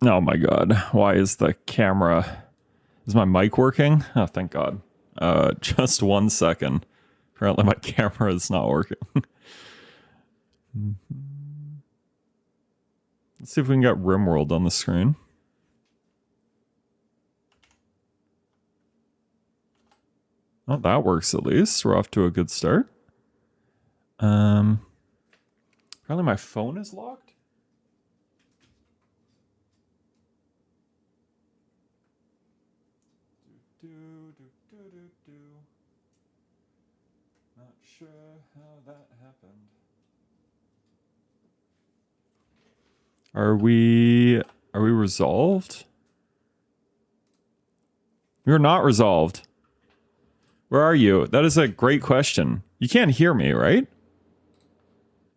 Oh my god, why is the camera... Is my mic working? Oh, thank god. Just 1 second. Apparently my camera is not working. Let's see if we can get RIMWORLD on the screen. Oh, that works at least. We're off to a good start. Apparently my phone is locked. Not sure how that happened. Are we resolved? We're not resolved. Where are you? That is a great question. You can't hear me, right?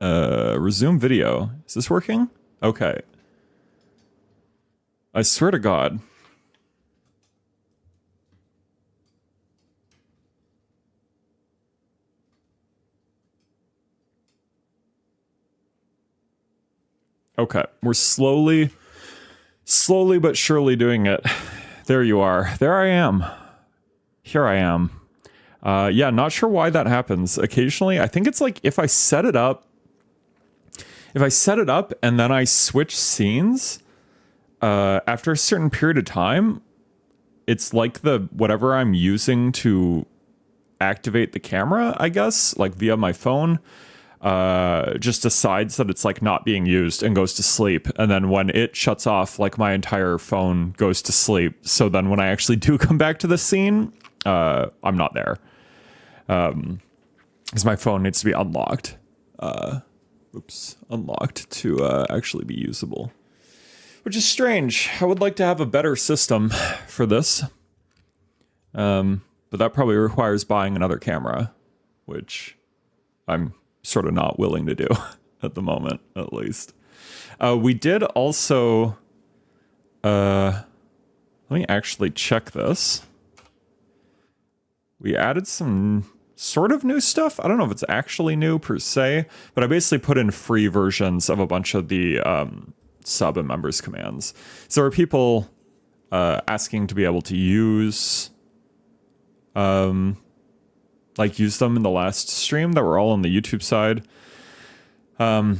Resume video. Is this working? Okay. I swear to God. Okay, we're slowly but surely doing it. There you are. There I am. Here I am. Yeah, not sure why that happens. Occasionally, I think it's like if I set it up and then I switch scenes, after a certain period of time, it's like the whatever I'm using to activate the camera, I guess, like via my phone, just decides that it's like not being used and goes to sleep. And then when it shuts off, like my entire phone goes to sleep. So then when I actually do come back to the scene, I'm not there. Because my phone needs to be unlocked. Unlocked to actually be usable. Which is strange. I would like to have a better system for this. But that probably requires buying another camera, which I'm sort of not willing to do at the moment, at least. We did also... let me actually check this. We added some sort of new stuff. I don't know if it's actually new per se, but I basically put in free versions of a bunch of the sub and members commands. So there are people asking to be able to use use them in the last stream that were all on the YouTube side. And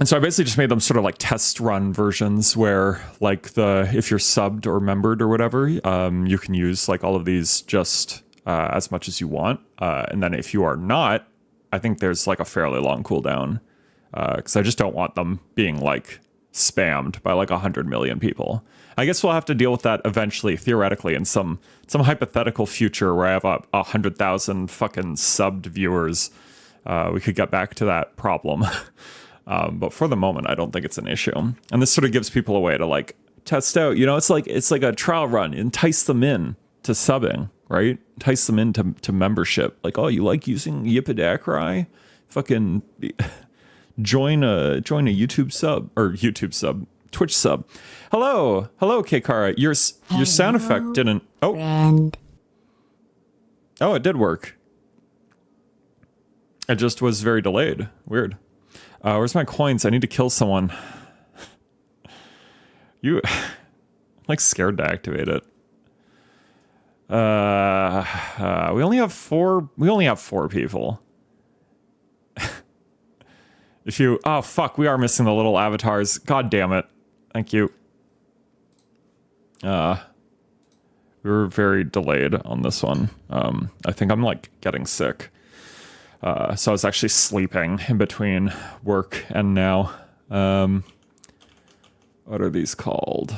so I basically just made them sort of like test run versions where like if you're subbed or membered or whatever, you can use like all of these just as much as you want. And then if you are not, I think there's like a fairly long cooldown, because I just don't want them being like spammed by like 100 million people. I guess we'll have to deal with that eventually, theoretically, in some hypothetical future where I have 100,000 fucking subbed viewers. We could get back to that problem. But for the moment, I don't think it's an issue. And this sort of gives people a way to like test out, you know, it's like a trial run, entice them in to subbing, right? Entice them into membership. Like, oh, you like using Yippidakrai? Fucking join a YouTube sub, Twitch sub. Hello, Kekara. Your sound effect didn't. Oh, friend. Oh, it did work. It just was very delayed. Weird. Where's my coins? I need to kill someone. I'm like scared to activate it. We only have four people. Oh fuck, we are missing the little avatars. God damn it. Thank you. We were very delayed on this one. I think I'm like getting sick. So I was actually sleeping in between work and now. What are these called?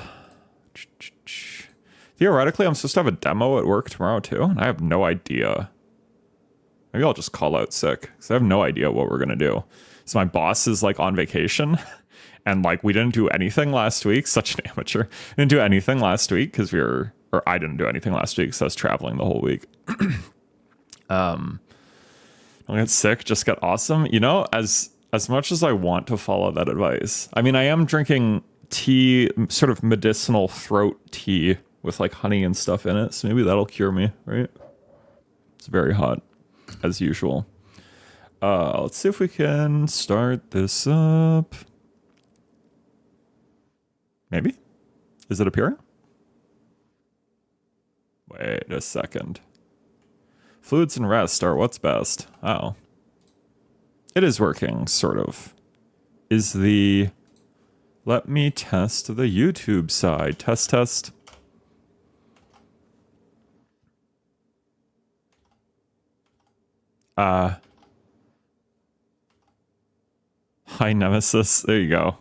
Theoretically, I'm supposed to have a demo at work tomorrow too, and I have no idea. Maybe I'll just call out sick, because I have no idea what we're gonna do. So my boss is like on vacation, and like we didn't do anything last week. Such an amateur. Didn't do anything last week because I didn't do anything last week because I was traveling the whole week. Don't get sick, just get awesome. You know, as much as I want to follow that advice, I mean, I am drinking tea, sort of medicinal throat tea with like honey and stuff in it, so maybe that'll cure me, right? It's very hot, as usual. Let's see if we can start this up. Maybe? Is it appearing? Wait a second. Fluids and rest are what's best. Oh. It is working, sort of. Is the... Let me test the YouTube side. Test. Hi, Nemesis. There you go.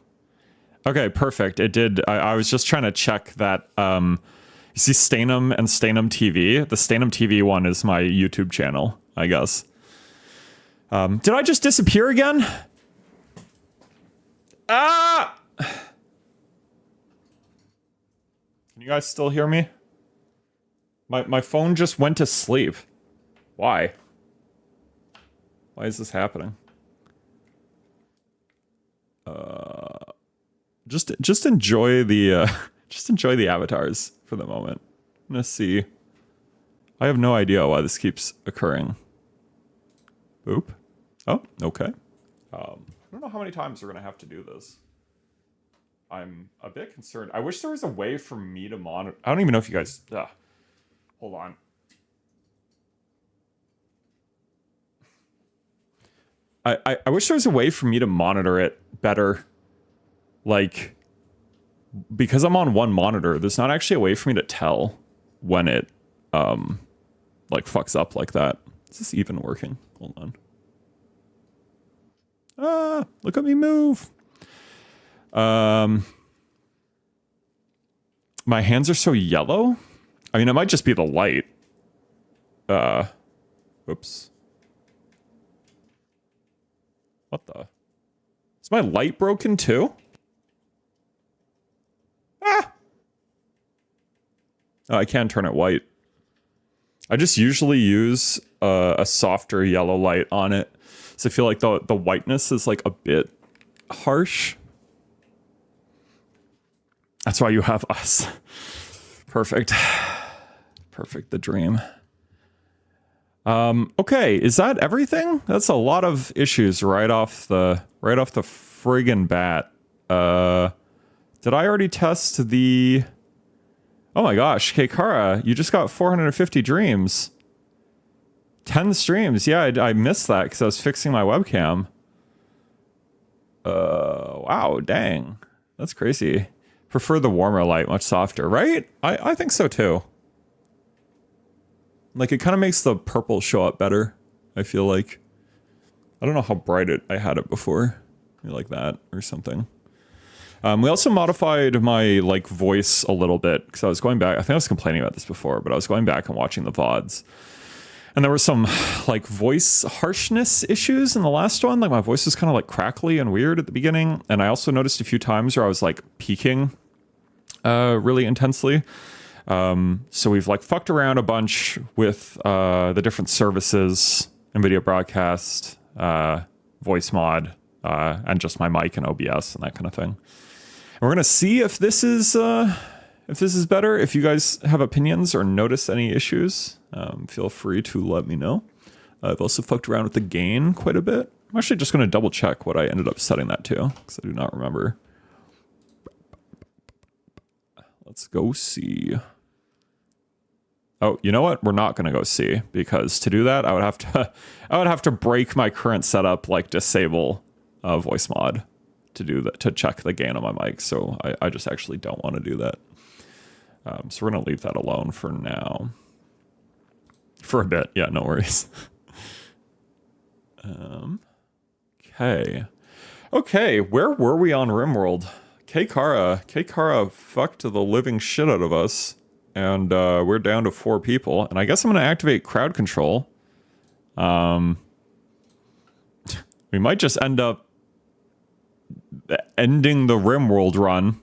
Okay, perfect. It did. I was just trying to check that. You see Stainham and Stainham TV? The Stainham TV one is my YouTube channel, I guess. Did I just disappear again? Ah! Can you guys still hear me? My phone just went to sleep. Why? Why is this happening? Just enjoy the just enjoy the avatars for the moment. I'm gonna see. I have no idea why this keeps occurring. Oop. Oh, okay. I don't know how many times we're gonna have to do this. I'm a bit concerned. I wish there was a way for me to monitor. I don't even know if you guys. Hold on. I wish there was a way for me to monitor it better. Like, because I'm on one monitor, there's not actually a way for me to tell when it, like, fucks up like that. Is this even working? Hold on. Ah, look at me move. My hands are so yellow. I mean, it might just be the light. Whoops. What the? Is my light broken too? Ah! Oh, I can turn it white. I just usually use a softer yellow light on it. So I feel like the whiteness is like a bit harsh. That's why you have us. Perfect. Perfect, the dream. Okay, is that everything? That's a lot of issues right off the friggin' bat. Did I already test the... Oh my gosh, Keikara, you just got 450 dreams. 10 streams. Yeah, I missed that because I was fixing my webcam. Wow, dang. That's crazy. Prefer the warmer light, much softer, right? I think so too. Like, it kind of makes the purple show up better, I feel like. I don't know how bright I had it before. Maybe like that or something. We also modified my, like, voice a little bit, because I was going back, I think I was complaining about this before, but I was going back and watching the VODs. And there were some, like, voice harshness issues in the last one. Like, my voice was kind of, like, crackly and weird at the beginning. And I also noticed a few times where I was, like, peaking really intensely. So we've, like, fucked around a bunch with the different services, NVIDIA Broadcast, Voice Mod, and just my mic and OBS and that kind of thing. And we're gonna see if this is better. If you guys have opinions or notice any issues, feel free to let me know. I've also fucked around with the gain quite a bit. I'm actually just gonna double check what I ended up setting that to, because I do not remember. Let's go see. Oh, you know what? We're not going to go see, because to do that, I would have to break my current setup, like disable voice mod to do that, to check the gain on my mic. So I just actually don't want to do that. So we're going to leave that alone for now. For a bit. Yeah, no worries. Okay. Okay, where were we on RimWorld? K-Kara fucked the living shit out of us. And we're down to 4 people. And I guess I'm going to activate crowd control. We might just end up ending the RimWorld run.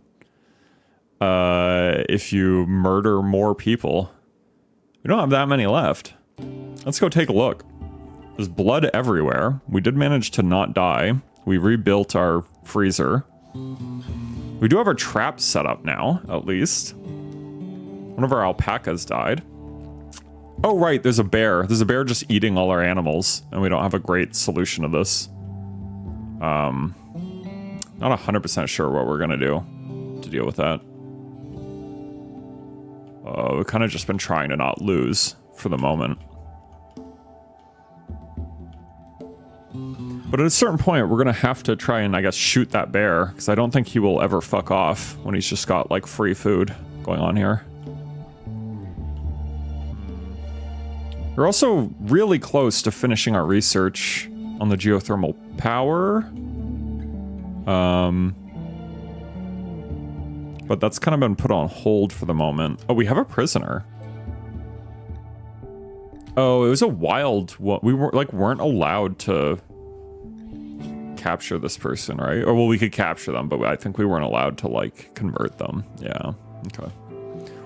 If you murder more people. We don't have that many left. Let's go take a look. There's blood everywhere. We did manage to not die. We rebuilt our freezer. We do have our traps set up now, at least. One of our alpacas died. Oh, right, there's a bear. There's a bear just eating all our animals, and we don't have a great solution to this. Not 100% sure what we're gonna do to deal with that. We've kind of just been trying to not lose for the moment. But at a certain point, we're gonna have to try and, I guess, shoot that bear, because I don't think he will ever fuck off when he's just got, like, free food going on here. We're also really close to finishing our research on the geothermal power. But that's kind of been put on hold for the moment. Oh, we have a prisoner. Oh, it was a wild one. We weren't allowed to capture this person, right? Or well, we could capture them, but I think we weren't allowed to like convert them. Yeah. Okay.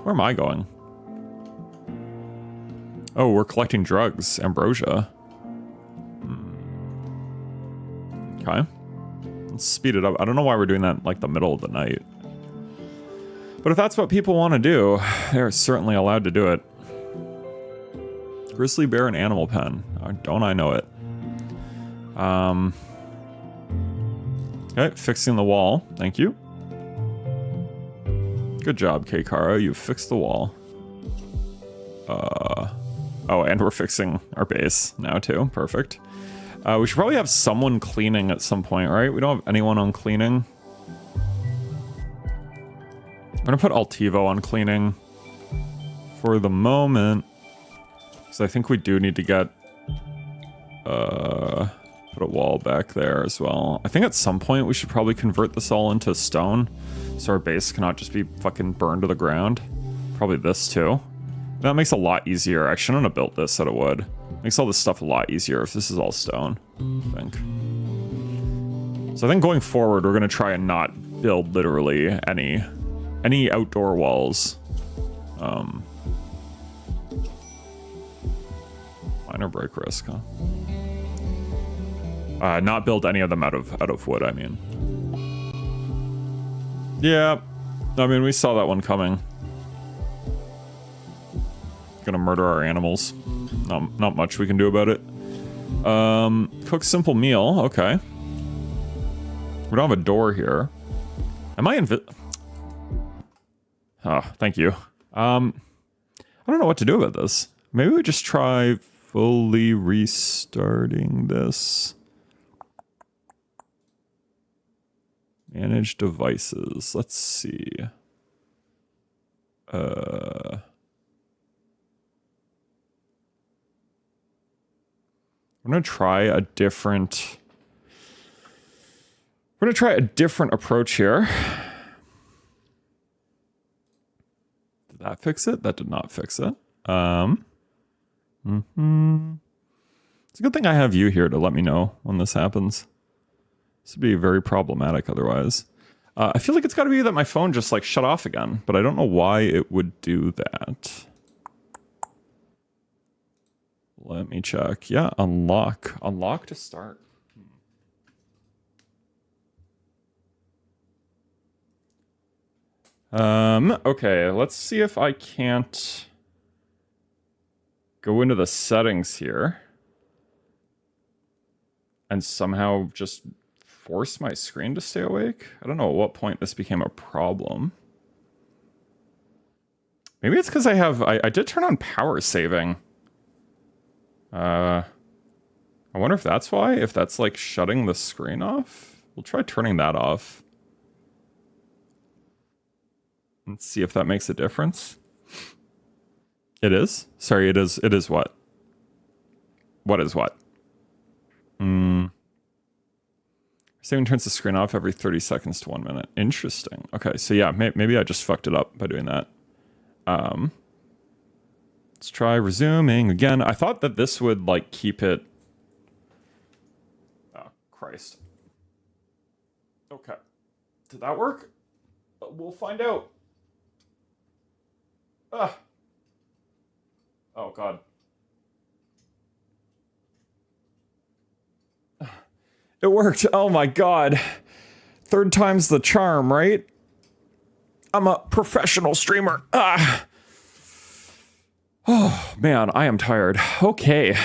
Where am I going? Oh, we're collecting drugs. Ambrosia. Okay. Let's speed it up. I don't know why we're doing that in, like, the middle of the night. But if that's what people want to do, they're certainly allowed to do it. Grizzly bear and animal pen. Don't I know it? Okay, fixing the wall. Thank you. Good job, K-Kara. You fixed the wall. Oh, and we're fixing our base now, too. Perfect. We should probably have someone cleaning at some point, right? We don't have anyone on cleaning. I'm gonna put Altivo on cleaning for the moment. Because I think we do need to get... put a wall back there as well. I think at some point we should probably convert this all into stone. So our base cannot just be fucking burned to the ground. Probably this too. That makes it a lot easier. I shouldn't have built this out of wood. Makes all this stuff a lot easier if this is all stone, I think. So I think going forward, we're gonna try and not build literally any outdoor walls. Minor break risk, huh? Not build any of them out of wood, I mean. Yeah, I mean, we saw that one coming. Gonna murder our animals. Not much we can do about it. Cook simple meal. Okay. We don't have a door here. Am I Oh, thank you. I don't know what to do about this. Maybe we just try fully restarting this. Manage devices. Let's see. I'm gonna try a different... We're gonna try a different approach here. Did that fix it? That did not fix it. It's a good thing I have you here to let me know when this happens. This would be very problematic otherwise. I feel like it's gotta be that my phone just like shut off again, but I don't know why it would do that. Let me check. Yeah, unlock. Unlock to start. Okay, let's see if I can't go into the settings here and somehow just force my screen to stay awake. I don't know at what point this became a problem. Maybe it's because I did turn on power saving. I wonder if that's why, if that's like shutting the screen off. We'll try turning that off. Let's see if that makes a difference. It is? Sorry, it is what? What is what? Saving turns the screen off every 30 seconds to 1 minute. Interesting. Okay, so yeah, maybe I just fucked it up by doing that. Let's try resuming again. I thought that this would, like, keep it... Oh, Christ. Okay. Did that work? We'll find out. Ah. Oh, God. It worked. Oh, my God. Third time's the charm, right? I'm a professional streamer. Ah. Oh, man, I am tired. Okay.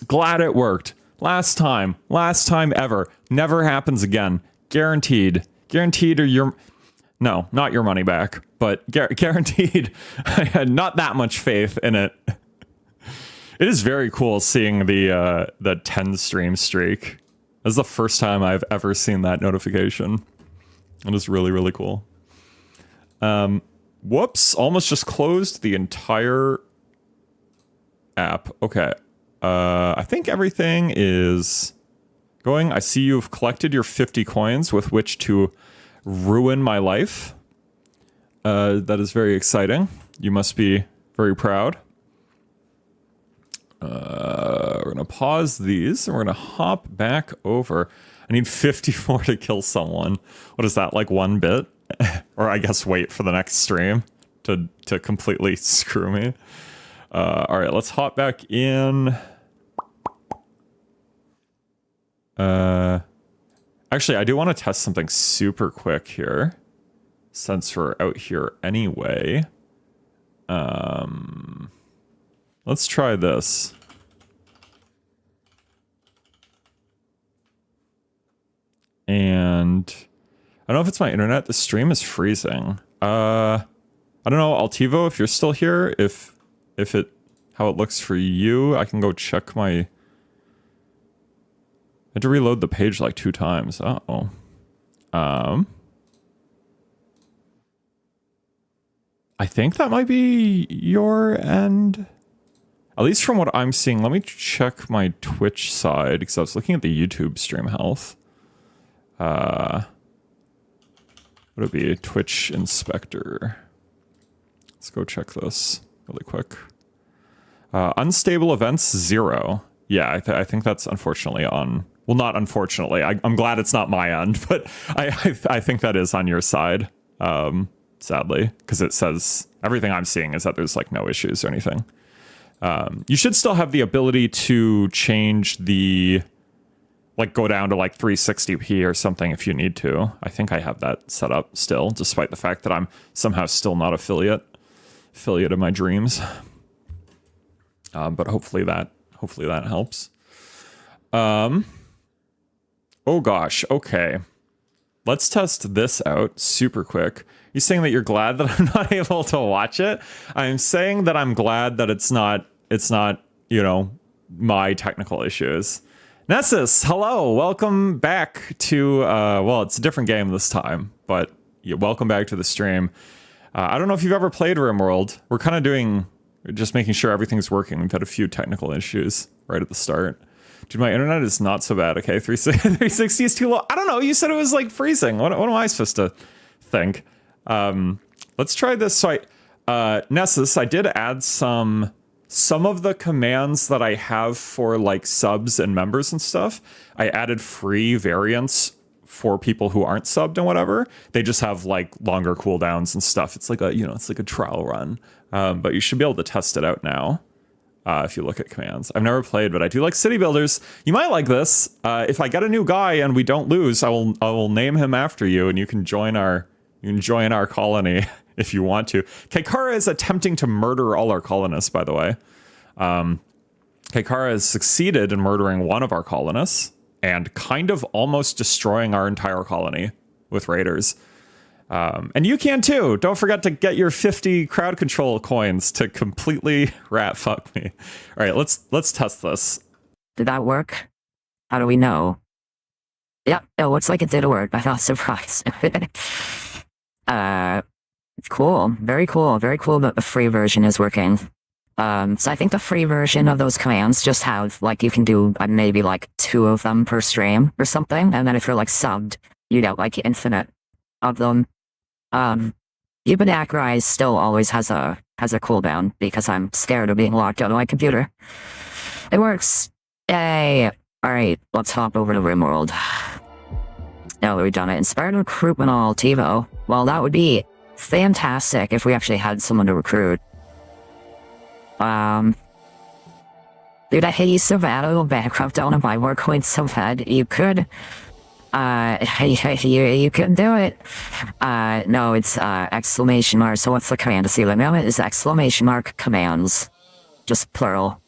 Glad it worked. Last time ever. Never happens again. Guaranteed. Guaranteed or your... No, not your money back, but guaranteed. I had not that much faith in it. It is very cool seeing the 10 stream streak. This is the first time I've ever seen that notification. It is really, really cool. Whoops, almost just closed the entire app. Okay. I think everything is going. I see you've collected your 50 coins with which to ruin my life. That is very exciting. You must be very proud. We're going to pause these and we're going to hop back over. I need 54 to kill someone. What is that, like 1 bit? Or I guess wait for the next stream to completely screw me. All right, let's hop back in. Actually, I do want to test something super quick here, since we're out here anyway. Let's try this. And I don't know if it's my internet. The stream is freezing. I don't know, Altivo, if you're still here, if how it looks for you, I can go check my... I had to reload the page like 2 times. Uh-oh. I think that might be your end. At least from what I'm seeing. Let me check my Twitch side, because I was looking at the YouTube stream health. Would it be Twitch Inspector? Let's go check this really quick. Unstable events 0. Yeah, I think that's unfortunately on... Well, not unfortunately. I'm glad it's not my end, but I think that is on your side, sadly, because it says everything I'm seeing is that there's like no issues or anything. You should still have the ability to change the... Like go down to like 360p or something if you need to. I think I have that set up still, despite the fact that I'm somehow still not affiliate of my dreams. But hopefully that helps. Oh gosh, okay. Let's test this out super quick. You're saying that you're glad that I'm not able to watch it? I'm saying that I'm glad that it's not, you know, my technical issues. Nessus, hello, welcome back to, well, it's a different game this time, but yeah, welcome back to the stream. I don't know if you've ever played RIMWORLD. We're kind of just making sure everything's working. We've had a few technical issues right at the start. Dude, my internet is not so bad, okay? 360 is too low. I don't know, you said it was like freezing. What am I supposed to think? Let's try this. So Nessus, I did add some of the commands that I have for like subs and members and stuff. I added free variants for people who aren't subbed and whatever. They just have like longer cooldowns and stuff. It's like it's like a trial run. But you should be able to test it out now. If you look at commands. I've never played, but I do like city builders. You might like this. If I get a new guy and we don't lose, I will name him after you, and you can join our colony if you want to. Kaikara is attempting to murder all our colonists, by the way. Kaikara has succeeded in murdering one of our colonists and kind of almost destroying our entire colony with raiders. And you can too. Don't forget to get your 50 crowd control coins to completely rat fuck me. All right, let's test this. Did that work? How do we know? Yep, it looks like it did work. I'm not surprised. It's cool. Very cool. Very cool that the free version is working. So I think the free version of those commands just have, like, you can do maybe like 2 of them per stream or something. And then if you're like subbed, you get like infinite of them. Ubunacrise still always has a cooldown because I'm scared of being locked out of my computer. It works. Yay. Alright, let's hop over to RIMWORLD. No, we've done it. Inspired recruitment all TiVo. Well, that would be fantastic if we actually had someone to recruit. Dude, I hate you so bad. I will bankrupt all of my work points so bad. You could, you can do it. No, it's, exclamation mark. So what's the command to see the name? It is exclamation mark commands. Just plural,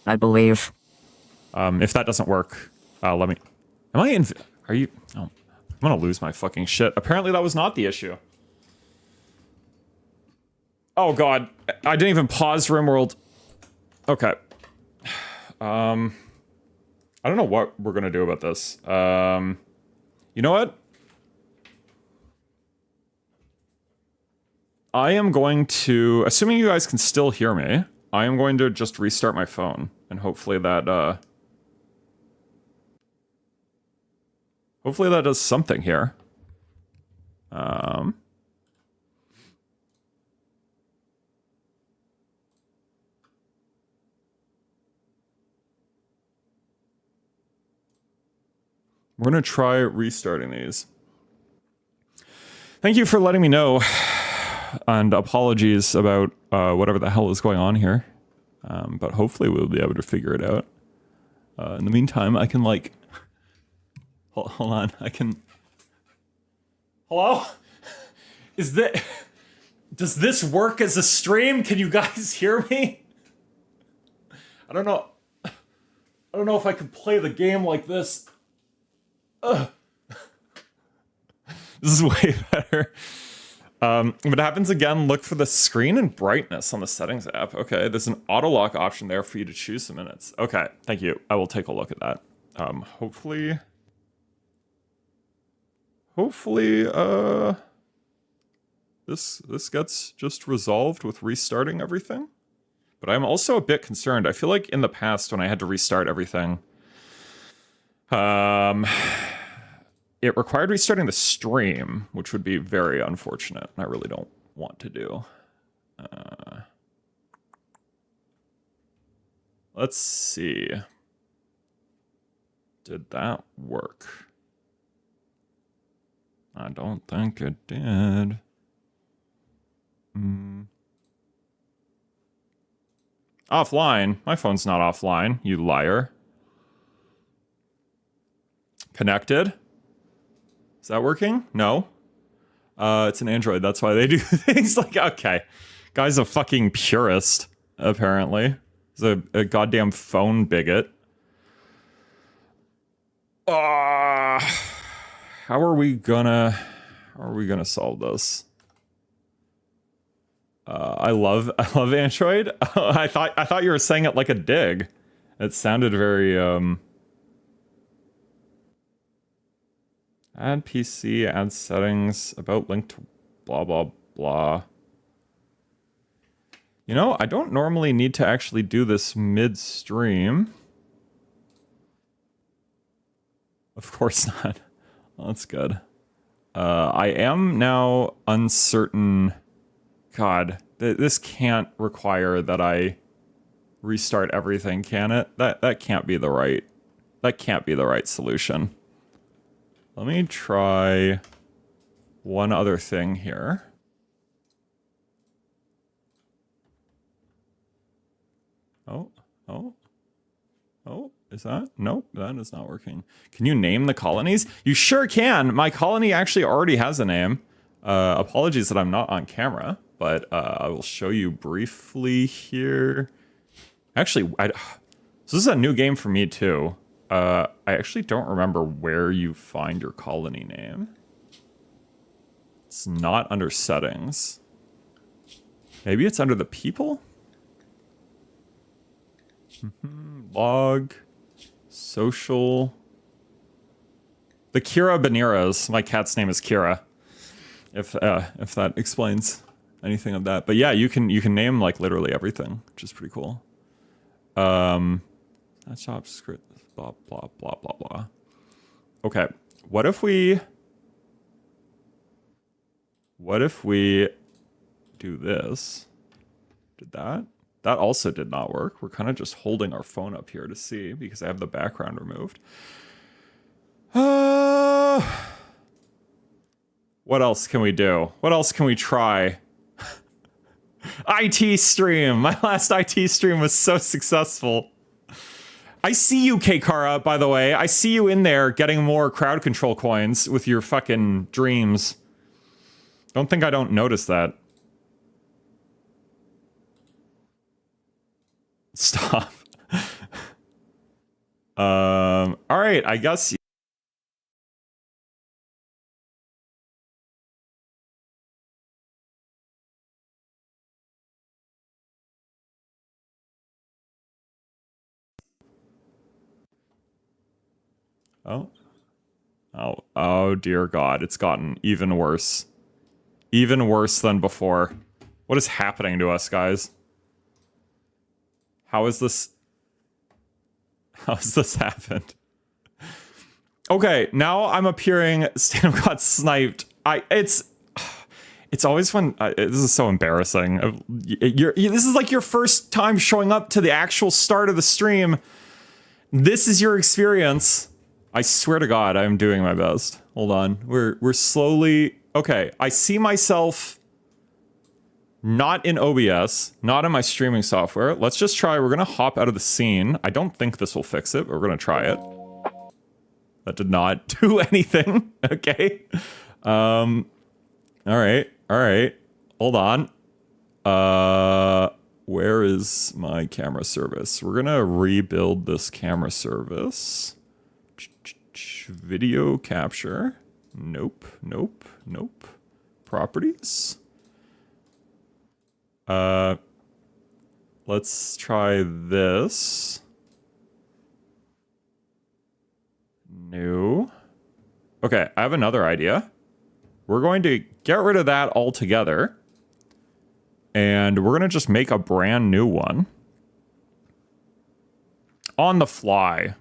I believe. If that doesn't work, let me, am I in, are you, oh, I'm gonna lose my fucking shit. Apparently that was not the issue. Oh god, I didn't even pause RimWorld. Okay. I don't know what we're gonna do about this. You know what? I am going to, assuming you guys can still hear me, I am going to just restart my phone, and hopefully that, hopefully that does something here. We're going to try restarting these. Thank you for letting me know, and apologies about whatever the hell is going on here. But hopefully we'll be able to figure it out. In the meantime, I can like... Hold on, I can... Hello? Is that... Does this work as a stream? Can you guys hear me? I don't know. I don't know if I can play the game like this. This is way better. If it happens again, look for the screen and brightness on the settings app. Okay, there's an auto lock option there for you to choose the minutes. Okay, thank you. I will take a look at that. Hopefully, this gets just resolved with restarting everything. But I'm also a bit concerned. I feel like in the past when I had to restart everything, it required restarting the stream, which would be very unfortunate, and I really don't want to do. Let's see. Did that work? I don't think it did. Offline? My phone's not offline, you liar. Connected? Is that working? No. It's an Android, that's why they do things like, okay. Guy's a fucking purist, apparently. He's a goddamn phone bigot. How are we gonna solve this? I love Android. I thought you were saying it like a dig. It sounded very, add PC, add settings, about link to blah, blah, blah. You know, I don't normally need to actually do this mid-stream. Of course not. Well, that's good. I am now uncertain. God, this can't require that I restart everything, can it? That can't be the right. That can't be the right solution. Let me try one other thing here. Oh, is that? Nope, that is not working. Can you name the colonies? You sure can. My colony actually already has a name. Apologies that I'm not on camera, but I will show you briefly here. Actually, so this is a new game for me too. I actually don't remember where you find your colony name. It's not under settings. Maybe it's under the people? Log. Social. The Kira Beniras. My cat's name is Kira. If that explains anything of that. But yeah, you can name like literally everything, which is pretty cool. That's job script, blah blah blah blah blah. Okay, what if we do this? Did that? That also did not work. We're kind of just holding our phone up here to see because I have the background removed. What else can we do? What else can we try? IT stream. My last IT stream was so successful. I see you, K-Kara, by the way. I see you in there getting more crowd control coins with your fucking dreams. Don't think I don't notice that. Stop. All right, I guess. Oh dear God, it's gotten even worse. Even worse than before. What is happening to us, guys? How has this happened? Okay, now I'm appearing. Stand got sniped. It's always when this is so embarrassing. This is like your first time showing up to the actual start of the stream. This is your experience. I swear to God, I'm doing my best. Hold on, we're slowly. Okay, I see myself not in OBS, not in my streaming software. Let's just try. We're gonna hop out of the scene. I don't think this will fix it, but we're gonna try it. That did not do anything. Okay. All right. Hold on. Where is my camera service? We're gonna rebuild this camera service. Video capture. Nope. Properties. Let's try this. No. Okay, I have another idea. We're going to get rid of that altogether. And we're going to just make a brand new one. On the fly.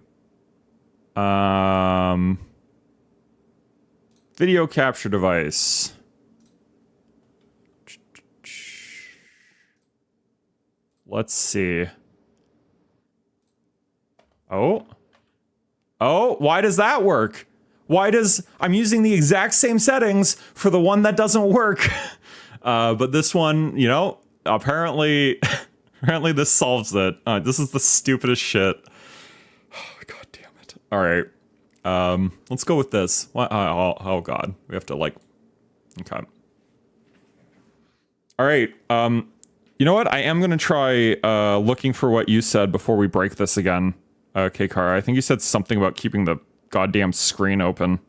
Video capture device. Let's see. Oh, why does that work? I'm using the exact same settings for the one that doesn't work. But this one, you know, apparently this solves it. This is the stupidest shit. Oh, God damn it. All right. Let's go with this. Oh God. We have to like, okay. All right. You know what? I am going to try looking for what you said before we break this again. K-Car, I think you said something about keeping the goddamn screen open.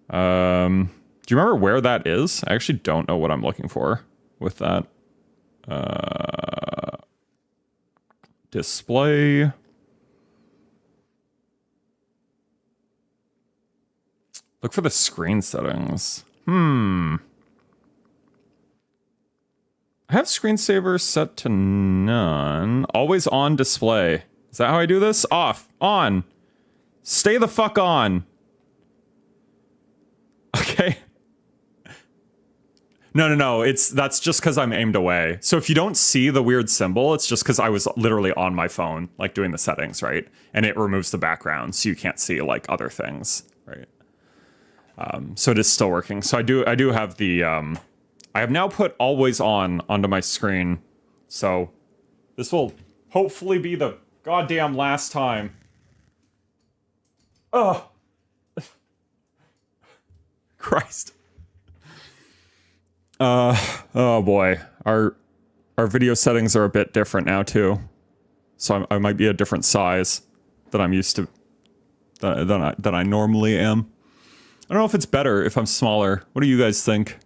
Do you remember where that is? I actually don't know what I'm looking for with that. Display. Look for the screen settings. I have screensaver set to none. Always on display. Is that how I do this? Off. On. Stay the fuck on. Okay. No. That's just because I'm aimed away. So if you don't see the weird symbol, it's just because I was literally on my phone, like doing the settings, right? And it removes the background, so you can't see like other things, right? So it is still working. So I do have the I have now put always on onto my screen. So this will hopefully be the goddamn last time. Oh. Christ. Oh boy. Our video settings are a bit different now too. So I might be a different size than I'm used to than I normally am. I don't know if it's better if I'm smaller. What do you guys think?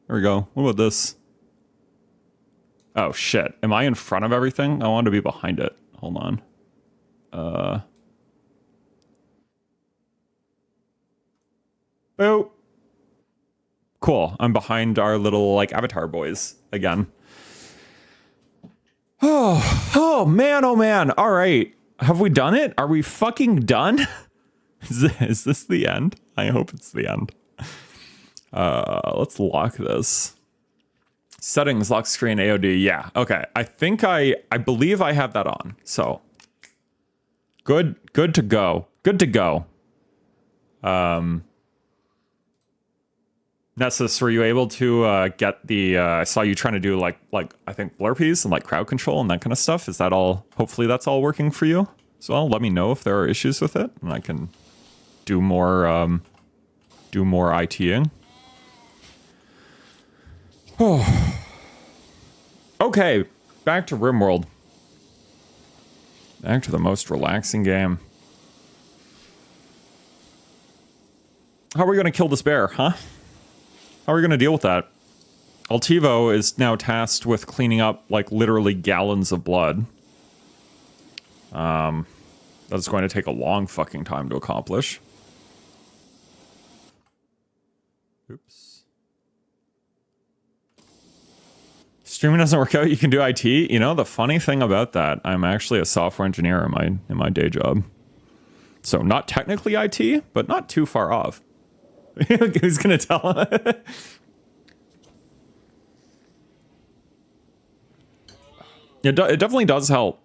There we go. What about this? Oh shit. Am I in front of everything? I want to be behind it. Hold on. Boop. cool. I'm behind our little like avatar boys again. Oh man, oh man. All right. Have we done it? Are we fucking done? Is this the end? I hope it's the end. Let's lock this. Settings, lock screen, AOD. Yeah, okay. I believe I have that on. So good to go. Good to go. Nessus, were you able to get the I saw you trying to do like I think blurpies and like crowd control and that kind of stuff. Is that all? Hopefully that's all working for you as well. Let me know if there are issues with it and I can do more ITing. Oh. Okay, back to RimWorld. Back to the most relaxing game. How are we going to kill this bear, huh? How are we going to deal with that? Altivo is now tasked with cleaning up, like, literally gallons of blood. That's going to take a long fucking time to accomplish. Oops. Streaming doesn't work out, you can do IT? You know, the funny thing about that, I'm actually a software engineer in my day job. So not technically IT, but not too far off. Who's gonna tell him? It definitely does help.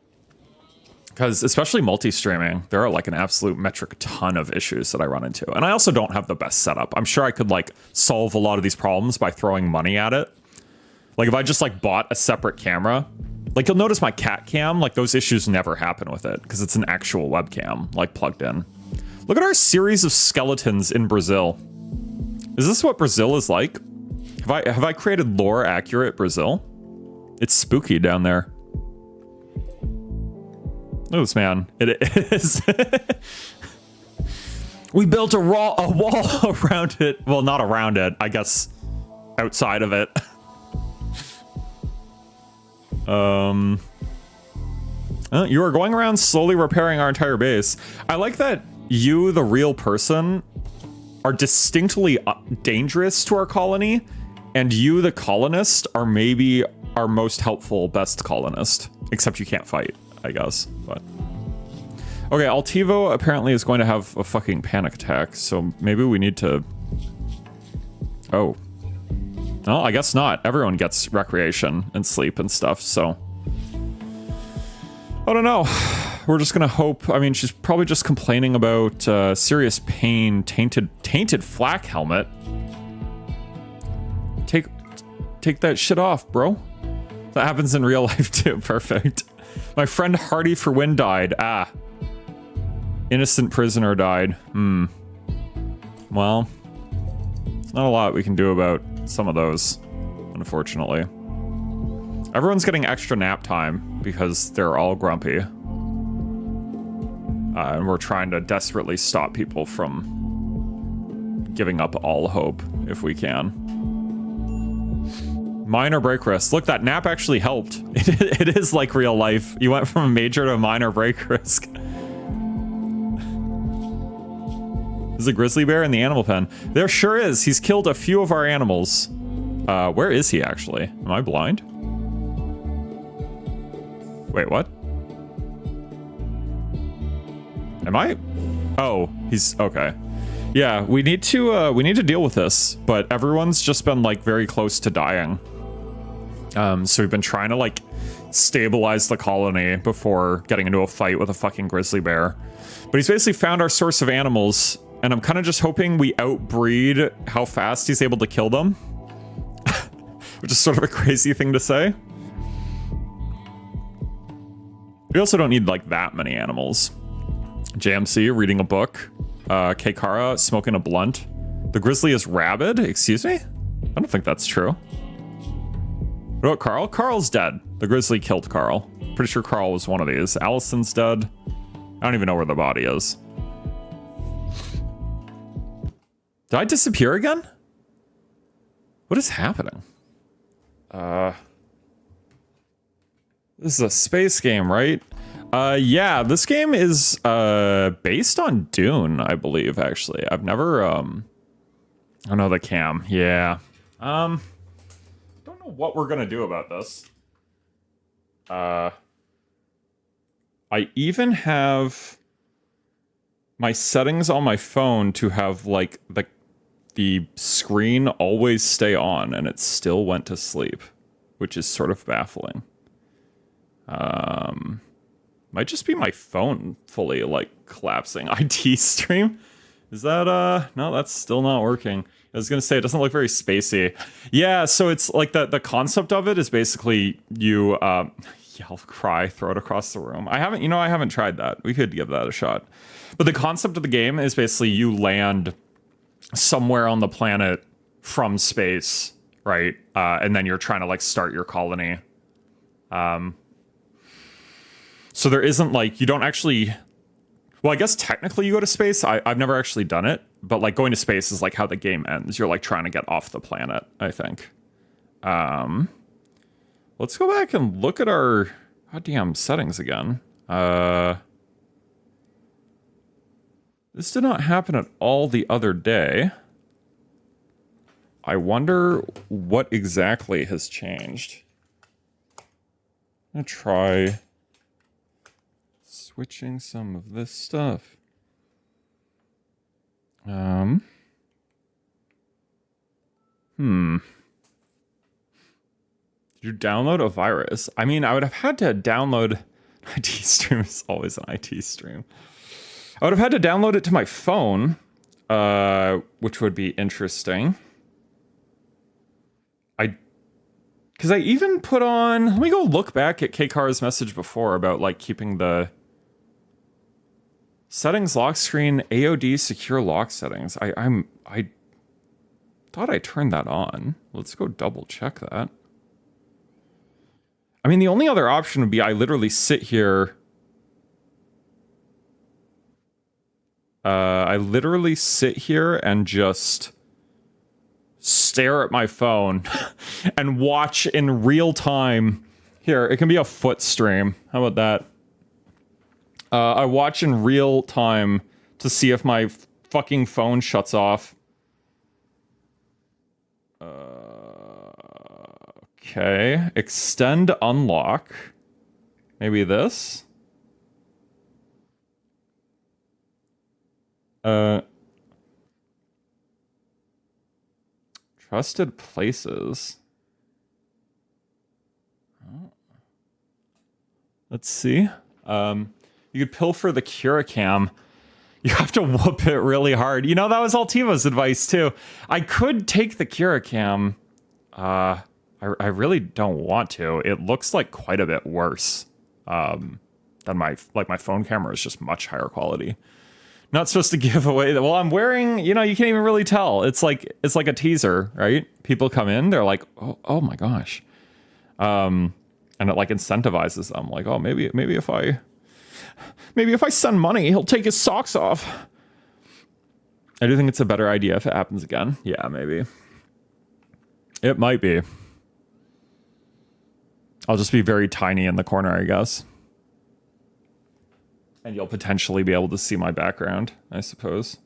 Because especially multi-streaming, there are like an absolute metric ton of issues that I run into. And I also don't have the best setup. I'm sure I could like solve a lot of these problems by throwing money at it. Like if I just like bought a separate camera, like you'll notice my cat cam, like those issues never happen with it because it's an actual webcam like plugged in. Look at our series of skeletons in Brazil. Is this what Brazil is like? Have I created lore accurate Brazil? It's spooky down there. Look at this man. It is. We built a wall around it. Well, not around it, I guess outside of it. You are going around slowly repairing our entire base. I like that you, the real person, are distinctly dangerous to our colony, and you, the colonist, are maybe our most helpful, best colonist. Except you can't fight, I guess, but... Okay, Altivo apparently is going to have a fucking panic attack, so maybe we need to... Oh. No, I guess not. Everyone gets recreation and sleep and stuff, so... I don't know. We're just gonna hope. I mean, she's probably just complaining about serious pain, tainted flak helmet. Take that shit off, bro. That happens in real life too. Perfect. My friend Hardy for Win died. Ah. Innocent prisoner died. Well, there's not a lot we can do about some of those, unfortunately. Everyone's getting extra nap time because they're all grumpy. And we're trying to desperately stop people from giving up all hope if we can. Minor break risk. Look, that nap actually helped. It is like real life. You went from a major to a minor break risk. There's a grizzly bear in the animal pen. There sure is. He's killed a few of our animals. Where is he actually? Am I blind? Wait, what? Am I? Oh, he's okay. Yeah, we need to deal with this, but everyone's just been like very close to dying. So we've been trying to like stabilize the colony before getting into a fight with a fucking grizzly bear. But he's basically found our source of animals, and I'm kind of just hoping we outbreed how fast he's able to kill them. Which is sort of a crazy thing to say. We also don't need like that many animals. JMC reading a book. Keikara smoking a blunt. The grizzly is rabid? Excuse me? I don't think that's true. What about Carl? Carl's dead. The grizzly killed Carl. Pretty sure Carl was one of these. Allison's dead. I don't even know where the body is. Did I disappear again? What is happening? This is a space game, right? Yeah, this game is based on Dune, I believe, actually. I've never, oh no, the cam. Yeah. Don't know what we're gonna do about this. I even have my settings on my phone to have like the screen always stay on, and it still went to sleep, which is sort of baffling. Might just be my phone fully like collapsing. IT stream? Is that no, that's still not working. I was gonna say it doesn't look very spacey. Yeah, so it's like the concept of it is basically you yell, cry, throw it across the room. I haven't tried that. We could give that a shot. But the concept of the game is basically you land somewhere on the planet from space, right? And then you're trying to like start your colony. So there isn't like, you don't actually, well, I guess technically you go to space. I've never actually done it, but like going to space is like how the game ends. You're like trying to get off the planet, I think. Let's go back and look at our goddamn settings again. This did not happen at all the other day. I wonder what exactly has changed. I'm gonna try switching some of this stuff. Did you download a virus? I mean, I would have had to download... IT stream is always an IT stream. I would have had to download it to my phone, which would be interesting. Because I even put on... Let me go look back at K-Car's message before about, like, keeping the... Settings, lock screen, AOD, secure lock settings. I thought I turned that on. Let's go double check that. I mean, the only other option would be I literally sit here... I literally sit here and just stare at my phone and watch in real time. Here, it can be a foot stream. How about that? I watch in real time to see if my fucking phone shuts off. Okay. Extend unlock. Maybe this? Trusted places. Let's see. You could pilfer the Curacam. You have to whoop it really hard. You know, that was Altiva's advice too. I could take the Curacam. I really don't want to. It looks like quite a bit worse than my phone camera is just much higher quality. Not supposed to give away that. Well, I'm wearing, you know, you can't even really tell. It's like a teaser, right? People come in, they're like, oh my gosh. And it like incentivizes them. Like, oh, maybe if I send money, he'll take his socks off. I do think it's a better idea if it happens again. Yeah, maybe. It might be. I'll just be very tiny in the corner, I guess. And you'll potentially be able to see my background, I suppose.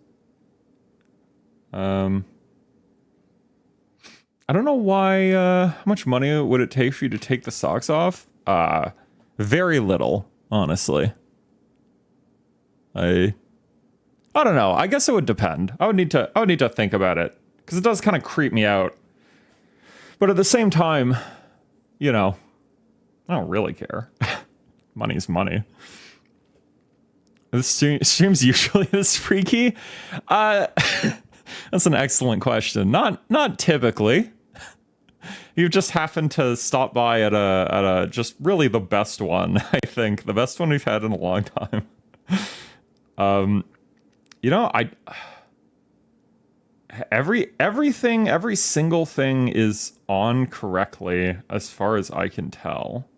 I don't know why, how much money would it take for you to take the socks off? Very little, honestly. I don't know. I guess it would depend. I would need to think about it. Because it does kind of creep me out. But at the same time, you know, I don't really care. Money's money. The stream's usually this freaky? That's an excellent question. Not typically. You just happened to stop by at a just really the best one, I think. The best one we've had in a long time. You know, every single thing is on correctly as far as I can tell.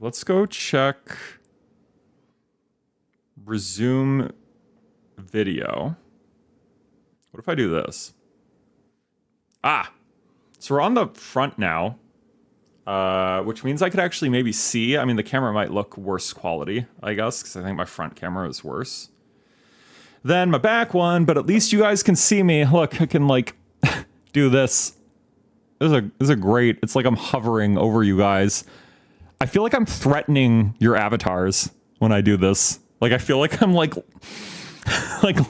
Let's go check resume video. What if I do this? So we're on the front now, which means I could actually maybe see. I mean, the camera might look worse quality, I guess, because I think my front camera is worse. than my back one, but at least you guys can see me. Look, I can like do this. This is a great, it's like I'm hovering over you guys. I feel like I'm threatening your avatars when I do this. Like, I feel like I'm like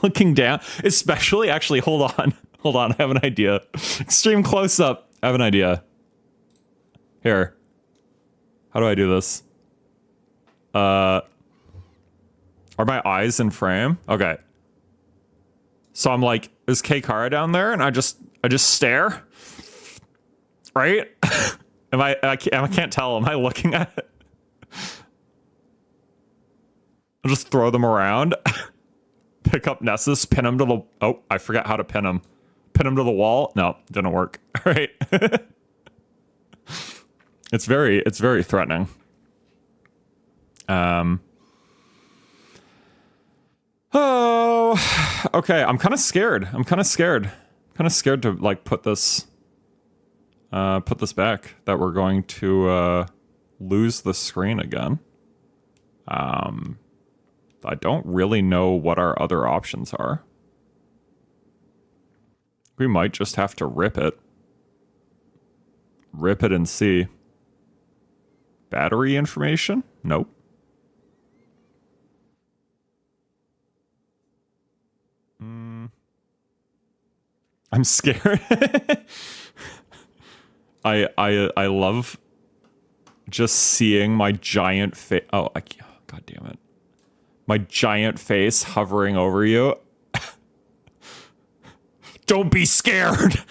looking down, especially, actually, hold on, I have an idea. Extreme close up, I have an idea. Here. How do I do this? Are my eyes in frame? Okay. So I'm like, is K Kara down there? And I just stare. Right? I can't tell. Am I looking at it? I'll just throw them around. Pick up Nessus, pin him to the... Oh, I forgot how to pin him. Pin him to the wall? No, didn't work. All right. It's very threatening. Oh, okay. I'm kind of scared. I'm kind of scared to like put this back, that we're going to lose the screen again. I don't really know what our other options are. We might just have to rip it. Rip it and see. Battery information? Nope. I'm scared. I love just seeing my giant face. Oh, God damn it. My giant face hovering over you. Don't be scared.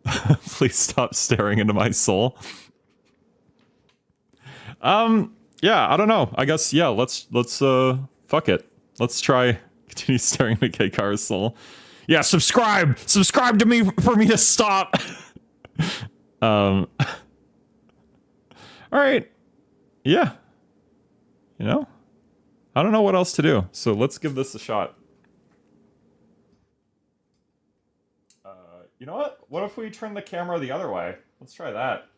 Please stop staring into my soul. Yeah, I don't know. I guess, yeah, let's fuck it. Let's try continue staring into K Kara's soul. Yeah, subscribe to me for me to stop. All right. Yeah. You know, I don't know what else to do. So let's give this a shot. You know what? What if we turn the camera the other way? Let's try that.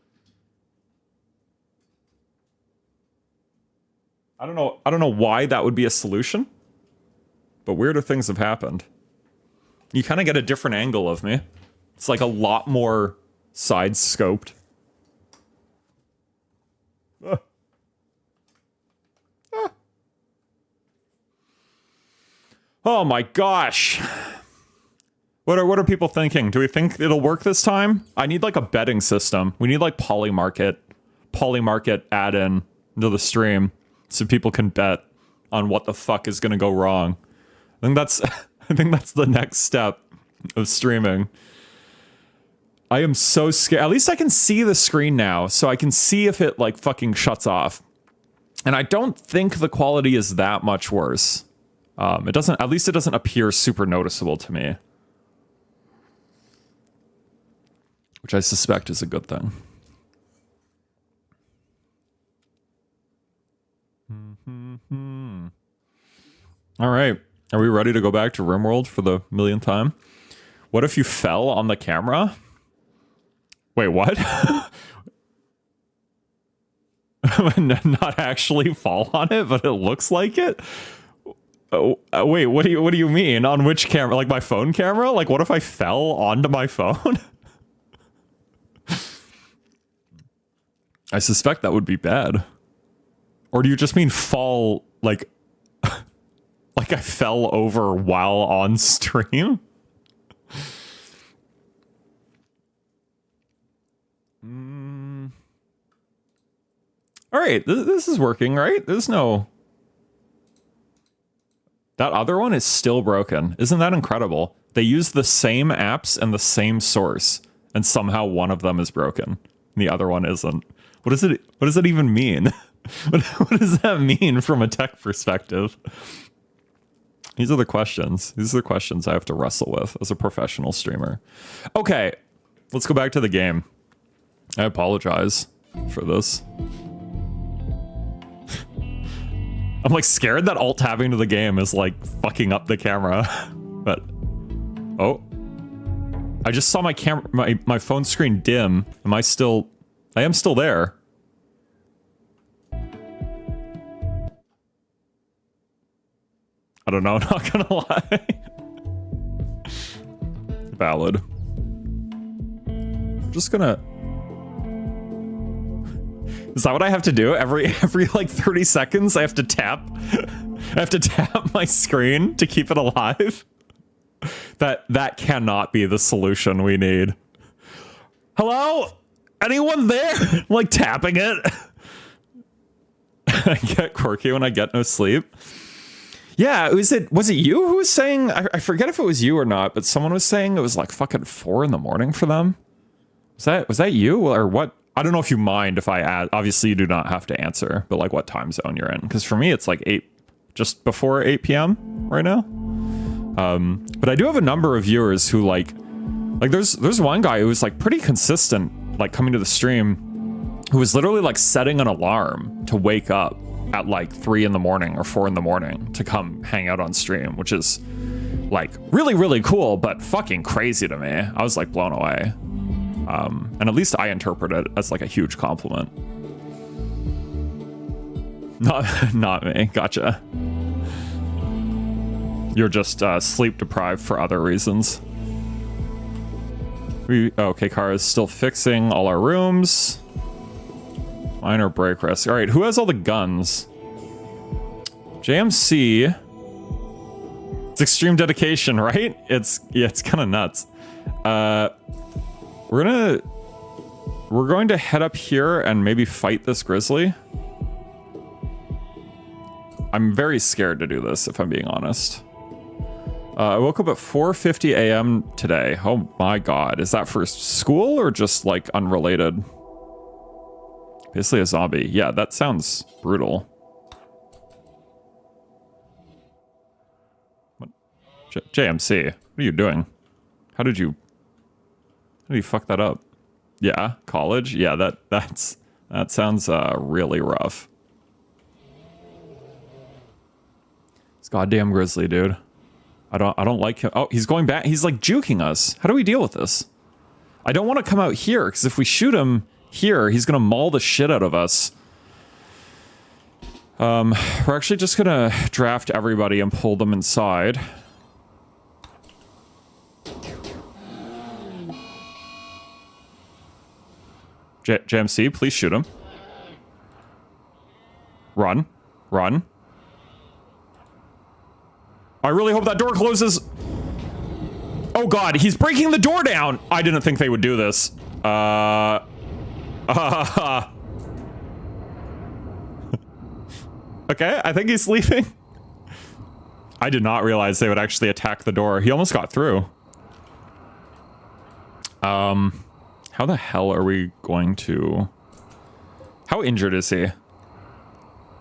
I don't know why that would be a solution, but weirder things have happened. You kind of get a different angle of me. It's like a lot more side scoped. Oh my gosh. What are people thinking? Do we think it'll work this time? I need like a betting system. We need like polymarket add-in into the stream so people can bet on what the fuck is gonna go wrong. I think that's the next step of streaming. I am so scared. At least I can see the screen now, so I can see if it like fucking shuts off. And I don't think the quality is that much worse. At least it doesn't appear super noticeable to me. Which I suspect is a good thing. All right. Are we ready to go back to RimWorld for the millionth time? What if you fell on the camera? Wait, what? Not actually fall on it, but it looks like it? Oh, wait, what do you mean? On which camera? Like my phone camera? Like what if I fell onto my phone? I suspect that would be bad. Or do you just mean fall, like like I fell over while on stream? All right, this is working, right? There's no... That other one is still broken. Isn't that incredible? They use the same apps and the same source, and somehow one of them is broken, and the other one isn't. What does it even mean? What does that mean from a tech perspective? These are the questions. These are the questions I have to wrestle with as a professional streamer. Okay, let's go back to the game. I apologize for this. I'm like scared that alt-tabbing to the game is like fucking up the camera. But, oh. I just saw my camera, my phone screen dim. I am still there. I don't know, not gonna lie. Valid. I'm just gonna... Is that what I have to do? Every like 30 seconds I have to tap I have to tap my screen to keep it alive? That cannot be the solution we need. Hello? Anyone there? Like tapping it. I get quirky when I get no sleep. Yeah, was it you who was saying, I forget if it was you or not, but someone was saying it was like fucking 4 in the morning for them. Was that you or what? I don't know if you mind if I add, obviously you do not have to answer, but like what time zone you're in. Because for me, it's like 8, just before 8 p.m. right now. But I do have a number of viewers who like there's one guy who was like pretty consistent, like coming to the stream, who was literally like setting an alarm to wake up at like 3 in the morning or 4 in the morning to come hang out on stream, which is like really, really cool, but fucking crazy to me. I was like blown away. And at least I interpret it as like a huge compliment. Not me. Gotcha. You're just sleep deprived for other reasons. Okay, Kara is still fixing all our rooms. Minor break rest. All right, who has all the guns? JMC. It's extreme dedication, right? It's kind of nuts. We're going to head up here and maybe fight this grizzly. I'm very scared to do this, if I'm being honest. I woke up at 4:50 a.m. today. Oh my god. Is that for school or just like unrelated? Basically a zombie. Yeah, that sounds brutal. What? JMC, what are you doing? How did you fuck that up? Yeah, college? Yeah, that sounds really rough. This goddamn grizzly, dude. I don't like him. Oh, he's going back. He's like juking us. How do we deal with this? I don't want to come out here because if we shoot him here, he's gonna maul the shit out of us. We're actually just gonna draft everybody and pull them inside. JMC, please shoot him. Run. Run. I really hope that door closes. Oh god, he's breaking the door down. I didn't think they would do this. Okay, I think he's leaving. I did not realize they would actually attack the door. He almost got through. How the hell are we going to... How injured is he?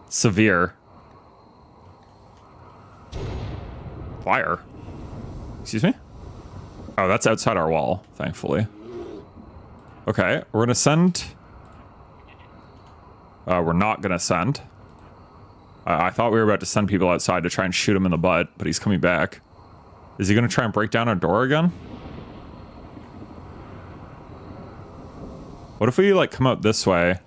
Severe. Fire. Excuse me? Oh, that's outside our wall, thankfully. Okay, we're gonna send... we're not gonna send. I thought we were about to send people outside to try and shoot him in the butt, but he's coming back. Is he gonna try and break down our door again? What if we, like, come out this way?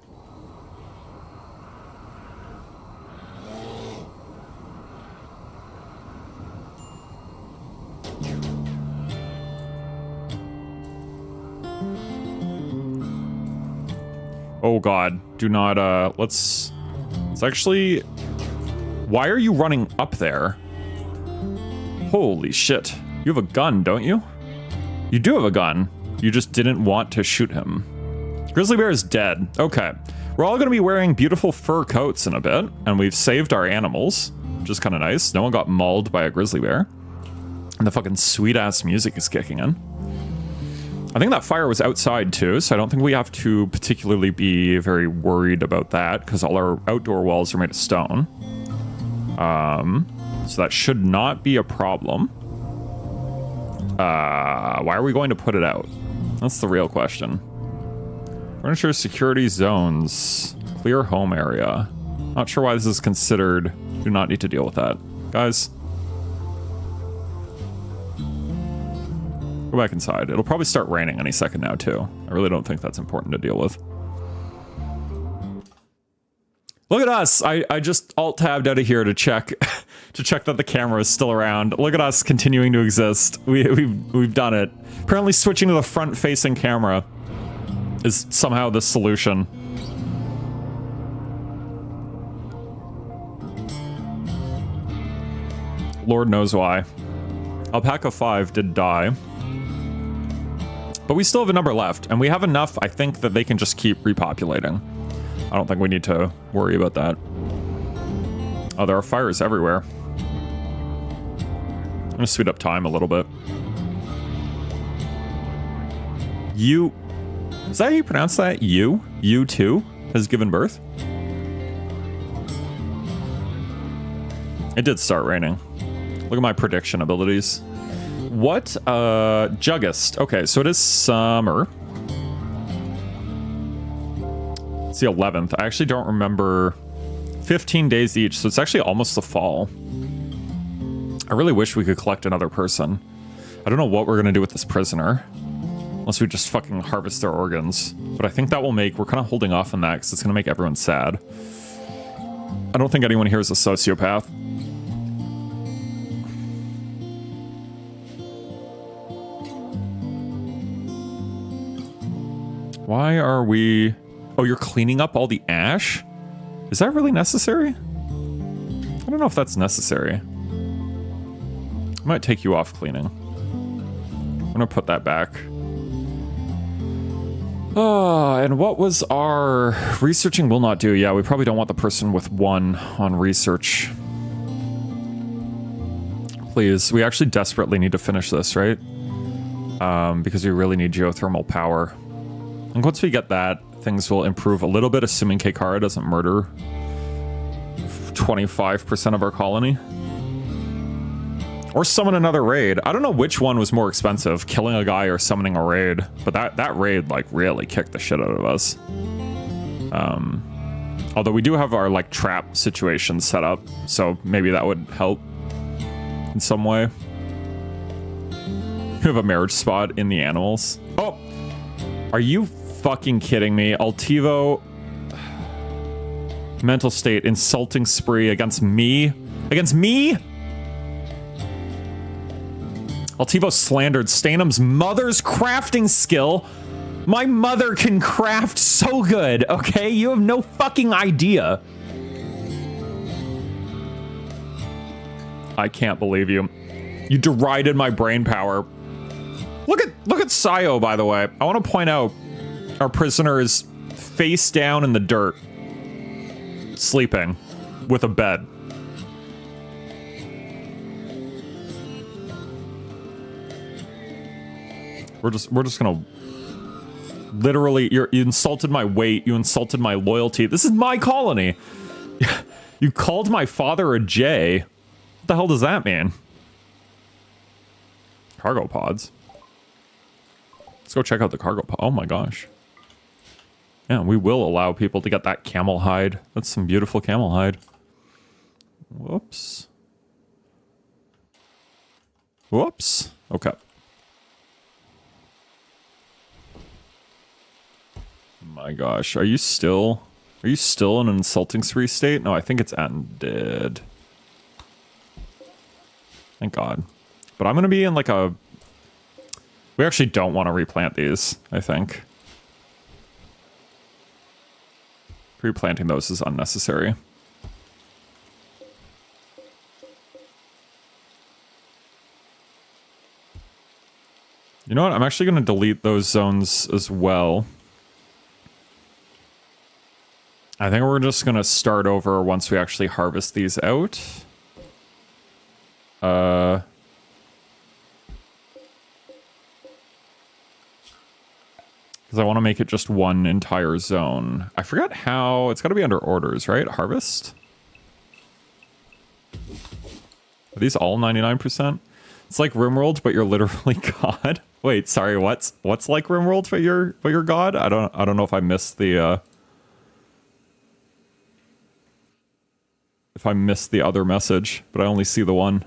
Oh god, do not, let's actually... Why are you running up there? Holy shit. You have a gun, don't you? You do have a gun. You just didn't want to shoot him. Grizzly bear is dead. Okay. We're all gonna be wearing beautiful fur coats in a bit, and we've saved our animals, which is kind of nice. No one got mauled by a grizzly bear. And the fucking sweet-ass music is kicking in. I think that fire was outside too, so I don't think we have to particularly be very worried about that, because all our outdoor walls are made of stone. So that should not be a problem. Why are we going to put it out? That's the real question. Furniture security zones. Clear home area. Not sure why this is considered. Do not need to deal with that. Guys. Go back inside. It'll probably start raining any second now, too. I really don't think that's important to deal with. Look at us. I just alt-tabbed out of here to check to check that the camera is still around. Look at us continuing to exist. We've done it. Apparently switching to the front-facing camera is somehow the solution. Lord knows why. Alpaca 5 did die. But we still have a number left, and we have enough, I think, that they can just keep repopulating. I don't think we need to worry about that. Oh, there are fires everywhere. I'm gonna speed up time a little bit. You... Is that how you pronounce that? You? You too? Has given birth? It did start raining. Look at my prediction abilities. What? Juggist. Okay, so it is summer. It's the 11th. I actually don't remember. 15 days each, so it's actually almost the fall. I really wish we could collect another person. I don't know what we're gonna do with this prisoner. Unless we just fucking harvest their organs. But I think that will make... We're kind of holding off on that because it's gonna make everyone sad. I don't think anyone here is a sociopath. Why are we... Oh, you're cleaning up all the ash? Is that really necessary? I don't know if that's necessary. I might take you off cleaning. I'm gonna put that back. Oh, and what was our... Researching will not do. Yeah, we probably don't want the person with 1 on research. Please, we actually desperately need to finish this, right? Because we really need geothermal power. And once we get that, things will improve a little bit, assuming Keikara doesn't murder 25% of our colony. Or summon another raid. I don't know which one was more expensive, killing a guy or summoning a raid. But that raid, like, really kicked the shit out of us. Although we do have our, like, trap situation set up, so maybe that would help in some way. We have a marriage spot in the animals. Oh! Are you fucking kidding me? Altivo... Mental state, insulting spree against me? Against me? Altivo slandered Stanum's mother's crafting skill. My mother can craft so good, okay? You have no fucking idea. I can't believe you. You derided my brain power. Look at Sayo, by the way. I want to point out our prisoner is face down in the dirt, sleeping with a bed. We're just gonna literally, you insulted my weight, you insulted my loyalty. This is my colony. You called my father a J. What the hell does that mean? Cargo pods. Let's go check out the cargo pod. Oh my gosh. Yeah, we will allow people to get that camel hide. That's some beautiful camel hide. Whoops. Whoops. Okay. My gosh, are you still in an insulting spree state? No, I think it's ended. Thank God. But I'm gonna be in like a... We actually don't want to replant these, I think. Replanting those is unnecessary. You know what? I'm actually gonna delete those zones as well. I think we're just gonna start over once we actually harvest these out. Because I want to make it just one entire zone. I forgot how... It's got to be under orders, right? Harvest? Are these all 99%? It's like RIMWORLD, but you're literally God. Wait, sorry, what's like RIMWORLD, but you're God? I don't know if I missed the... If I missed the other message, but I only see the one.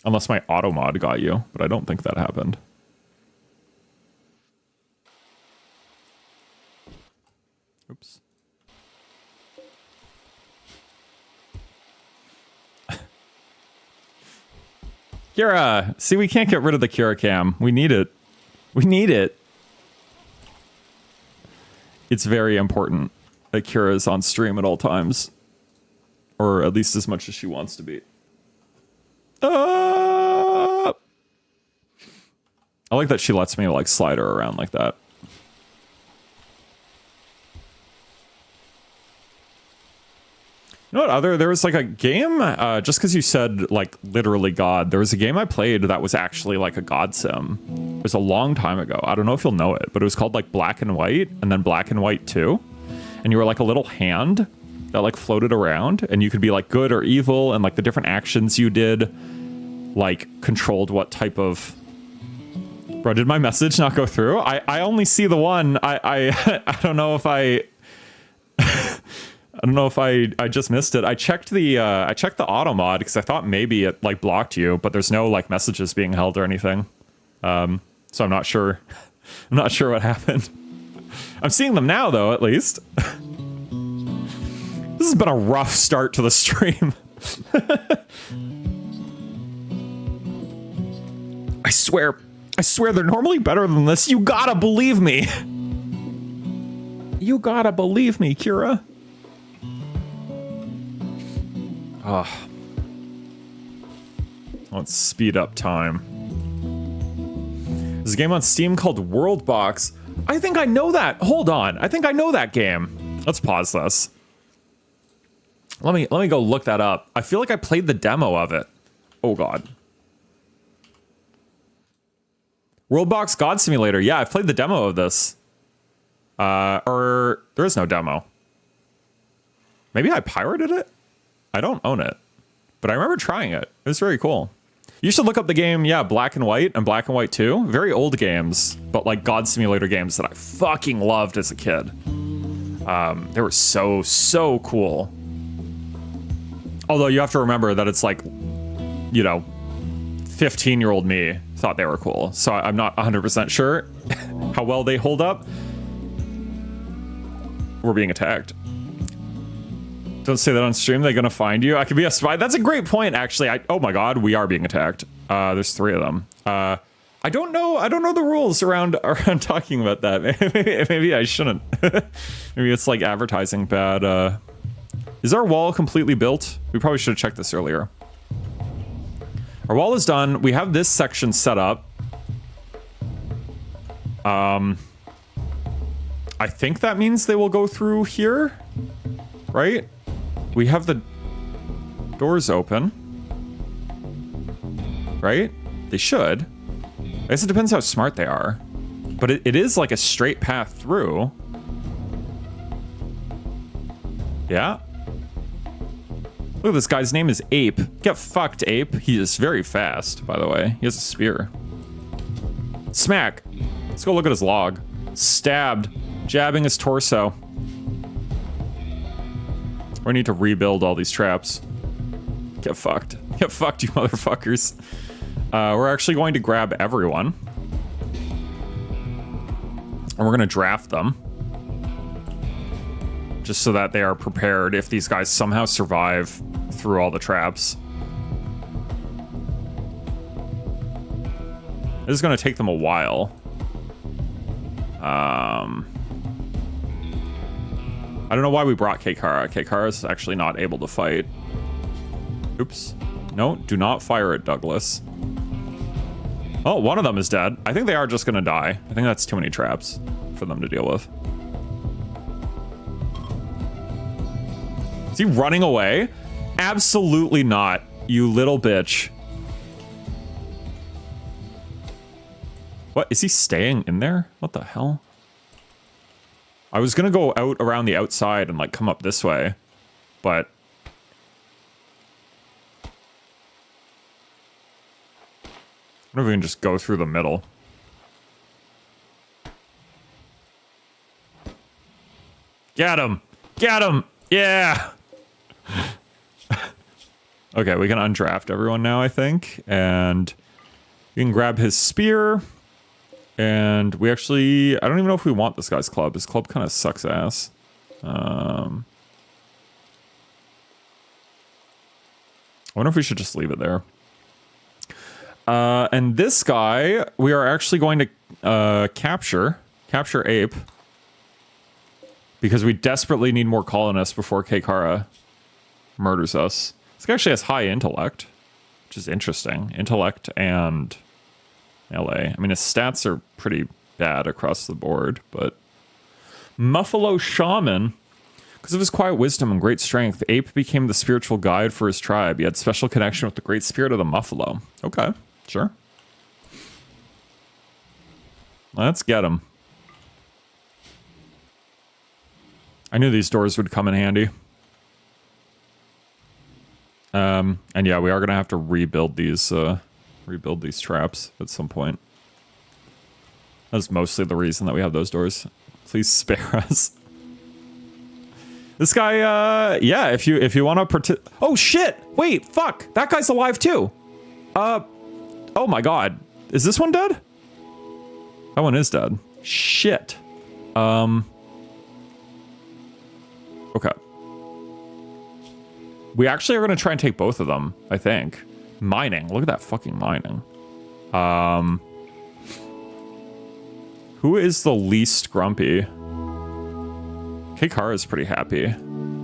Unless my auto mod got you, but I don't think that happened. Oops. Kira! See, we can't get rid of the Kira cam. We need it. We need it. It's very important that Kira is on stream at all times. Or at least as much as she wants to be. I like that she lets me, like, slide her around like that. You know what there was like a game, just because you said like literally God, there was a game I played that was actually like a God sim. It was a long time ago. I don't know if you'll know it, but it was called like Black and White and then Black and White 2. And you were like a little hand that like floated around and you could be like good or evil and like the different actions you did like controlled what type of... Bro, did my message not go through? I only see the one. I don't know if I don't know if I just missed it. I checked the auto mod because I thought maybe it like blocked you, but there's no like messages being held or anything. So I'm not sure. I'm not sure what happened. I'm seeing them now though, at least. This has been a rough start to the stream. I swear they're normally better than this. You gotta believe me. You gotta believe me, Kira. Oh. Let's speed up time. There's a game on Steam called World Box. I think I know that. Hold on. I think I know that game. Let's pause this. Let me go look that up. I feel like I played the demo of it. Oh god. World Box God Simulator. Yeah, I've played the demo of this. Or there is no demo. Maybe I pirated it? I don't own it, but I remember trying it. It was very cool. You should look up the game, yeah, Black and White and Black and White 2. Very old games, but like God Simulator games that I fucking loved as a kid. They were so cool. Although you have to remember that it's like, you know, 15-year-old me thought they were cool. So I'm not 100% sure how well they hold up. We're being attacked. Don't say that on stream. They're gonna find you. I could be a spy. That's a great point, actually. Oh my god, we are being attacked. There's 3 of them. I don't know the rules around talking about that. Maybe I shouldn't. Maybe it's like advertising bad. Is our wall completely built? We probably should have checked this earlier. Our wall is done. We have this section set up. I think that means they will go through here, right? We have the doors open, right? They should. I guess it depends how smart they are. But it is like a straight path through. Yeah. Look, this guy's name is Ape. Get fucked, Ape. He is very fast, by the way. He has a spear. Smack. Let's go look at his log. Stabbed. Jabbing his torso. We need to rebuild all these traps. Get fucked. Get fucked, you motherfuckers. We're actually going to grab everyone. And we're going to draft them. Just so that they are prepared if these guys somehow survive through all the traps. This is going to take them a while. I don't know why we brought Keikara. Keikara is actually not able to fight. Oops. No, do not fire at Douglas. Oh, one of them is dead. I think they are just gonna die. I think that's too many traps for them to deal with. Is he running away? Absolutely not, you little bitch. What, is he staying in there? What the hell? I was gonna go out around the outside and like come up this way, but I wonder if we can just go through the middle. Get him! Get him! Yeah! Okay, we can undraft everyone now, I think, and you can grab his spear. And we actually, I don't even know if we want this guy's club. His club kind of sucks ass. I wonder if we should just leave it there. And this guy, we are actually going to capture Ape. Because we desperately need more colonists before Keikara murders us. This guy actually has high intellect, which is interesting. Intellect and LA. I mean, his stats are pretty bad across the board, but... Muffalo Shaman. Because of his quiet wisdom and great strength, Ape became the spiritual guide for his tribe. He had special connection with the great spirit of the Muffalo. Okay, sure. Let's get him. I knew these doors would come in handy. And yeah, we are gonna have to rebuild these traps at some point. That's mostly the reason that we have those doors. Please spare us. This guy, yeah, if you want to oh shit! Wait, fuck! That guy's alive too. Oh my god, is this one dead? That one is dead. Shit. Okay. We actually are going to try and take both of them, I think. Mining. Look at that fucking mining. Who is the least grumpy? Keikara is pretty happy.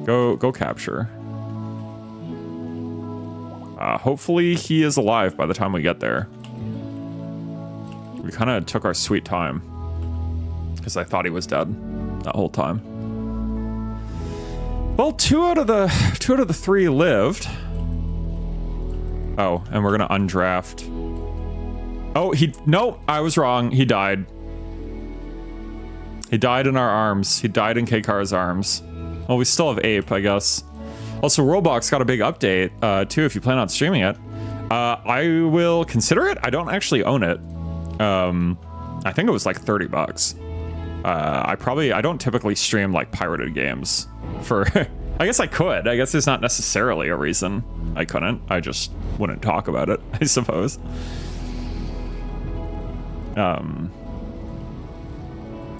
Go capture. Hopefully he is alive by the time we get there. We kind of took our sweet time. Because I thought he was dead that whole time. Well, two out of the 3 lived. Oh, and we're gonna undraft. Oh, nope, I was wrong. He died. He died in our arms. He died in Keikara's arms. Well, we still have Ape, I guess. Also, Roblox got a big update, too, if you plan on streaming it. I will consider it. I don't actually own it. I think it was like 30 bucks. I don't typically stream like pirated games for, I guess I could. I guess there's not necessarily a reason I couldn't. I just wouldn't talk about it, I suppose. I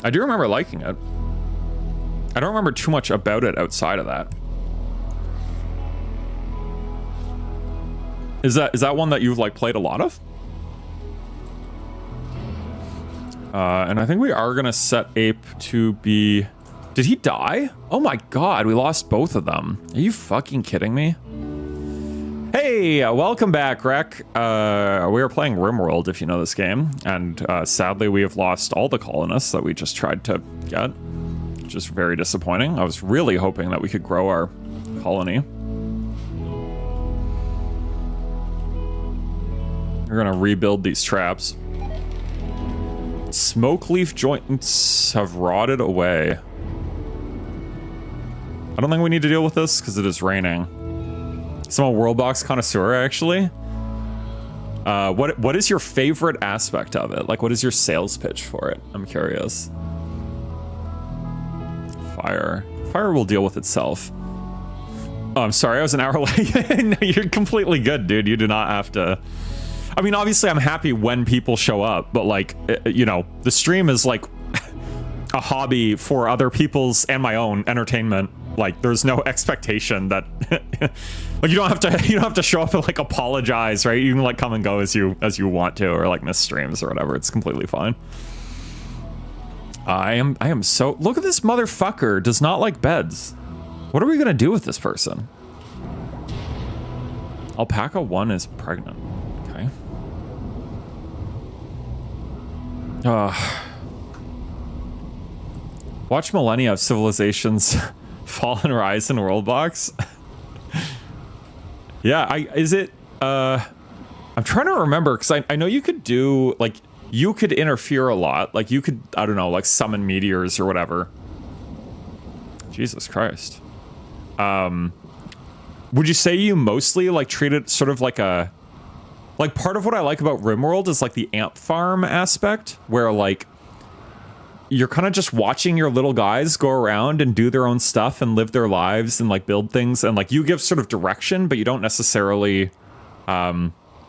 do remember liking it. I don't remember too much about it outside of that. Is that one that you've like played a lot of? And I think we are gonna set Ape to be... Did he die? Oh my god, we lost both of them. Are you fucking kidding me? Hey, welcome back, Rec. We are playing RIMWORLD, if you know this game. And sadly, we have lost all the colonists that we just tried to get. Just very disappointing. I was really hoping that we could grow our colony. We're gonna rebuild these traps. Smoke leaf joints have rotted away. I don't think we need to deal with this because it is raining. So I'm a Worldbox connoisseur, actually. What is your favorite aspect of it? Like, what is your sales pitch for it? I'm curious. Fire. Fire will deal with itself. Oh, I'm sorry, I was an hour late. No, you're completely good, dude. You do not have to... I mean, obviously, I'm happy when people show up, but, like, you know, the stream is, like, a hobby for other people's and my own entertainment. Like, there's no expectation that... like, you don't have to show up and, like, apologize, right? You can, like, come and go as you want to, or, like, miss streams or whatever. It's completely fine. I am so... Look at this motherfucker. Does not like beds. What are we gonna do with this person? Alpaca 1 is pregnant. Okay. Watch Millennia of Civilizations Fall and Rise in Worldbox. Yeah, I'm trying to remember, because I know you could do, like, you could interfere a lot. Like, you could, I don't know, like, summon meteors or whatever. Jesus Christ. Would you say you mostly, like, treat it sort of like a... Like, part of what I like about RimWorld is, like, the ant farm aspect, where, like, you're kind of just watching your little guys go around and do their own stuff and live their lives and, like, build things. And, like, you give sort of direction, but you don't necessarily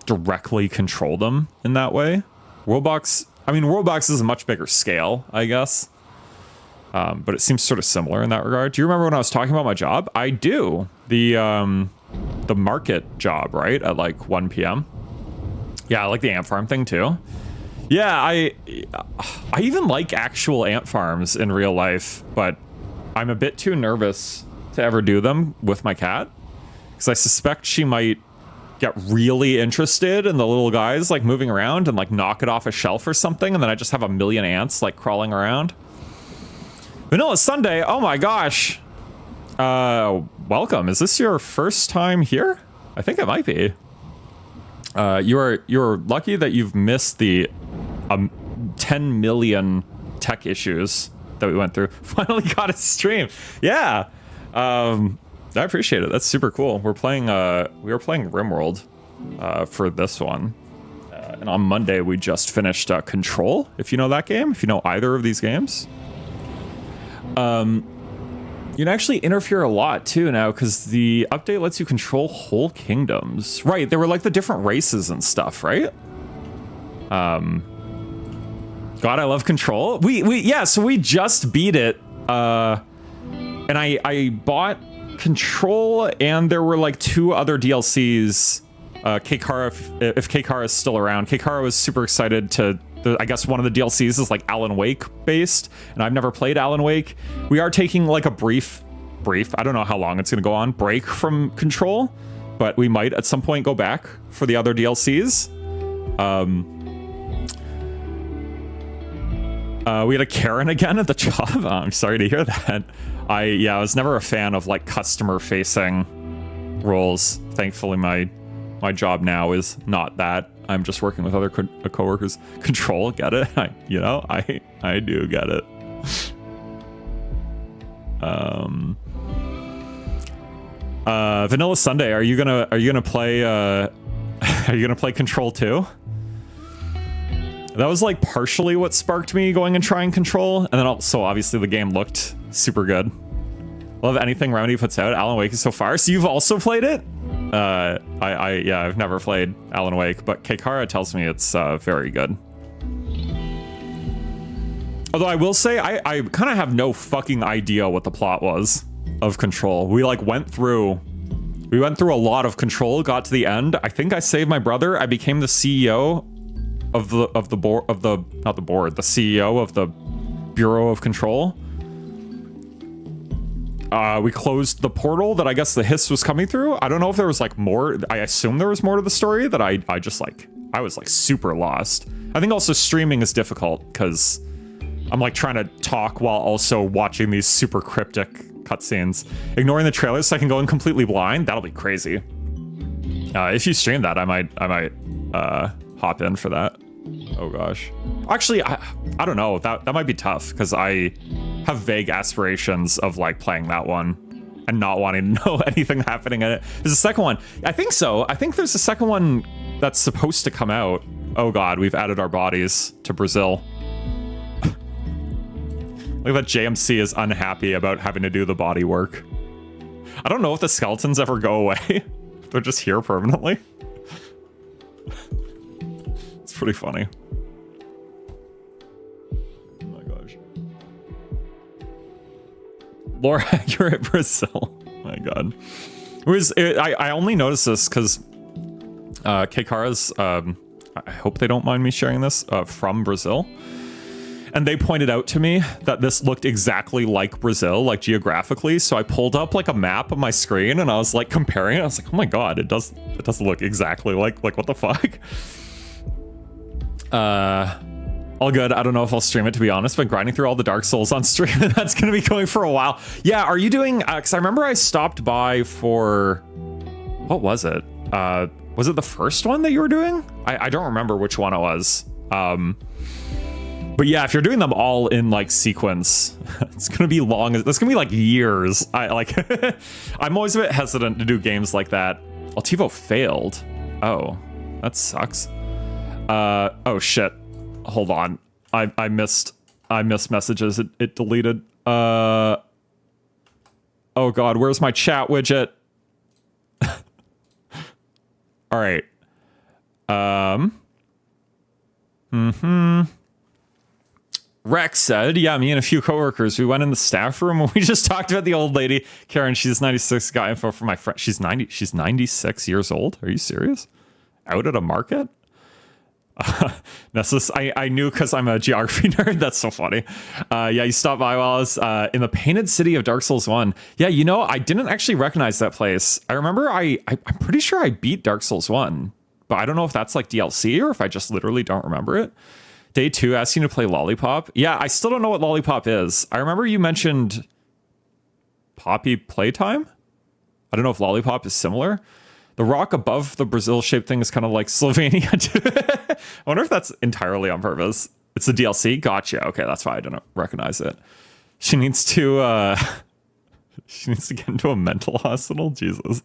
directly control them in that way. Worldbox... I mean, Worldbox is a much bigger scale, I guess. But it seems sort of similar in that regard. Do you remember when I was talking about my job? I do. The market job, right? At like 1 p.m. Yeah, I like the ant farm thing too. Yeah, I even like actual ant farms in real life, but I'm a bit too nervous to ever do them with my cat, because I suspect she might get really interested in the little guys like moving around and like knock it off a shelf or something, and then I just have a million ants like crawling around. Vanilla Sunday, oh my gosh. Welcome. Is this your first time here? I think it might be. You're lucky that you've missed the 10 million tech issues that we went through. Finally got a stream. Yeah. I appreciate it. That's super cool. We were playing RimWorld for this one. And on Monday we just finished Control, if you know that game, if you know either of these games. You can actually interfere a lot too now, because the update lets you control whole kingdoms. Right, they were like the different races and stuff, right? God, I love Control. Yeah, so we just beat it. And I bought Control, and there were like 2 other DLCs. Keikara, if Keikara is still around. Keikara was super excited to... I guess one of the DLCs is like Alan Wake based, and I've never played Alan Wake. We are taking like a brief, I don't know how long it's going to go on, break from Control, but we might at some point go back for the other DLCs. We had a Karen again at the job. I'm sorry to hear that. I was never a fan of like customer facing roles. Thankfully, my job now is not that. I'm just working with other coworkers. Control, get it? I do get it. Vanilla Sunday, are you gonna play Control 2? That was like partially what sparked me going and trying Control, and then also obviously the game looked super good. Love anything Remedy puts out. Alan Wake is so far. So you've also played it? I've never played Alan Wake, but Keikara tells me it's very good. Although I will say, I kind of have no fucking idea what the plot was of Control. We like went through a lot of Control, got to the end. I think I saved my brother. I became the CEO of the CEO of the Bureau of Control. We closed the portal that I guess the hiss was coming through. I don't know if there was like more. I assume there was more to the story that I was like super lost. I think also streaming is difficult because I'm like trying to talk while also watching these super cryptic cutscenes. Ignoring the trailers so I can go in completely blind. That'll be crazy. If you stream that, I might hop in for that. Oh gosh. Actually, I don't know. That might be tough because I have vague aspirations of like playing that one and not wanting to know anything happening in it. There's a second one. I think so. I think there's a second one that's supposed to come out. Oh god, we've added our bodies to Brazil. Look at that. JMC is unhappy about having to do the body work. I don't know if the skeletons ever go away. They're just here permanently. It's pretty funny. Oh my gosh. Lore accurate Brazil. Oh my god. I only noticed this because Keikara's, I hope they don't mind me sharing this, from Brazil. And they pointed out to me that this looked exactly like Brazil, like geographically. So I pulled up like a map of my screen and I was like comparing it. I was like, oh my god, it does look exactly like what the fuck? All good. I don't know if I'll stream it, to be honest. Been grinding through all the Dark Souls on stream, and that's gonna be going for a while. Yeah, are you doing, because I remember I stopped by for, what was it? Was it the first one that you were doing? I don't remember which one it was. But yeah, if you're doing them all in like sequence, it's gonna be long. That's gonna be like years. I'm always a bit hesitant to do games like that. Altivo failed. Oh, that sucks. Oh shit. Hold on. I missed messages. It deleted. Oh god, where's my chat widget? All right. Rex said, yeah, me and a few coworkers, we went in the staff room and we just talked about the old lady. Karen, she's 96, got info for my friend. She's 96 years old. Are you serious? Out at a market? Nessus, I knew because I'm a geography nerd. That's so funny. Yeah, you stopped by while I was in the painted city of Dark Souls 1. Yeah, you know, I didn't actually recognize that place. I remember I'm pretty sure I beat Dark Souls 1, but I don't know if that's like DLC or if I just literally don't remember it. Day 2, asking you to play Lollipop. Yeah, I still don't know what Lollipop is. I remember you mentioned Poppy Playtime. I don't know if Lollipop is similar. The rock above the Brazil-shaped thing is kind of like Slovenia. I wonder if that's entirely on purpose. It's a DLC? Gotcha. Okay, that's why I didn't recognize it. She needs to get into a mental hospital? Jesus.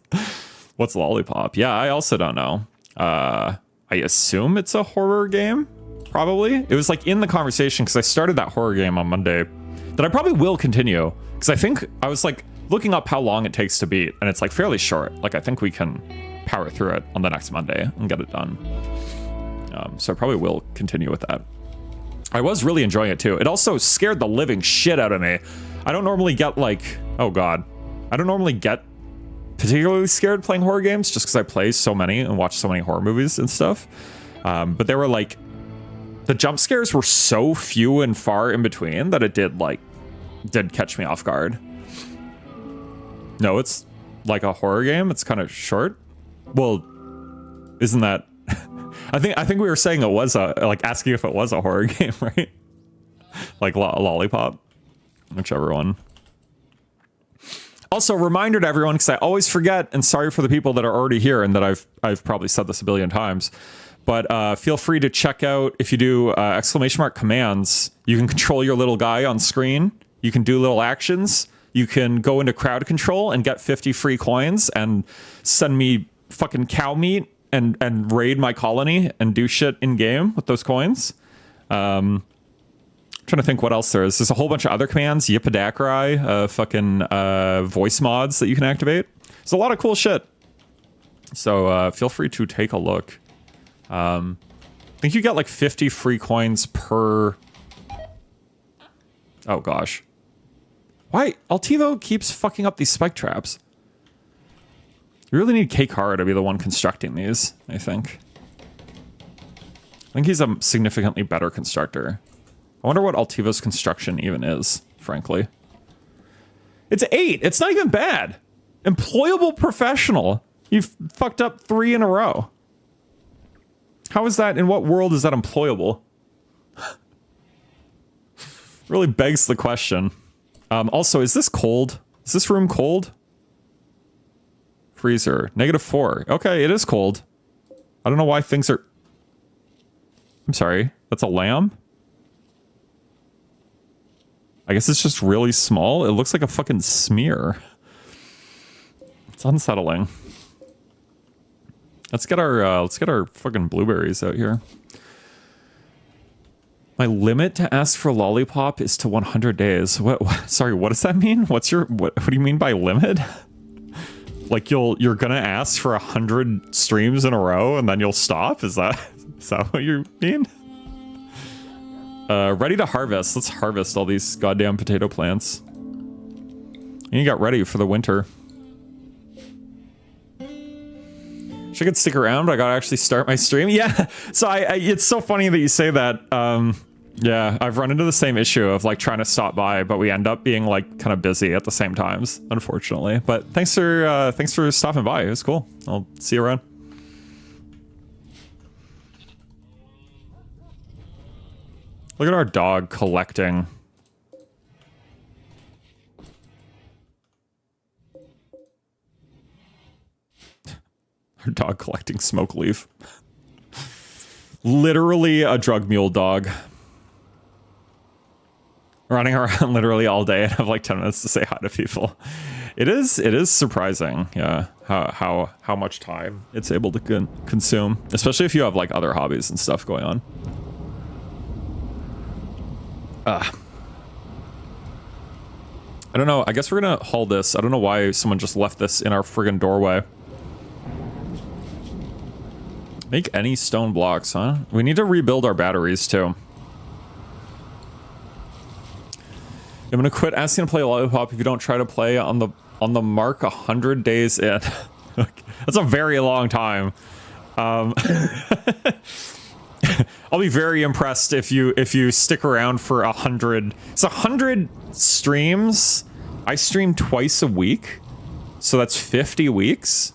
What's Lollipop? Yeah, I also don't know. I assume it's a horror game? Probably. It was like in the conversation because I started that horror game on Monday that I probably will continue because I think I was like looking up how long it takes to beat and it's like fairly short. Like I think we can power through it on the next Monday and get it done. So I probably will continue with that. I was really enjoying it too. It also scared the living shit out of me. I don't normally get like, oh God, I don't normally get particularly scared playing horror games just because I play so many and watch so many horror movies and stuff. But they were like, the jump scares were so few and far in between that it did catch me off guard. No, it's like a horror game. It's kind of short. Well, isn't that? I think we were saying it was like asking if it was a horror game, right? Like Lollipop, whichever one. Also, reminder to everyone because I always forget, and sorry for the people that are already here and that I've probably said this a billion times. But feel free to check out, if you do ! Commands, you can control your little guy on screen. You can do little actions. You can go into crowd control and get 50 free coins and send me fucking cow meat and raid my colony and do shit in game with those coins. Trying to think what else there is. There's a whole bunch of other commands, Yippidakrai, fucking voice mods that you can activate. There's a lot of cool shit. So feel free to take a look. I think you get like 50 free coins per... Oh gosh. Why? Altivo keeps fucking up these spike traps. You really need K-Kara to be the one constructing these, I think. I think he's a significantly better constructor. I wonder what Altivo's construction even is, frankly. It's 8! It's not even bad! Employable professional! You've fucked up 3 in a row. How is that? In what world is that employable? Really begs the question. Also, is this cold? Is this room cold? Freezer. -4. Okay, it is cold. I don't know why things are... I'm sorry. That's a lamb? I guess it's just really small. It looks like a fucking smear. It's unsettling. Let's get our fucking blueberries out here. My limit to ask for Lollipop is to 100 days. What sorry, what does that mean? What do you mean by limit? Like you're gonna ask for 100 streams in a row and then you'll stop? Is that what you mean? Ready to harvest. Let's harvest all these goddamn potato plants. And you got ready for the winter. Should I could stick around? I gotta actually start my stream. Yeah. So it's so funny that you say that. Yeah, I've run into the same issue of like trying to stop by, but we end up being like kind of busy at the same times, unfortunately. But thanks for stopping by. It was cool. I'll see you around. Look at our dog collecting. Our dog collecting smoke leaf. Literally a drug mule dog. Running around literally all day and have like 10 minutes to say hi to people. It is surprising, yeah, how much time it's able to consume, especially if you have like other hobbies and stuff going on. I don't know. I guess we're gonna haul this. I don't know why someone just left this in our friggin' doorway. Make any stone blocks, huh? We need to rebuild our batteries too. I'm gonna quit asking to play Lollipop if you don't try to play on the mark 100 days in. That's a very long time. I'll be very impressed if you stick around for 100. It's 100 streams. I stream twice a week, so that's 50 weeks.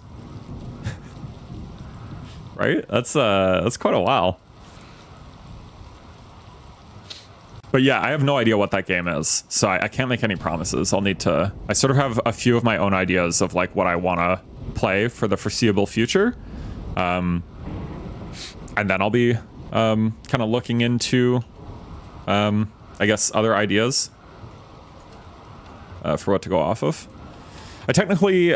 Right? That's quite a while. But yeah, I have no idea what that game is, so I can't make any promises. I'll need to... I sort of have a few of my own ideas of like what I want to play for the foreseeable future. And then I'll be kind of looking into, I guess, other ideas for what to go off of. I technically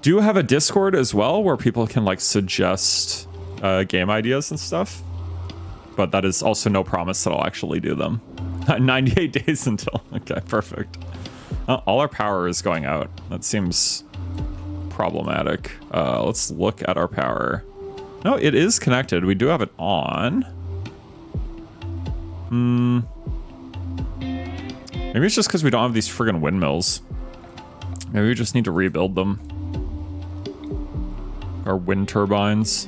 do have a Discord as well where people can like suggest game ideas and stuff. But that is also no promise that I'll actually do them. 98 days until... Okay, perfect. All our power is going out. That seems problematic. Let's look at our power. No, it is connected. We do have it on. Maybe it's just because we don't have these friggin' windmills. Maybe we just need to rebuild them. Our wind turbines.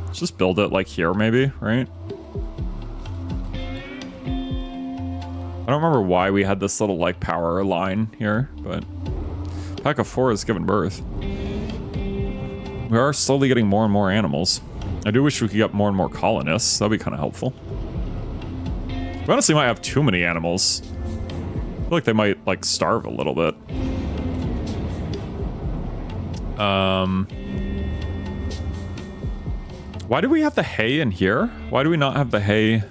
Let's just build it like here, maybe, right? I don't remember why we had this little like power line here, but Pack of 4 has given birth. We are slowly getting more and more animals. I do wish we could get more and more colonists. That'd be kind of helpful. We honestly might have too many animals. I feel like they might like starve a little bit. Why do we have the hay in here? Why do we not have the hay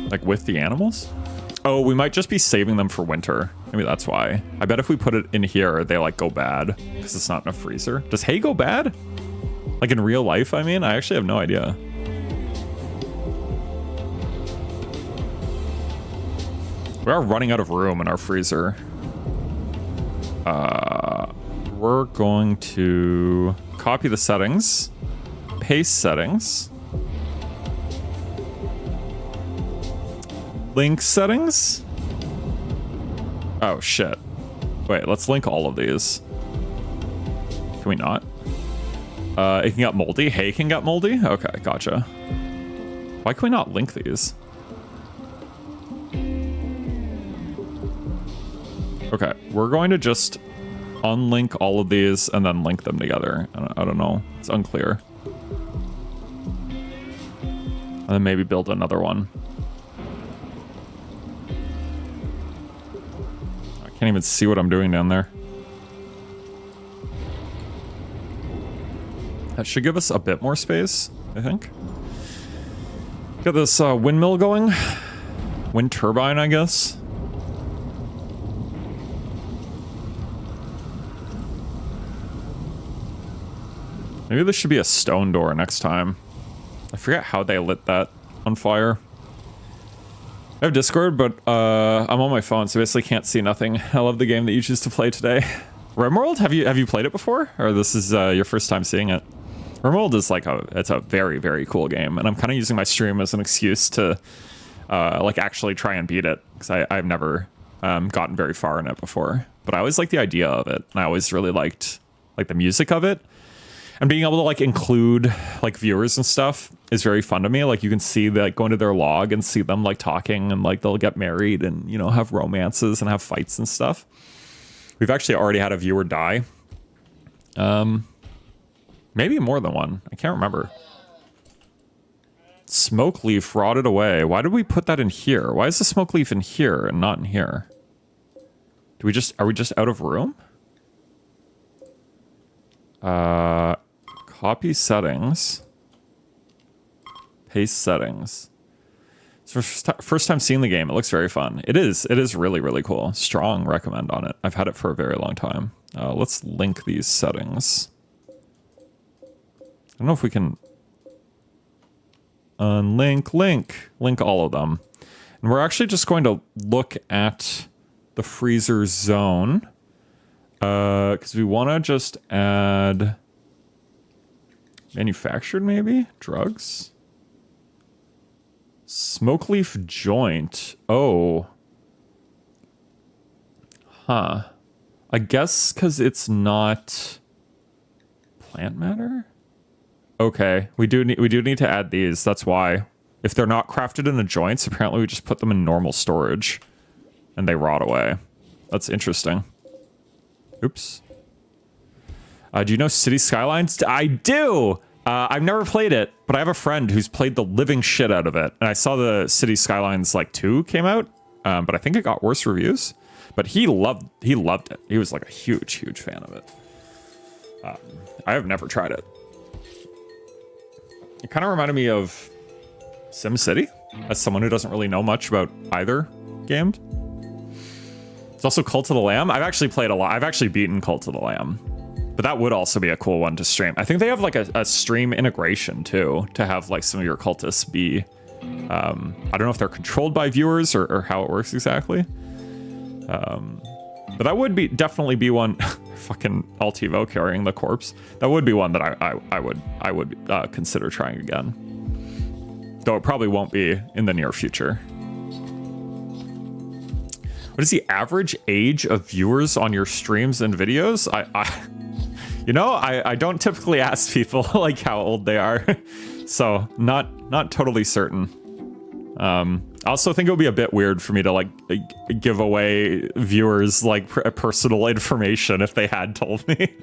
like with the animals? Oh, we might just be saving them for winter. Maybe that's why. I bet if we put it in here, they like go bad because it's not in a freezer. Does hay go bad? Like in real life, I mean? I actually have no idea. We are running out of room in our freezer. We're going to copy the settings, paste settings, link settings. Oh shit. Wait, let's link all of these. Can we not? It can get moldy. Hay can get moldy? Okay, gotcha. Why can we not link these? Okay, we're going to just unlink all of these and then link them together. I don't know. It's unclear. And then maybe build another one. I can't even see what I'm doing down there. That should give us a bit more space, I think. Get this windmill going. Wind turbine, I guess. Maybe this should be a stone door next time. I forget how they lit that on fire. I have Discord, but I'm on my phone, so basically can't see nothing. I love the game that you choose to play today. RIMWORLD? Have you played it before? Or this is your first time seeing it? RIMWORLD is like it's a very, very cool game, and I'm kind of using my stream as an excuse to like actually try and beat it, because I've never gotten very far in it before. But I always liked the idea of it, and I always really liked like the music of it. And being able to like include like viewers and stuff is very fun to me. Like you can see like go into their log and see them like talking, and like they'll get married and, you know, have romances and have fights and stuff. We've actually already had a viewer die. Maybe more than one. I can't remember. Smoke leaf rotted away. Why did we put that in here? Why is the smoke leaf in here and not in here? Are we just out of room? Copy settings. Paste settings. So first time seeing the game, it looks very fun. It is really, really cool. Strong recommend on it. I've had it for a very long time. Let's link these settings. I don't know if we can unlink, link all of them. And we're actually just going to look at the freezer zone. Because we want to just add manufactured, maybe? Drugs? Smoke leaf joint. Oh. Huh. I guess because it's not plant matter? Okay, we do need to add these. That's why. If they're not crafted in the joints, apparently we just put them in normal storage and they rot away. That's interesting. Oops. Do you know City Skylines? I do! I've never played it, but I have a friend who's played the living shit out of it. And I saw the City Skylines like 2 came out, but I think it got worse reviews. But he loved it. He was like a huge fan of it. I have never tried it. It kind of reminded me of SimCity, as someone who doesn't really know much about either game. It's also Cult of the Lamb. I've actually played a lot. I've actually beaten Cult of the Lamb. But that would also be a cool one to stream. I think they have like a stream integration too, to have like some of your cultists be... I don't know if they're controlled by viewers or how it works exactly. But that would definitely be one... fucking Altivo carrying the corpse. That would be one that I would consider trying again. Though it probably won't be in the near future. What is the average age of viewers on your streams and videos? I don't typically ask people like how old they are, so not totally certain. I also think it would be a bit weird for me to like give away viewers like personal information if they had told me.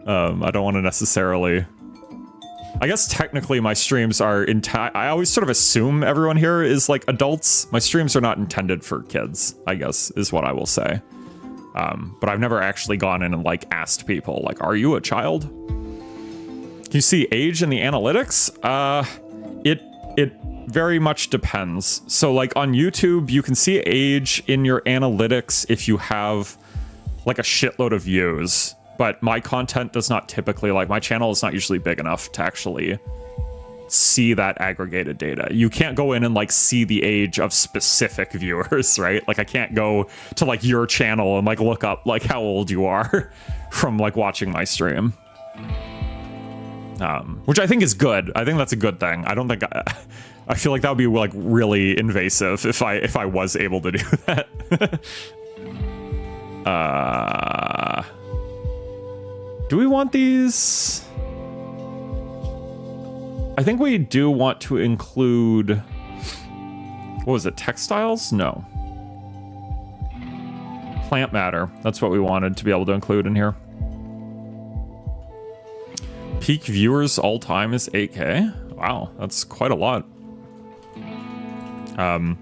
I don't want to necessarily. I guess technically my streams are I always sort of assume everyone here is like adults. My streams are not intended for kids, I guess, is what I will say. But I've never actually gone in and like asked people like, are you a child? Can you see age in the analytics? It very much depends. So like on YouTube, you can see age in your analytics if you have like a shitload of views. But my content does not typically, like my channel is not usually big enough to actually see that aggregated data. You can't go in and like see the age of specific viewers, right? Like I can't go to like your channel and like look up like how old you are from like watching my stream. Which I think is good. I think that's a good thing. I don't think I feel like that would be like really invasive if I was able to do that. Do we want these? I think we do want to include, what was it, textiles? No. Plant matter. That's what we wanted to be able to include in here. Peak viewers all time is 8K. Wow, that's quite a lot. I'm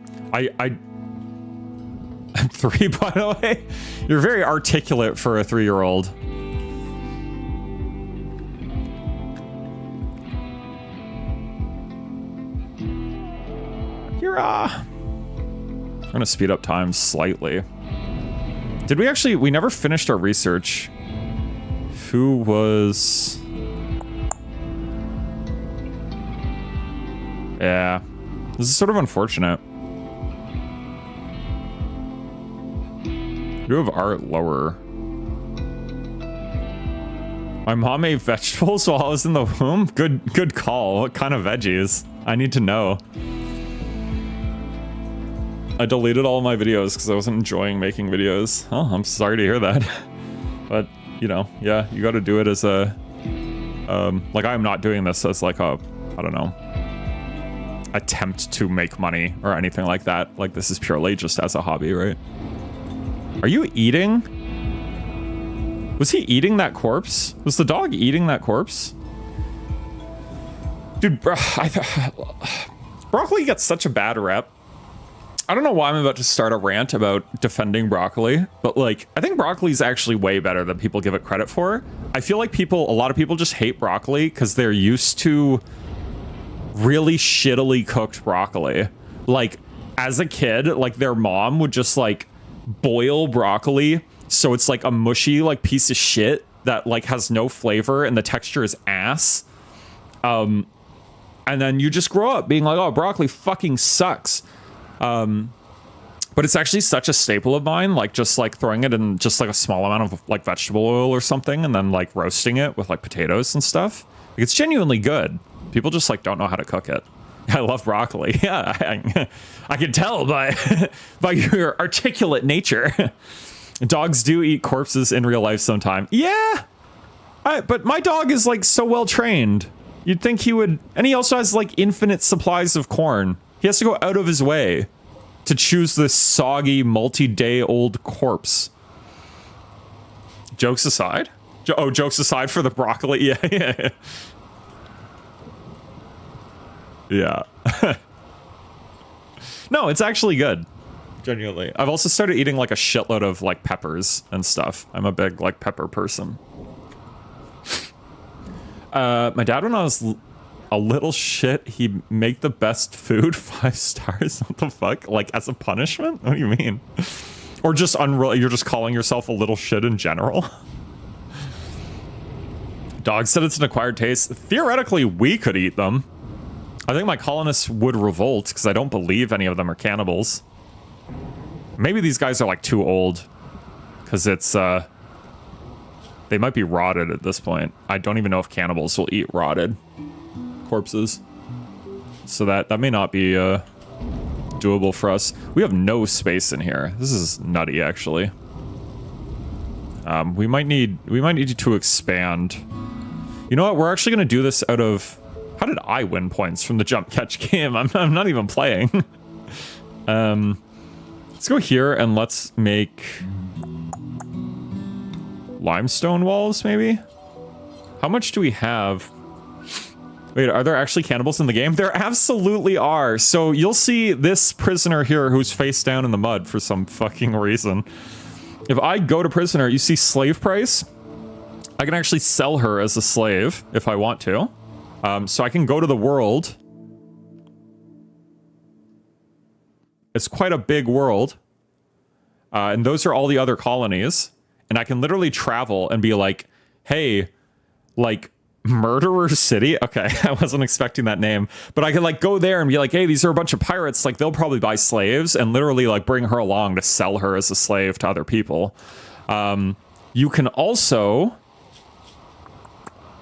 3, by the way. You're very articulate for a 3-year-old. I'm gonna speed up time slightly. Did we actually, we never finished our research. Who was... Yeah, this is sort of unfortunate. We do have art lower. My mom ate vegetables while I was in the womb? Good call. What kind of veggies? I need to know. I deleted all my videos because I wasn't enjoying making videos. Oh, I'm sorry to hear that. But, you know, yeah, you got to do it as a... like, I'm not doing this as like a, I don't know, attempt to make money or anything like that. Like, this is purely just as a hobby, right? Are you eating? Was he eating that corpse? Was the dog eating that corpse? Dude, broccoli gets such a bad rep. I don't know why I'm about to start a rant about defending broccoli, but like, I think broccoli is actually way better than people give it credit for. I feel like a lot of people just hate broccoli because they're used to really shittily cooked broccoli. Like, as a kid, like their mom would just like boil broccoli so it's like a mushy like piece of shit that like has no flavor and the texture is ass. And then you just grow up being like, oh, broccoli fucking sucks. But it's actually such a staple of mine, like just like throwing it in just like a small amount of like vegetable oil or something and then like roasting it with like potatoes and stuff. Like, it's genuinely good. People just like don't know how to cook it. I love broccoli. Yeah, I can tell by by your articulate nature. Dogs do eat corpses in real life sometime. Yeah, but my dog is like so well trained. You'd think he would, and he also has like infinite supplies of corn. He has to go out of his way to choose this soggy, multi-day-old corpse. Jokes aside? Jokes aside for the broccoli? Yeah. Yeah. No, it's actually good. Genuinely. I've also started eating like a shitload of like peppers and stuff. I'm a big like pepper person. My dad, when I was a little shit, he'd make the best food, 5 stars. What the fuck? Like as a punishment? What do you mean? Or just you're just calling yourself a little shit in general? Dog said it's an acquired taste. Theoretically, we could eat them. I think my colonists would revolt because I don't believe any of them are cannibals. Maybe these guys are like too old because it's they might be rotted at this point. I don't even know if cannibals will eat rotted corpses, so that may not be doable for us. We have no space in here. This is nutty, actually. We might need to expand. You know what? We're actually going to do this out of... How did I win points from the jump catch game? I'm not even playing. Let's go here and let's make limestone walls, maybe? How much do we have? Wait, are there actually cannibals in the game? There absolutely are. So you'll see this prisoner here who's face down in the mud for some fucking reason. If I go to prisoner, you see slave price? I can actually sell her as a slave if I want to. So I can go to the world. It's quite a big world. And those are all the other colonies. And I can literally travel and be like, hey, like, Murderer City? Okay, I wasn't expecting that name. But I can, like, go there and be like, hey, these are a bunch of pirates. Like, they'll probably buy slaves and literally, like, bring her along to sell her as a slave to other people. You can also...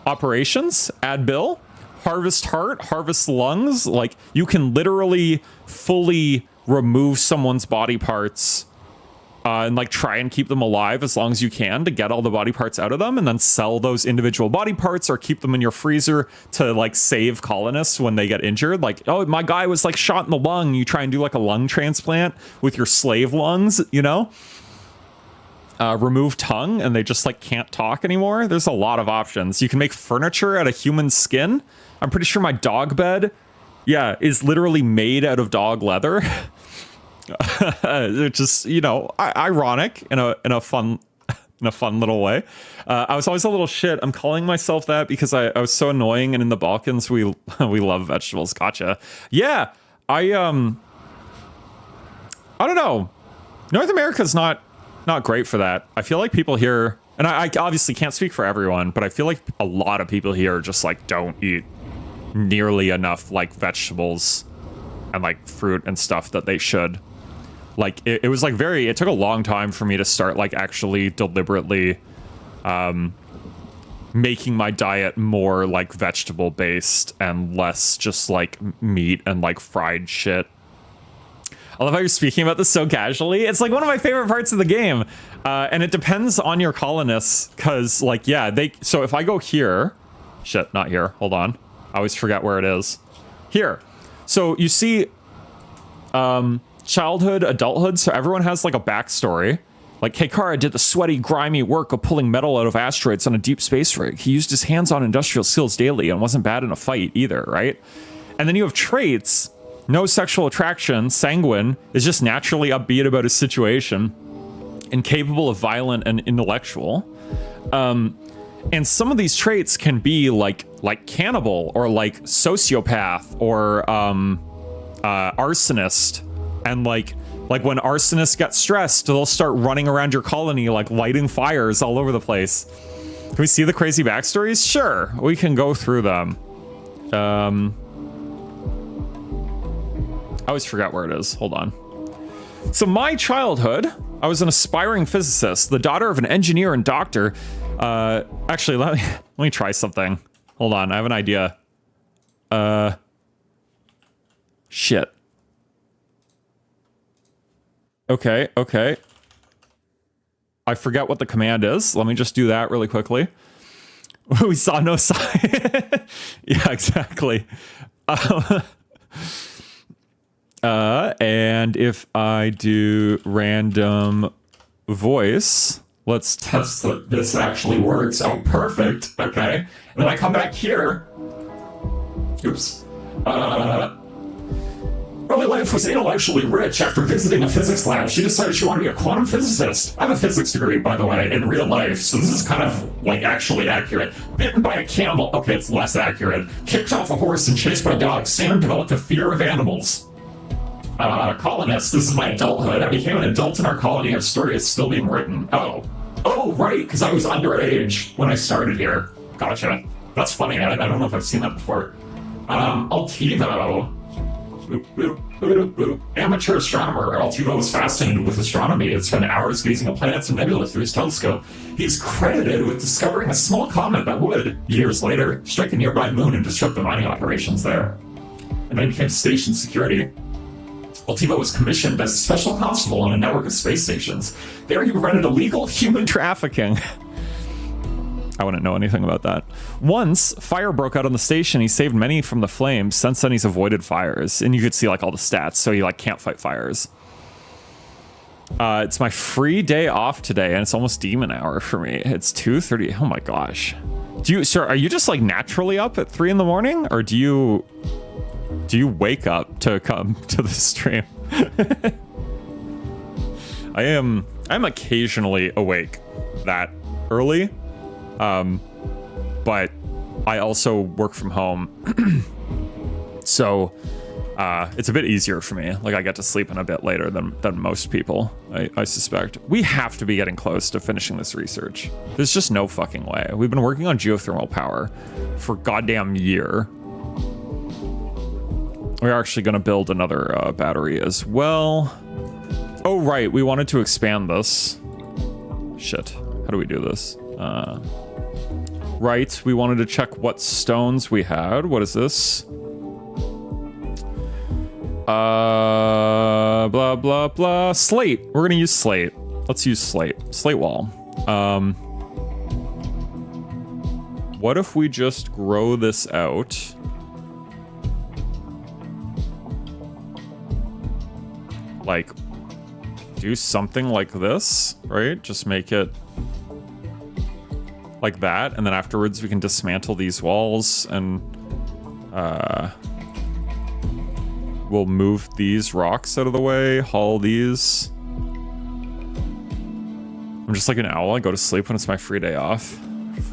Operations, add bill, harvest heart, harvest lungs. Like, you can literally fully remove someone's body parts and like try and keep them alive as long as you can to get all the body parts out of them, and then sell those individual body parts or keep them in your freezer to like save colonists when they get injured. Like, oh, my guy was like shot in the lung. You try and do like a lung transplant with your slave lungs, you know? Remove tongue and they just like can't talk anymore. There's a lot of options. You can make furniture out of human skin. I'm pretty sure my dog bed, yeah, is literally made out of dog leather. It's just, you know, ironic in a fun little way. I was always a little shit. I'm calling myself that because I was so annoying, and in the Balkans we love vegetables. Gotcha. Yeah, I don't know. North America's not great for that. I feel like people here, and I obviously can't speak for everyone, but I feel like a lot of people here just like don't eat nearly enough like vegetables and like fruit and stuff that they should. Like it was like it took a long time for me to start like actually deliberately making my diet more like vegetable based and less just like meat and like fried shit. I love how you're speaking about this so casually. It's like one of my favorite parts of the game. And it depends on your colonists, because like, yeah, so if I go here, shit, not here, hold on. I always forget where it is. Here. So you see childhood, adulthood. So everyone has like a backstory. Like Keikara did the sweaty, grimy work of pulling metal out of asteroids on a deep space rig. He used his hands-on industrial skills daily and wasn't bad in a fight either, right? And then you have traits. No sexual attraction, sanguine, is just naturally upbeat about his situation, incapable of violent and intellectual. And some of these traits can be like cannibal or like sociopath or arsonist. And like when arsonists get stressed, they'll start running around your colony, like lighting fires all over the place. Can we see the crazy backstories? Sure, we can go through them. I always forget where it is. Hold on. So my childhood, I was an aspiring physicist, the daughter of an engineer and doctor. Actually, let me try something. Hold on, I have an idea. Shit. Okay, okay. I forget what the command is. Let me just do that really quickly. We saw no sign. Yeah, exactly. And if I do random voice, let's test that this actually works. Oh, perfect. Okay. And then I come back here. Oops. Early life was intellectually rich. After visiting a physics lab, she decided she wanted to be a quantum physicist. I have a physics degree, by the way, in real life, so this is kind of, like, actually accurate. Bitten by a camel. Okay, it's less accurate. Kicked off a horse and chased by dogs. Sam developed a fear of animals. Colonists, this is my adulthood. I became an adult in our colony. Our story is still being written. Oh, right, because I was underage when I started here. Gotcha. That's funny. I don't know if I've seen that before. Altivo. Amateur astronomer. Altivo was fascinated with astronomy and spent hours gazing at planets and nebula through his telescope. He's credited with discovering a small comet that would, years later, strike a nearby moon and disrupt the mining operations there. And then became station security. Altivo was commissioned as a special constable on a network of space stations. There he prevented illegal human trafficking. I wouldn't know anything about that. Once, fire broke out on the station. He saved many from the flames. Since then, he's avoided fires. And you could see, like, all the stats. So he, like, can't fight fires. It's my free day off today, and it's almost demon hour for me. It's 2:30. Oh, my gosh. Sir, are you just, like, naturally up at 3 in the morning? Or do you wake up to come to the stream? I'm occasionally awake that early. But I also work from home. So, it's a bit easier for me. Like, I get to sleep in a bit later than most people, I suspect. We have to be getting close to finishing this research. There's just no fucking way. We've been working on geothermal power for goddamn year. We're actually going to build another battery as well. Oh, right. We wanted to expand this. Shit. How do we do this? Right. We wanted to check what stones we had. What is this? Blah, blah, blah. Slate. We're going to use slate. Let's use slate. Slate wall. What if we just grow this out? Like, do something like this, right? Just make it like that, and then afterwards we can dismantle these walls, and we'll move these rocks out of the way, haul these. I'm just like an owl. I go to sleep when it's my free day off.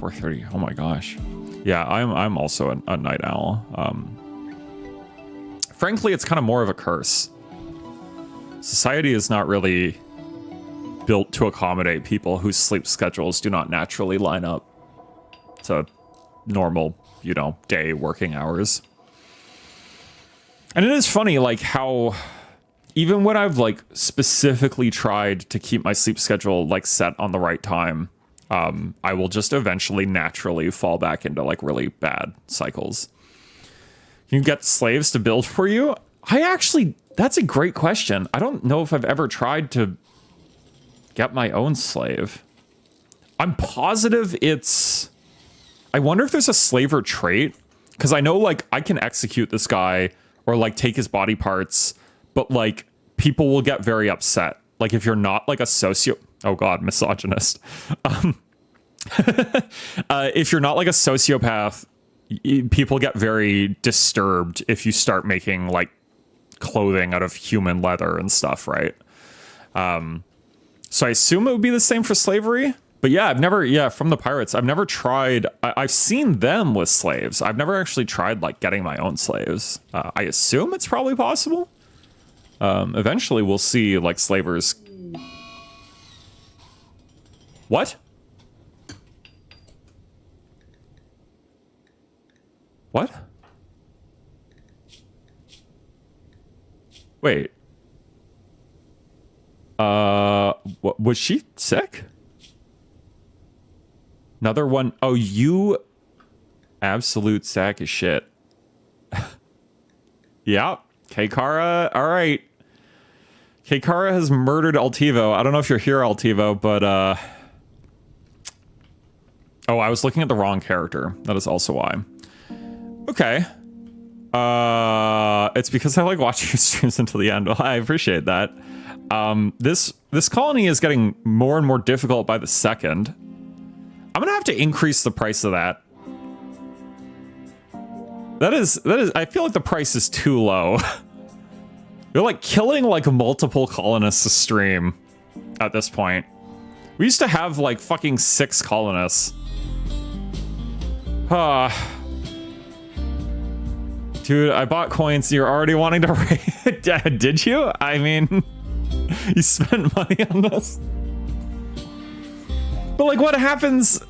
4:30. Oh my gosh. Yeah, I'm also a night owl. Frankly, it's kind of more of a curse. Society is not really built to accommodate people whose sleep schedules do not naturally line up to normal, day working hours. And it is funny, like, how even when I've, like, specifically tried to keep my sleep schedule, like, set on the right time, I will just eventually naturally fall back into, like, really bad cycles. Can you get slaves to build for you? That's a great question. I don't know if I've ever tried to get my own slave. I'm positive I wonder if there's a slaver trait, because I know, like, I can execute this guy or, like, take his body parts, but, like, people will get very upset. Like, if you're not, like, a oh god, misogynist. If you're not, like, a sociopath, people get very disturbed if you start making, like, clothing out of human leather and stuff, right? So I assume it would be the same for slavery. But yeah, from the pirates, I've never tried. I've seen them with slaves. I've never actually tried, like, getting my own slaves. I assume it's probably possible. Eventually we'll see, like, slavers. What? What? Wait. Was she sick? Another one. Oh, you absolute sack of shit. Yeah. Kara, all right. Kara has murdered Altivo. I don't know if you're here, Altivo, but oh, I was looking at the wrong character. That is also why. Okay. It's because I like watching your streams until the end. Well, I appreciate that. This colony is getting more and more difficult by the second. I'm gonna have to increase the price of that. That is, I feel like the price is too low. You're like killing like multiple colonists a stream at this point. We used to have like fucking 6 colonists. Dude, I bought coins. You're already wanting to raid. Did you? I mean, you spent money on this. But like, what happens?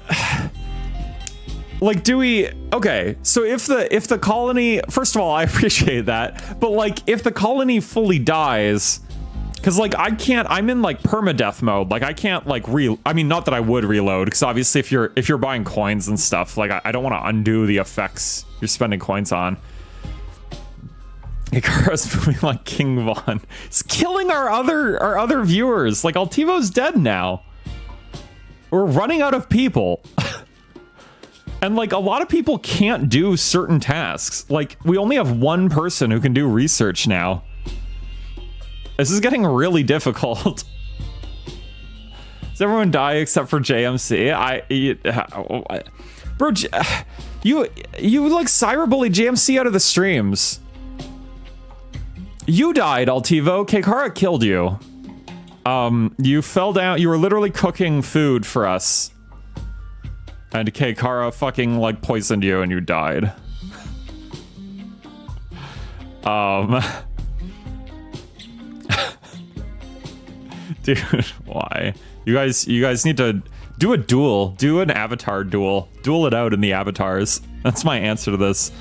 Like, do we? Okay, so if the colony, first of all, I appreciate that, but like, if the colony fully dies, because like I can't, I'm in like permadeath mode. Like I can't like I mean, not that I would reload, because obviously if you're buying coins and stuff, like I don't want to undo the effects you're spending coins on. Ikara's moving like King Von. He's killing our other viewers. Like Altivo's dead now. We're running out of people. And like a lot of people can't do certain tasks. Like we only have one person who can do research now. This is getting really difficult. Does everyone die except for JMC? Bro, you like cyberbully JMC out of the streams. You died, Altivo. Kekara killed you. You fell down. You were literally cooking food for us. And Kekara fucking like poisoned you and you died. Dude, why? You guys need to do a duel. Do an avatar duel. Duel it out in the avatars. That's my answer to this.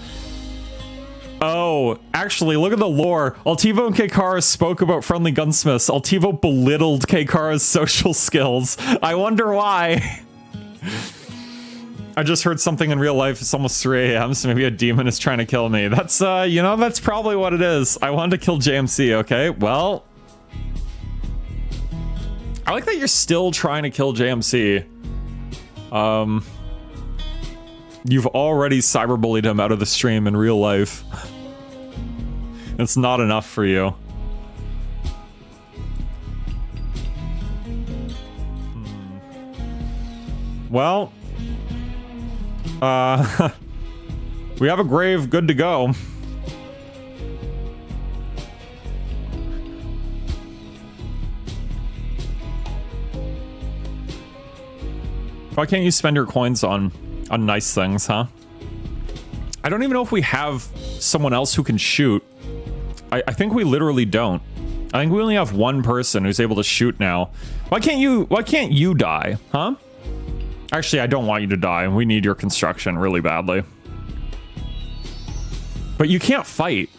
Oh, actually, look at the lore. Altivo and Kekara spoke about friendly gunsmiths. Altivo belittled Kekara's social skills. I wonder why. I just heard something in real life. It's almost 3 a.m., so maybe a demon is trying to kill me. That's, you know, that's probably what it is. I wanted to kill JMC, okay? Well, I like that you're still trying to kill JMC. You've already cyberbullied him out of the stream in real life. It's not enough for you. Well, we have a grave good to go. Why can't you spend your coins on nice things, huh? I don't even know if we have someone else who can shoot. I think we literally don't. I think we only have one person who's able to shoot now. Why can't you die, huh? Actually, I don't want you to die. We need your construction really badly. But you can't fight.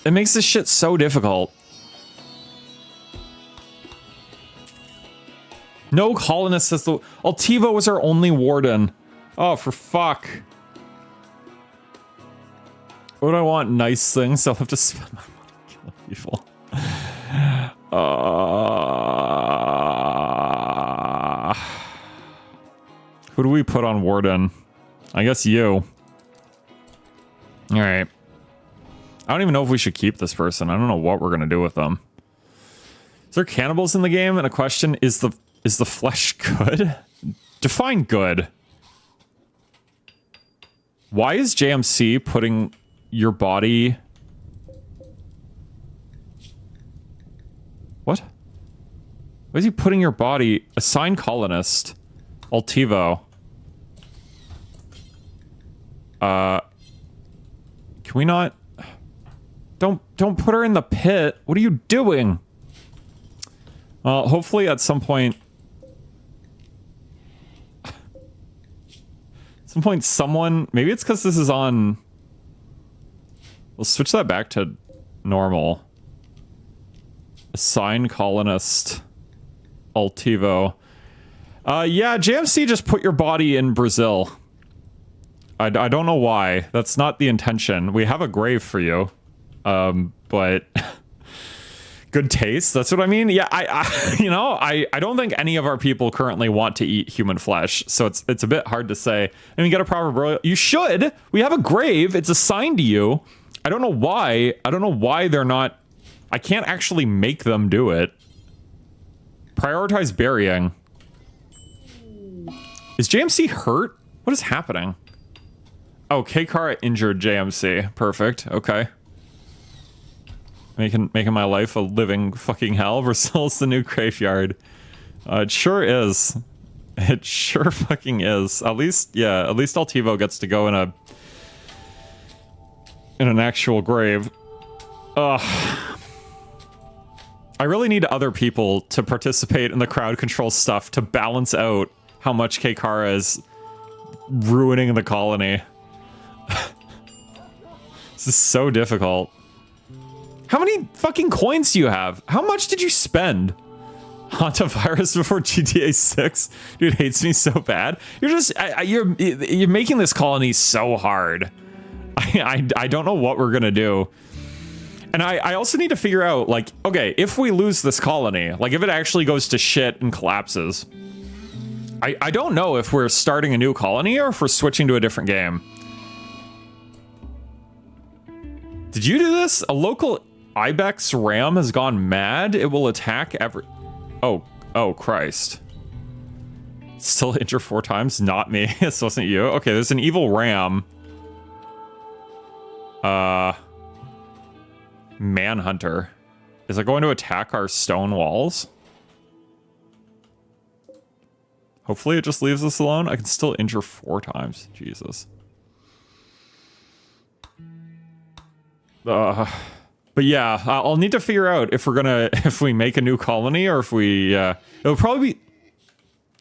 It makes this shit so difficult. No colonists as the... Altivo was our only warden. Oh, for fuck. What do I want? Nice things? I'll have to spend my money killing people. Who do we put on warden? I guess you. Alright. I don't even know if we should keep this person. I don't know what we're gonna do with them. Is there cannibals in the game? And a question, is the flesh good? Define good. Why is JMC putting your body... What? Why is he putting your body... Assign colonist. Altivo. Can we not... Don't put her in the pit. What are you doing? Well, hopefully at some point... someone... Maybe it's because this is on... We'll switch that back to normal. Assign colonist. Altivo. Yeah, JMC just put your body in Brazil. I don't know why. That's not the intention. We have a grave for you. but good taste. That's what I mean. Yeah, I don't think any of our people currently want to eat human flesh, so it's a bit hard to say. And you get a proper burial. You should. We have a grave. It's assigned to you. I don't know why. I don't know why they're not. I can't actually make them do it. Prioritize burying. Is JMC hurt? What is happening? Oh, K-Kara injured JMC. Perfect. Okay. Making my life a living fucking hell. Versailles the new graveyard. It sure is. It sure fucking is. At least, yeah, at least Altivo gets to go in an actual grave. Ugh. I really need other people to participate in the crowd control stuff to balance out how much K-Kara is ruining the colony. This is so difficult. How many fucking coins do you have? How much did you spend? Hantavirus before GTA 6? Dude hates me so bad. You're just, you're making this colony so hard. I don't know what we're gonna do. And I also need to figure out, like, okay, if we lose this colony, like if it actually goes to shit and collapses, I don't know if we're starting a new colony or if we're switching to a different game. Did you do this? A local Ibex ram has gone mad. It will attack every... Oh Christ. Still injure 4 times? Not me. This wasn't you. Okay, there's an evil ram. Manhunter. Is it going to attack our stone walls? Hopefully it just leaves us alone. I can still injure 4 times. Jesus. But yeah, I'll need to figure out if we're gonna, if we make a new colony or if we, it'll probably be...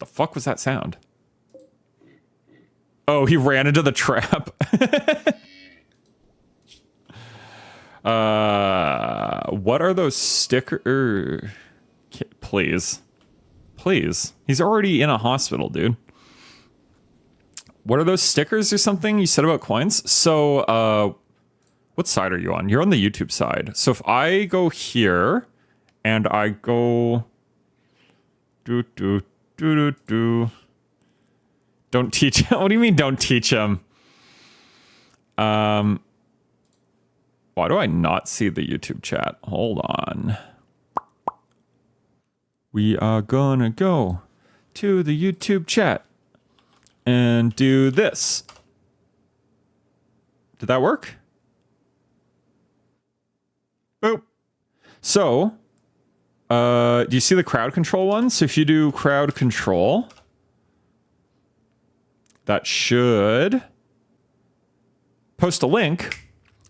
The fuck was that sound? Oh, he ran into the trap. What are those stickers? Please. Please. He's already in a hospital, dude. What are those stickers or something you said about coins? So, what side are you on? You're on the YouTube side. So if I go here and I go... Don't teach him. What do you mean don't teach him? Why do I not see the YouTube chat? Hold on. We are gonna go to the YouTube chat and do this. Did that work? Boop. So, do you see the crowd control one? So if you do crowd control, that should post a link,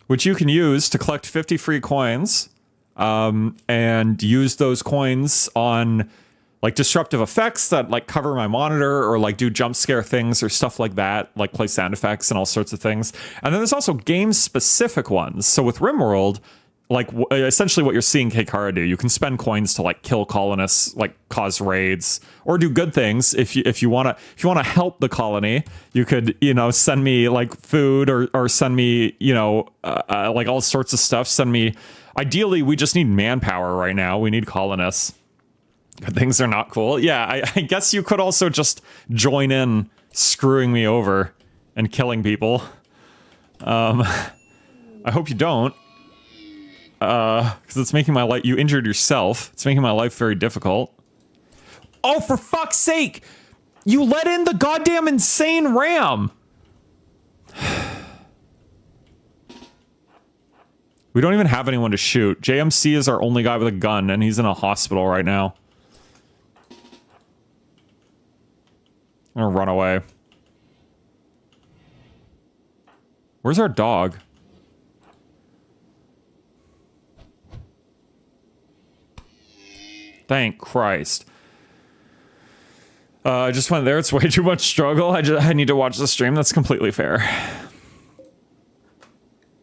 which you can use to collect 50 free coins, and use those coins on like disruptive effects that like cover my monitor or like do jump scare things or stuff like that, like play sound effects and all sorts of things. And then there's also game specific ones. So with RIMWORLD, like essentially what you're seeing K-Kara do, you can spend coins to like kill colonists, like cause raids, or do good things. If you wanna help the colony, you could, you know, send me like food or send me, you know, like all sorts of stuff. Send me. Ideally, we just need manpower right now. We need colonists. Things are not cool. Yeah, I guess you could also just join in screwing me over and killing people. I hope you don't. Because it's making my life... You injured yourself. It's making my life very difficult. Oh, for fuck's sake! You let in the goddamn insane ram! We don't even have anyone to shoot. JMC is our only guy with a gun, and he's in a hospital right now. I'm gonna run away. Where's our dog? Thank Christ. I just went there. It's way too much struggle. I need to watch the stream. That's completely fair.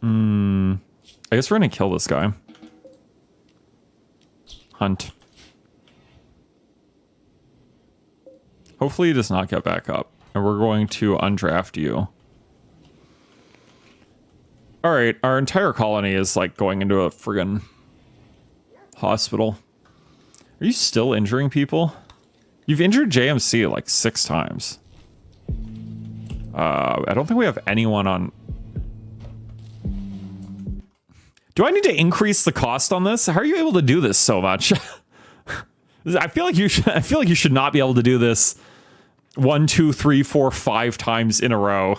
I guess we're gonna kill this guy. Hunt. Hopefully he does not get back up. And we're going to undraft you. All right, our entire colony is like going into a friggin' hospital. Are you still injuring people? You've injured JMC like 6 times. I don't think we have anyone on. Do I need to increase the cost on this? How are you able to do this so much? I feel like you should. I feel like you should not be able to do this 1, 2, 3, 4, 5 times in a row.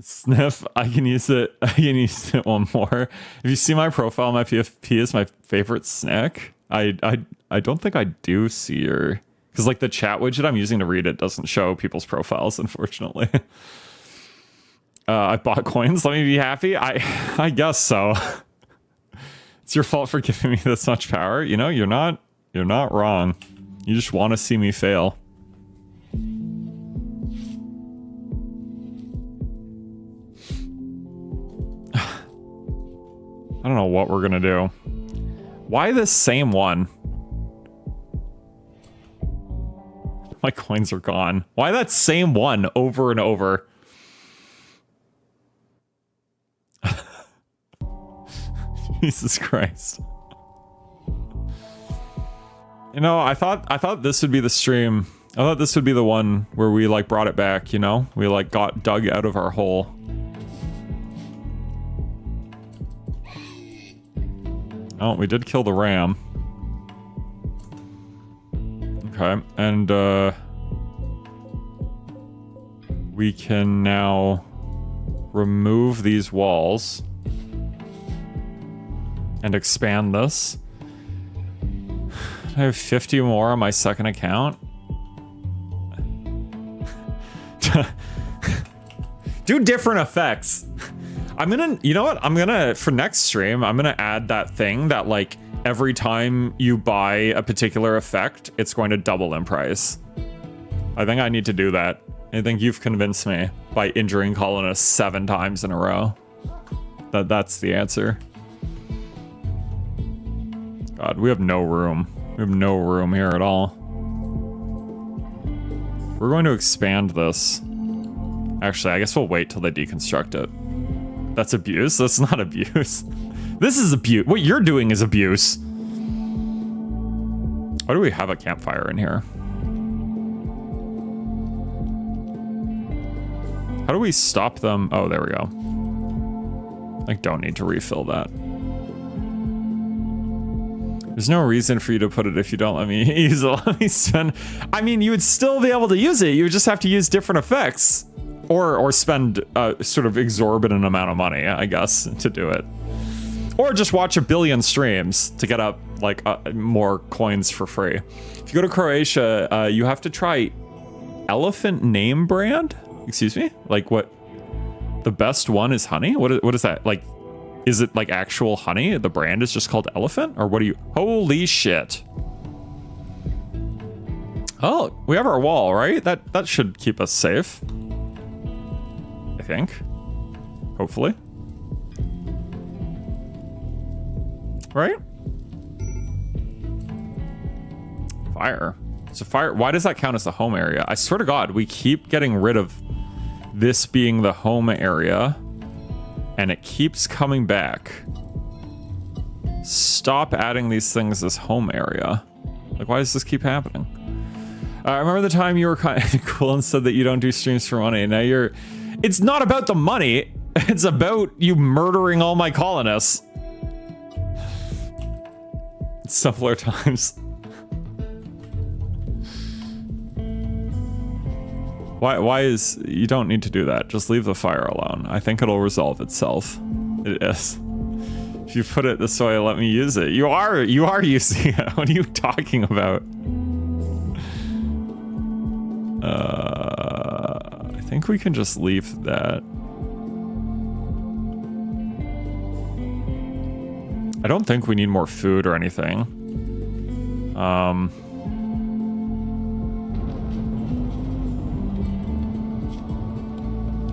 Sniff, I can use it. I can use it one more. If you see my profile, my PFP is my favorite snack. I don't think I do see your, because like the chat widget I'm using to read it doesn't show people's profiles, unfortunately. I bought coins. Let me be happy. I guess so. It's your fault for giving me this much power. You know, you're not wrong. You just want to see me fail. I don't know what we're gonna do. Why this same one? My coins are gone. Why that same one over and over? Jesus Christ. You know, I thought this would be the stream. I thought this would be the one where we like brought it back, you know? We like got dug out of our hole. Oh, we did kill the ram. Okay, and we can now remove these walls and expand this. I have 50 more on my second account. Do different effects. I'm gonna, you know what? I'm gonna, for next stream, I'm gonna add that thing that like every time you buy a particular effect, it's going to double in price. I think I need to do that. I think you've convinced me by injuring colonists 7 times in a row. That's the answer. God, we have no room. We have no room here at all. We're going to expand this. Actually, I guess we'll wait till they deconstruct it. That's abuse? That's not abuse. This is abuse. What you're doing is abuse. Why do we have a campfire in here? How do we stop them? Oh, there we go. I don't need to refill that. There's no reason for you to put it if you don't let me use it. Let me spend. I mean, you would still be able to use it. You would just have to use different effects. Or spend a sort of exorbitant amount of money, I guess, to do it. Or just watch a billion streams to get up, like, more coins for free. If you go to Croatia, you have to try elephant name brand? Excuse me? Like, what? The best one is honey? What is that? Like, is it, like, actual honey? The brand is just called elephant? Or what do you... Holy shit. Oh, we have our wall, right? That should keep us safe. I think. Hopefully. Right? Fire. So fire, why does that count as the home area? I swear to God, we keep getting rid of this being the home area, and it keeps coming back. Stop adding these things as home area. Like, why does this keep happening? I remember the time you were kind of cool and said that you don't do streams for money. Now you're... It's not about the money. It's about you murdering all my colonists. Simpler times. Why is... You don't need to do that. Just leave the fire alone. I think it'll resolve itself. It is. If you put it this way, let me use it. You are using it. What are you talking about? I think we can just leave that. I don't think we need more food or anything.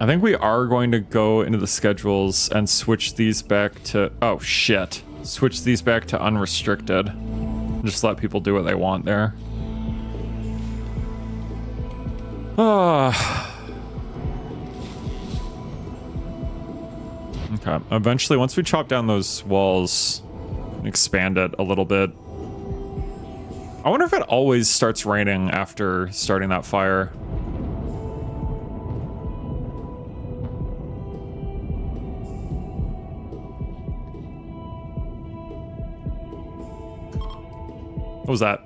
I think we are going to go into the schedules and switch these back to... Oh, shit. Switch these back to unrestricted. Just let people do what they want there. Okay. Eventually, once we chop down those walls, expand it a little bit. I wonder if it always starts raining after starting that fire. What was that?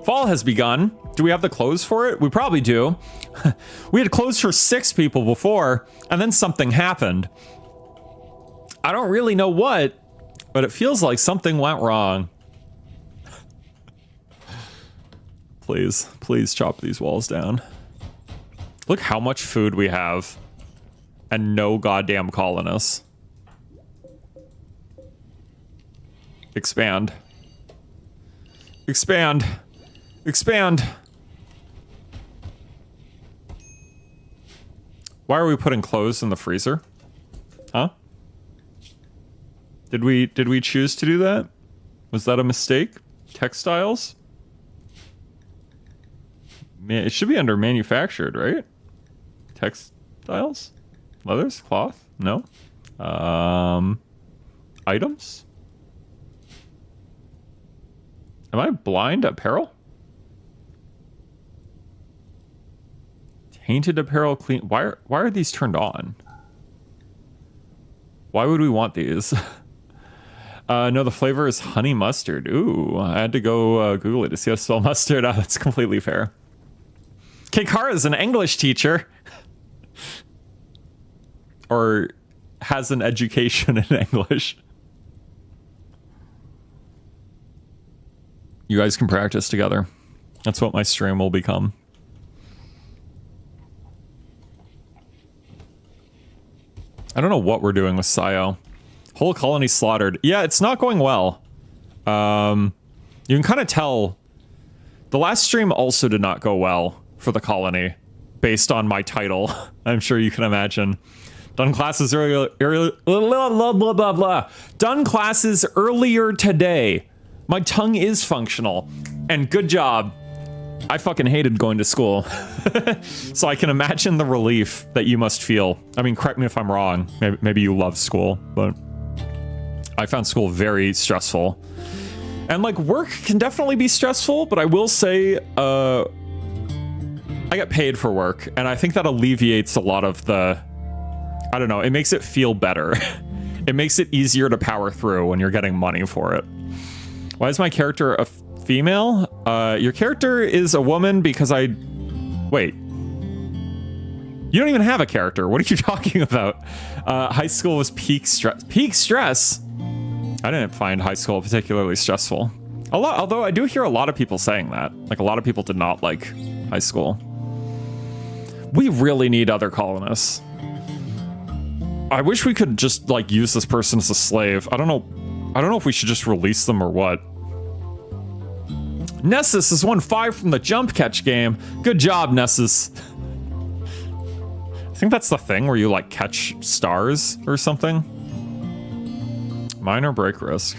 Fall has begun. Do we have the clothes for it? We probably do. We had clothes for 6 people before, and then something happened. I don't really know what, but it feels like something went wrong. Please, please chop these walls down. Look how much food we have, and no goddamn colonists. Expand. Expand. Expand. Why are we putting clothes in the freezer? Huh? Did we choose to do that? Was that a mistake? Textiles? Man, it should be under manufactured, right? Textiles? Leathers? Cloth? No? Items? Am I blind? Apparel? Tainted apparel, clean. Why are these turned on? Why would we want these? No, the flavor is honey mustard. Ooh, I had to go Google it to see how to spell mustard. Oh, that's completely fair. Kikara is an English teacher. Or has an education in English. You guys can practice together. That's what my stream will become. I don't know what we're doing with Sayo. Whole colony slaughtered. Yeah, it's not going well. You can kind of tell. The last stream also did not go well for the colony, based on my title. I'm sure you can imagine. Done classes earlier. Blah, blah, blah, blah, blah. Done classes earlier today. My tongue is functional. And good job. I fucking hated going to school. So I can imagine the relief that you must feel. I mean, correct me if I'm wrong. Maybe you love school, but I found school very stressful. And like work can definitely be stressful, but I will say, I get paid for work, and I think that alleviates a lot of the, I don't know, it makes it feel better. It makes it easier to power through when you're getting money for it. Why is my character a female? Your character is a woman because wait. You don't even have a character. What are you talking about? High school was peak stress. Peak stress? I didn't find high school particularly stressful. Although I do hear a lot of people saying that. Like, a lot of people did not like high school. We really need other colonists. I wish we could just, like, use this person as a slave. I don't know if we should just release them or what. Nessus is 1-5 from the jump catch game. Good job, Nessus. I think that's the thing where you, like, catch stars or something. Minor break risk.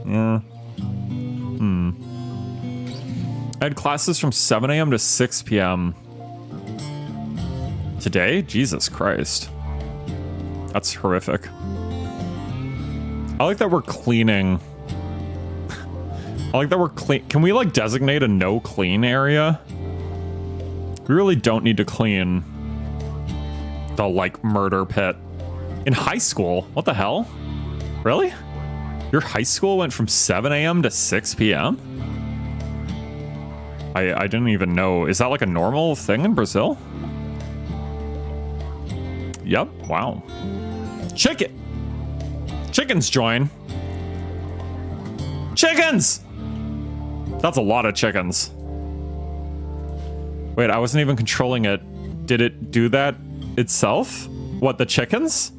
Yeah. I had classes from 7 a.m. to 6 p.m. Today? Jesus Christ. That's horrific. I like that we're cleaning. I like that we're clean. Can we, like, designate a no clean area? We really don't need to clean the, like, murder pit. In high school? What the hell? Really? Your high school went from 7 a.m. to 6 p.m.? I didn't even know. Is that like a normal thing in Brazil? Yep. Wow. Chicken! Chickens join. Chickens! That's a lot of chickens. Wait, I wasn't even controlling it. Did it do that itself? What, the chickens?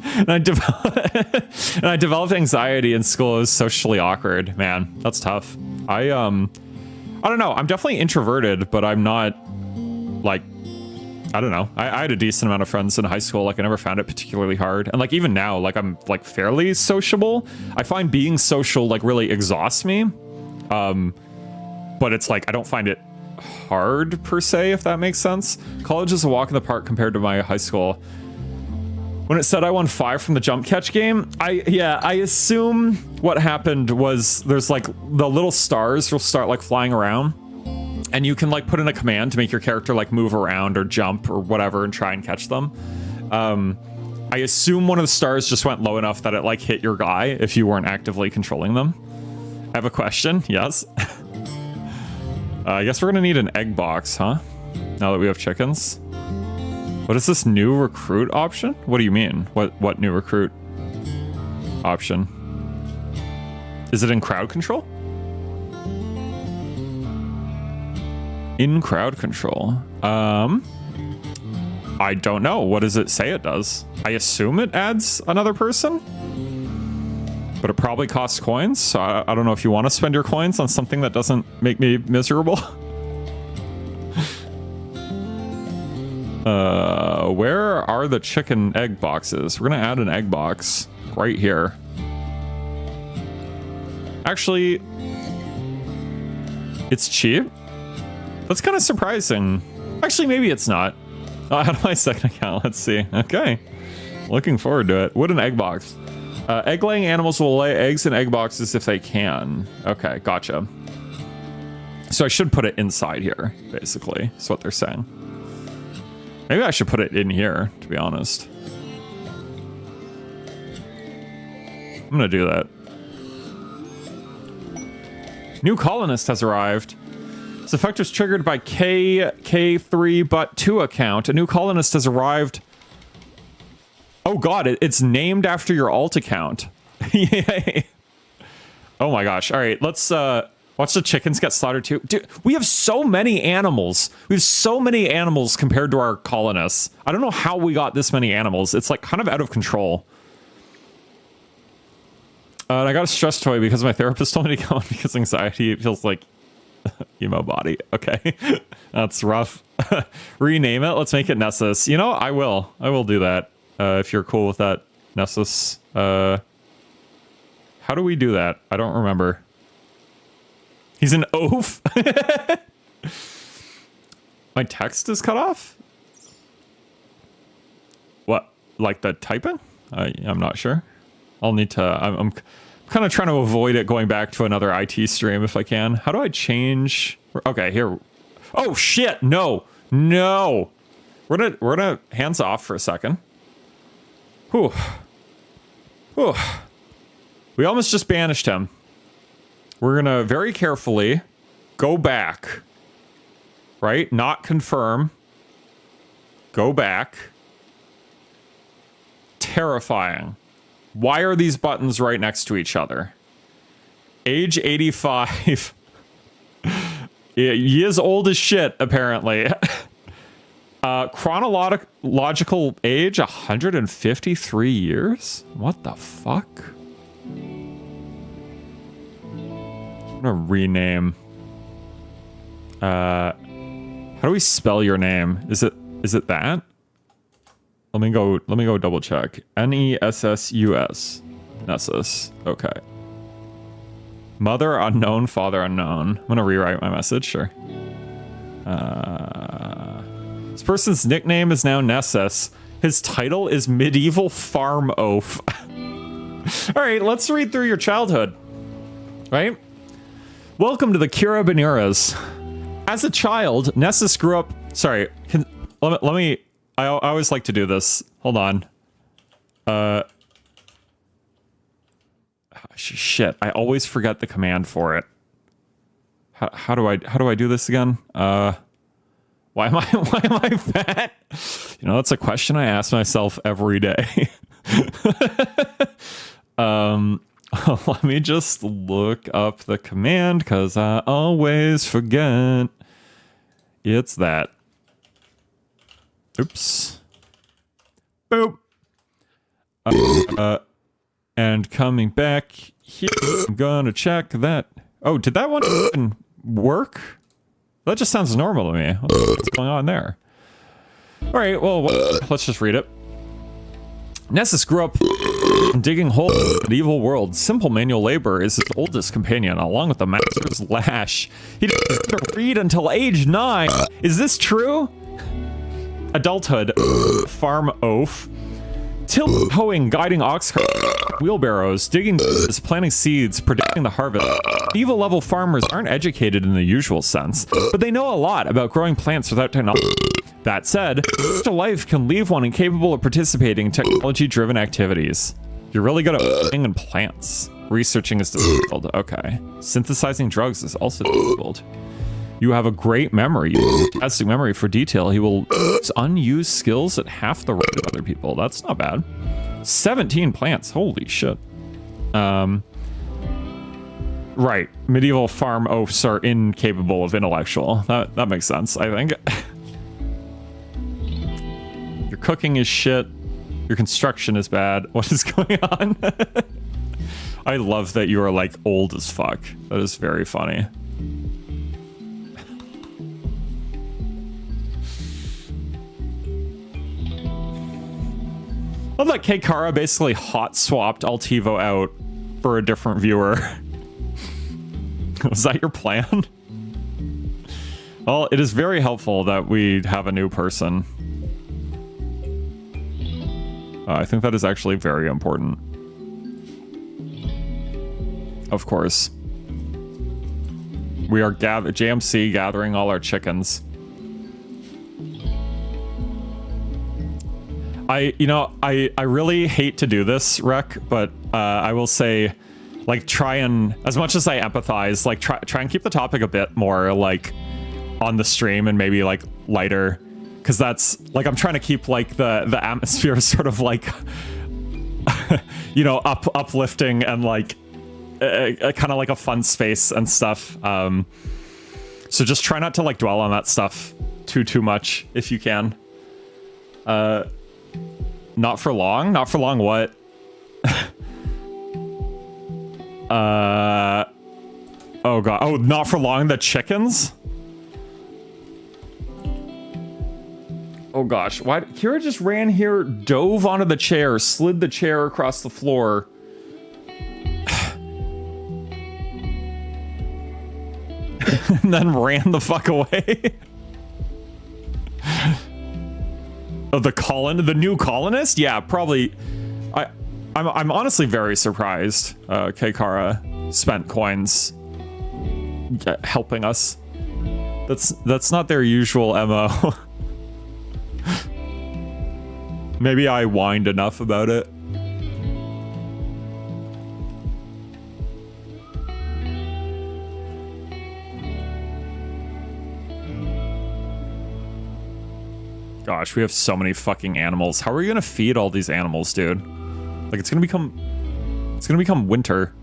And I developed anxiety in school. It was socially awkward. Man, that's tough. I don't know. I'm definitely introverted, but I'm not, like, I don't know. I had a decent amount of friends in high school. Like I never found it particularly hard. And like even now, like I'm like fairly sociable. I find being social like really exhausts me. But it's like, I don't find it hard per se, if that makes sense. College is a walk in the park compared to my high school. When it said I won 5 from the jump catch game, I assume what happened was there's like the little stars will start like flying around and you can like put in a command to make your character like move around or jump or whatever and try and catch them. I assume one of the stars just went low enough that it like hit your guy if you weren't actively controlling them. I have a question. Yes. I guess we're gonna need an egg box, huh? Now that we have chickens. What is this new recruit option? What do you mean? What new recruit option? Is it in crowd control? In crowd control. I don't know. What does it say it does? I assume it adds another person? But it probably costs coins, so I don't know if you want to spend your coins on something that doesn't make me miserable. Where are the chicken egg boxes? We're gonna add an egg box right here. Actually, it's cheap. That's kind of surprising. Actually, maybe it's not. I'll add my second account. Let's see. Okay. Looking forward to it. Wooden egg box. Egg-laying animals will lay eggs in egg boxes if they can. Okay, gotcha. So I should put it inside here, basically, is what they're saying. Maybe I should put it in here, to be honest. I'm gonna do that. New colonist has arrived. This effect was triggered by K3 but 2 account. A new colonist has arrived. Oh god, it's named after your alt account. Yay. Oh my gosh. All right, let's watch the chickens get slaughtered too. Dude, we have so many animals. We have so many animals compared to our colonists. I don't know how we got this many animals. It's like kind of out of control. And I got a stress toy because my therapist told me to go on because anxiety feels like emo body. Okay. That's rough. Rename it. Let's make it Nessus. You know, I will do that. If you're cool with that, Nessus. How do we do that? I don't remember. He's an oaf? My text is cut off? What? Like the typing? I'm not sure. I'll need to... I'm kind of trying to avoid it going back to another IT stream if I can. How do I change... Okay, here. Oh, shit! No! No! We're gonna hands off for a second. Whew. Whew. We almost just banished him. We're gonna very carefully go back. Right? Not confirm. Go back. Terrifying. Why are these buttons right next to each other? Age 85. He is old as shit, apparently. Chronological age 153 years? What the fuck? I'm gonna rename. How do we spell your name? Is it that? Let me go double check. Nessus. Nessus. Okay. Mother unknown, father unknown. I'm gonna rewrite my message, sure. This person's nickname is now Nessus. His title is Medieval Farm Oaf. Alright, let's read through your childhood. Right? Welcome to the Kira Benuras. As a child, Nessus grew up... Sorry, let me... I always like to do this. Hold on. Shit, I always forget the command for it. How do I do this again? Why am I fat? You know, that's a question I ask myself every day. Let me just look up the command because I always forget. It's that. Oops. Boop. And coming back here, I'm gonna check that. Oh, did that one work? That just sounds normal to me. What's going on there? All right, well, let's just read it. Nessus grew up digging holes in the medieval world. Simple manual labor is his oldest companion, along with the master's lash. He didn't read until age 9. Is this true? Adulthood. Farm oaf. Till hoeing, guiding ox carts, wheelbarrows, digging, planting seeds, predicting the harvest. Medieval level farmers aren't educated in the usual sense, but they know a lot about growing plants without technology. That said, such a life can leave one incapable of participating in technology-driven activities. You're really good at farming and plants. Researching is disabled. Okay. Synthesizing drugs is also disabled. You have a great memory. Fantastic memory for detail. He will use unused skills at half the rate of other people. That's not bad. 17 plants. Holy shit. Right. Medieval farm oafs are incapable of intellectual. That makes sense, I think. Your cooking is shit. Your construction is bad. What is going on? I love that you are like old as fuck. That is very funny. I love that Keikara basically hot swapped Altivo out for a different viewer. Was that your plan? Well, it is very helpful that we have a new person. I think that is actually very important. Of course. We are JMC gathering all our chickens. I really hate to do this, Rec, but I will say, like, try and, as much as I empathize, like, try and keep the topic a bit more, like, on the stream and maybe, like, lighter. Because that's, like, I'm trying to keep, like, the atmosphere sort of, like, you know, uplifting and, like, kind of like a fun space and stuff. So just try not to, like, dwell on that stuff too much, if you can. Not for long? Not for long what? Oh god. Oh, not for long, the chickens? Oh gosh, why? Kira just ran here, dove onto the chair, slid the chair across the floor. And then ran the fuck away. Oh, the new colonist? Yeah, probably. I'm honestly very surprised. Keikara spent coins helping us. That's not their usual MO. Maybe I whined enough about it. Gosh, we have so many fucking animals. How are we gonna feed all these animals, dude? Like, it's gonna become winter.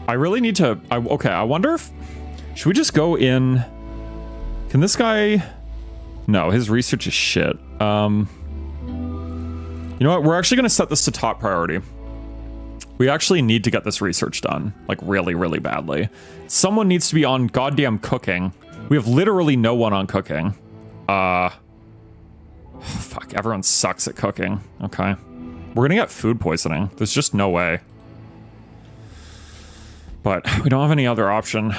I really need to, okay, I wonder if, should we just go in, can this guy, no, his research is shit. You know what, we're actually gonna set this to top priority. We actually need to get this research done, like really, really badly. Someone needs to be on goddamn cooking. We have literally no one on cooking. Fuck, everyone sucks at cooking. Okay. We're gonna get food poisoning. There's just no way. But we don't have any other option.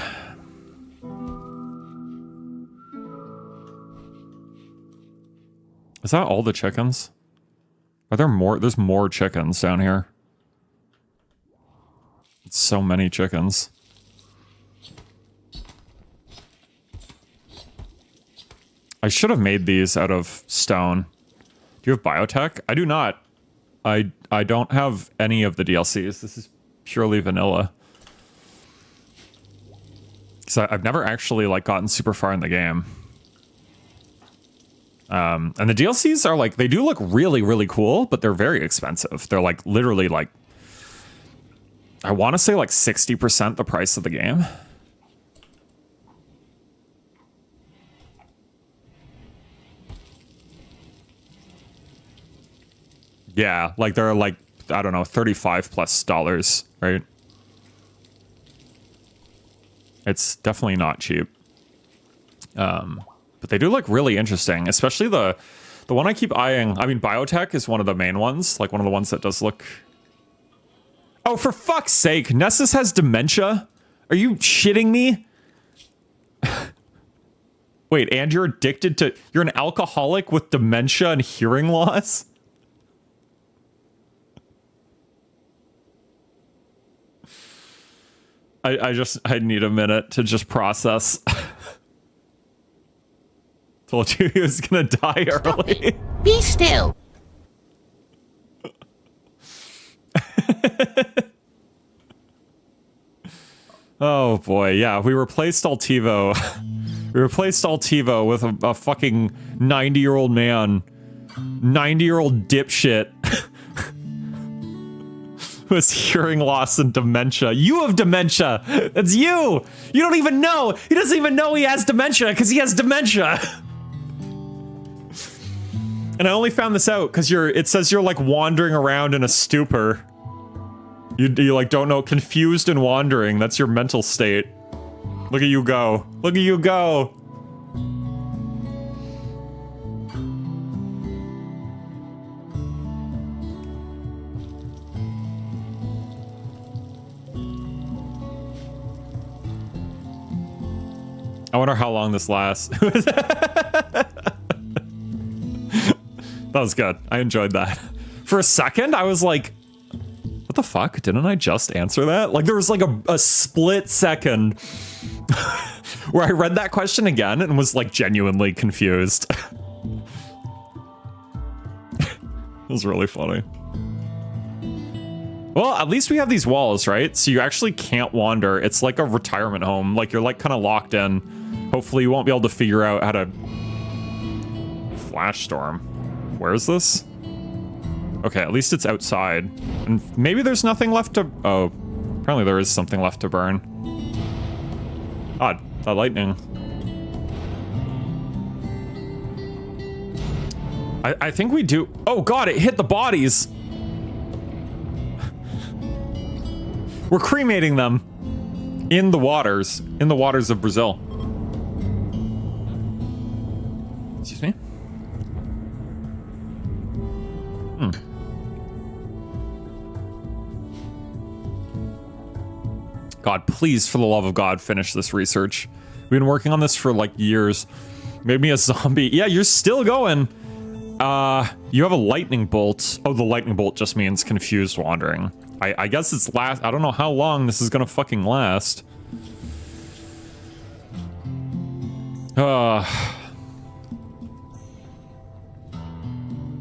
Is that all the chickens? Are there more? There's more chickens down here. It's so many chickens. I should have made these out of stone. Do you have biotech? I do not. I don't have any of the DLCs. This is purely vanilla. So I've never actually like gotten super far in the game. And the DLCs are like, they do look really, really cool, but they're very expensive. They're like literally like, I want to say like 60% the price of the game. Yeah, like they're like, I don't know, $35+, right? It's definitely not cheap. But they do look really interesting, especially the one I keep eyeing. I mean, biotech is one of the main ones, like one of the ones that does look... Oh, for fuck's sake, Nessus has dementia? Are you shitting me? Wait, and you're addicted to... You're an alcoholic with dementia and hearing loss? I need a minute to just process. Told you he was gonna die early. Be still. Oh boy, yeah, we replaced Altivo. We replaced Altivo with a fucking 90-year-old man. 90-year-old dipshit. Who has hearing loss and dementia. You have dementia! That's you! You don't even know! He doesn't even know he has dementia because he has dementia! And I only found this out because it says you're like wandering around in a stupor. You like don't know, confused and wandering. That's your mental state. Look at you go. Look at you go. I wonder how long this lasts. That was good. I enjoyed that. For a second, I was like, what the fuck? Didn't I just answer that? Like, there was like a split second where I read that question again and was like genuinely confused. It was really funny. Well, at least we have these walls, right? So you actually can't wander. It's like a retirement home. Like, you're like kind of locked in. Hopefully you won't be able to figure out how to... Flash storm. Where is this? Okay, at least it's outside. And maybe there's nothing left to... Oh, apparently there is something left to burn. Odd, that lightning. I think we do... Oh god, it hit the bodies! We're cremating them in the waters of Brazil. Excuse me? God, please, for the love of God, finish this research. We've been working on this for like years. Made me a zombie. Yeah, you're still going. You have a lightning bolt. Oh, the lightning bolt just means confused wandering. I guess it's I don't know how long this is gonna fucking last.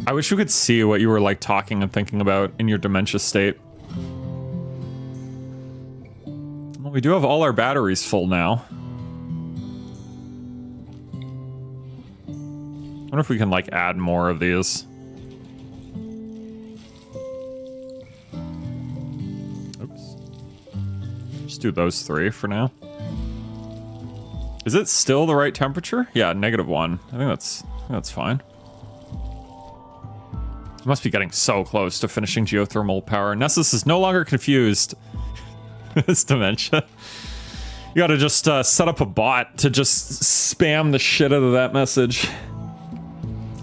I wish we could see what you were like talking and thinking about in your dementia state. Well, we do have all our batteries full now. I wonder if we can like add more of these. Oops. Just do those 3 for now. Is it still the right temperature? Yeah, -1. I think that's fine. Must be getting so close to finishing geothermal power. Nessus is no longer confused. It's dementia. You gotta just set up a bot to just spam the shit out of that message.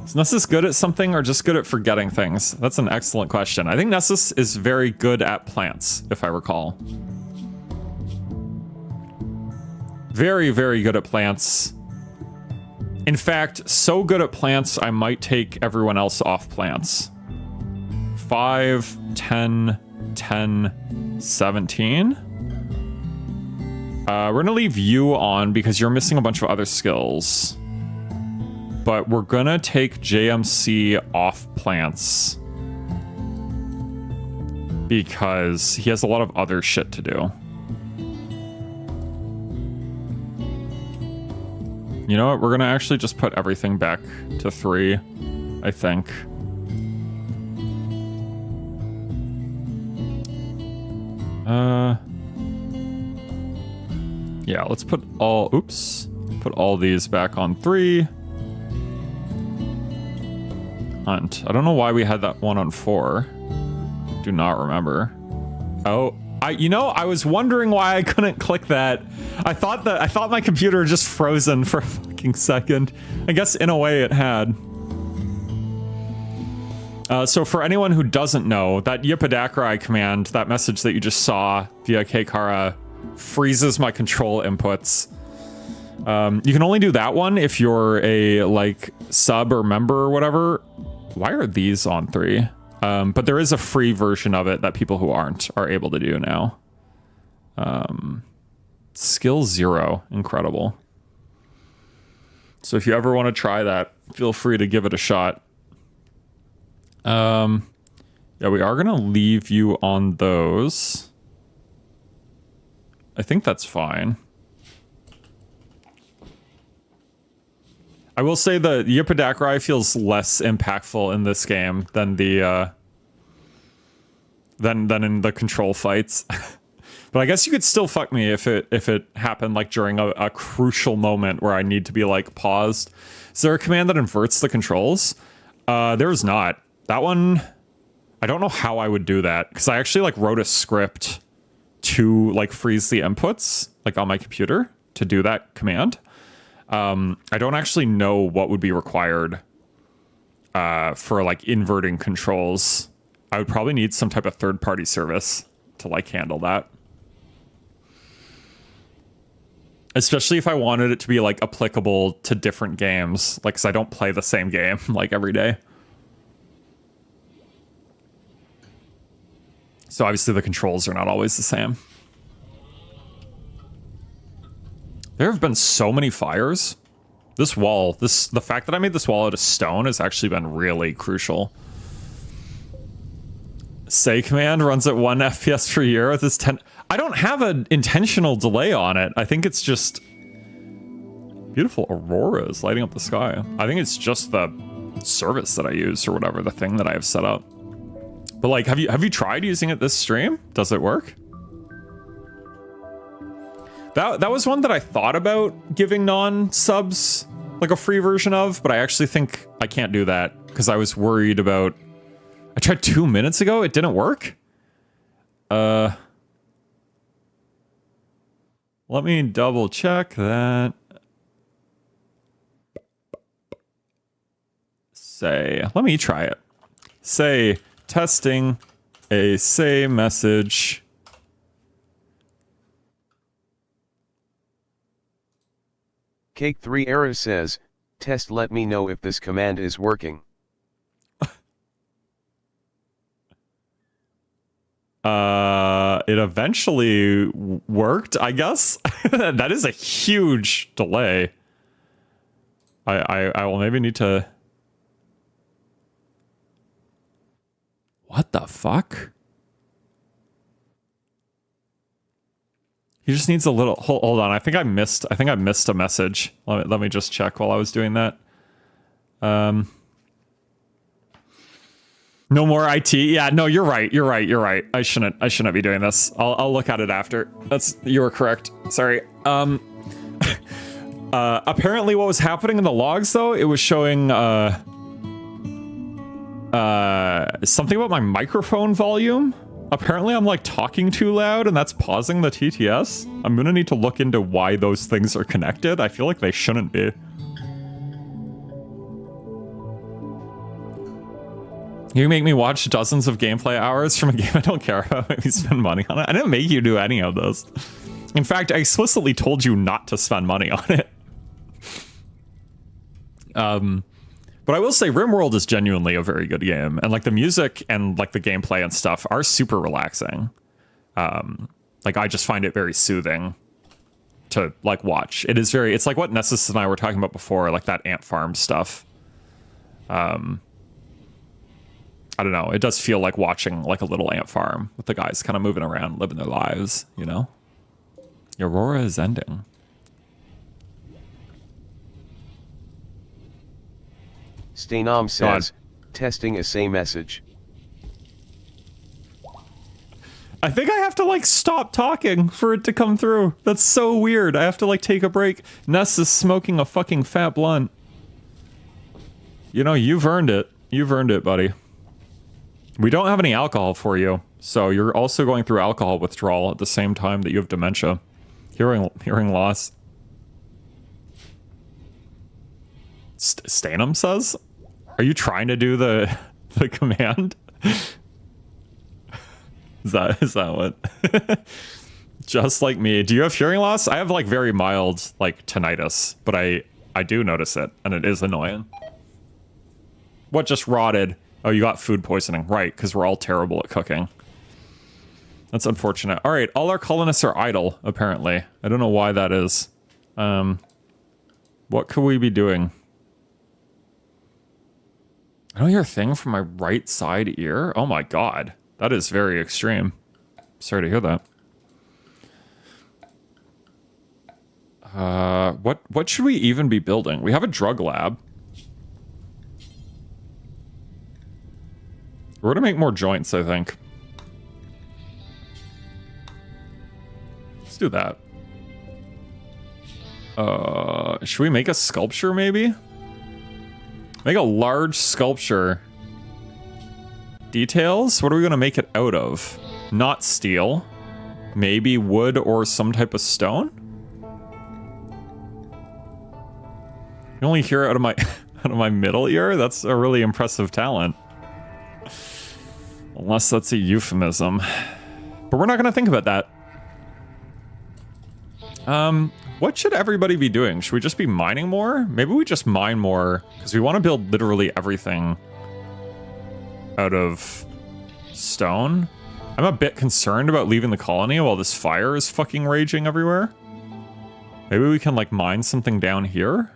Is Nessus good at something or just good at forgetting things? That's an excellent question. I think Nessus is very good at plants, if I recall. Very, very good at plants. In fact, so good at plants, I might take everyone else off plants. 5, 10, 10, 17. We're gonna leave you on because you're missing a bunch of other skills. But we're gonna take JMC off plants. Because he has a lot of other shit to do. You know what? We're gonna actually just put everything back to 3, I think. Yeah, let's put all, put all these back on 3. Hunt. I don't know why we had that one on 4. Do not remember. Oh, you know, I was wondering why I couldn't click that. I thought my computer just frozen for a fucking fucking second. I guess in a way it had. So for anyone who doesn't know, that Yippodakrai command, that message that you just saw via Kekara, freezes my control inputs. You can only do that one if you're a, like, sub or member or whatever. Why are these on 3? But there is a free version of it that people who aren't are able to do now. Skill 0. Incredible. So if you ever want to try that, feel free to give it a shot. Yeah, we are going to leave you on those. I think that's fine. I will say the Yippodakrai feels less impactful in this game than the than in the control fights. But I guess you could still fuck me if it happened like during a crucial moment where I need to be like paused. Is there a command that inverts the controls? There's not. That one, I don't know how I would do that, because I actually like wrote a script to like freeze the inputs like on my computer to do that command. I don't actually know what would be required for like inverting controls. I would probably need some type of third-party service to like handle that. Especially if I wanted it to be like applicable to different games, like, because I don't play the same game like every day. So obviously the controls are not always the same. There have been so many fires. This wall, the fact that I made this wall out of stone has actually been really crucial. Say command runs at 1 FPS per year with this 10. I don't have an intentional delay on it. I think it's just beautiful auroras lighting up the sky. I think it's just the service that I use or whatever, the thing that I have set up. But like, have you tried using it this stream? Does it work? That was one that I thought about giving non-subs like a free version of, but I actually think I can't do that because I was worried about. I tried 2 minutes ago. It didn't work. Let me double check that. Say, let me try it. Say, testing a say message. Cake 3 error says, test, let me know if this command is working. It eventually worked, I guess. That is a huge delay. I will maybe need to. What the fuck? He just needs a little. Hold on. I think I missed a message. Let me just check while I was doing that. No more IT. Yeah, no, you're right. I shouldn't be doing this. I'll look at it after. You were correct. Sorry. Apparently what was happening in the logs though, it was showing something about my microphone volume. Apparently I'm like talking too loud and that's pausing the TTS. I'm gonna need to look into why those things are connected. I feel like they shouldn't be. You make me watch dozens of gameplay hours from a game I don't care about. Make me spend money on it. I didn't make you do any of those. In fact, I explicitly told you not to spend money on it. But I will say RimWorld is genuinely a very good game. And like the music and like the gameplay and stuff are super relaxing. Like I just find it very soothing to like watch. It's like what Nessus and I were talking about before, like that ant farm stuff. I don't know. It does feel like watching like a little ant farm with the guys kind of moving around, living their lives, you know? Aurora is ending. Stainom says, testing a say message. I think I have to like stop talking for it to come through. That's so weird. I have to like take a break. Ness is smoking a fucking fat blunt. You know, you've earned it. You've earned it, buddy. We don't have any alcohol for you, so you're also going through alcohol withdrawal at the same time that you have dementia. Hearing loss. Stanum says? Are you trying to do the command? Is that what? Just like me. Do you have hearing loss? I have like very mild like tinnitus, but I do notice it, and it is annoying. What just rotted? Oh, you got food poisoning. Right, because we're all terrible at cooking. That's unfortunate. All right, all our colonists are idle, apparently. I don't know why that is. What could we be doing? I don't hear a thing from my right side ear. Oh my god. That is very extreme. Sorry to hear that. What should we even be building? We have a drug lab. We're gonna make more joints, I think. Let's do that. Should we make a sculpture, maybe? Make a large sculpture. Details? What are we gonna make it out of? Not steel. Maybe wood or some type of stone? You only hear it out of my out of my middle ear? That's a really impressive talent. Unless that's a euphemism. But we're not gonna think about that. What should everybody be doing? Should we just be mining more? Maybe we just mine more, because we want to build literally everything out of stone. I'm a bit concerned about leaving the colony while this fire is fucking raging everywhere. Maybe we can like mine something down here?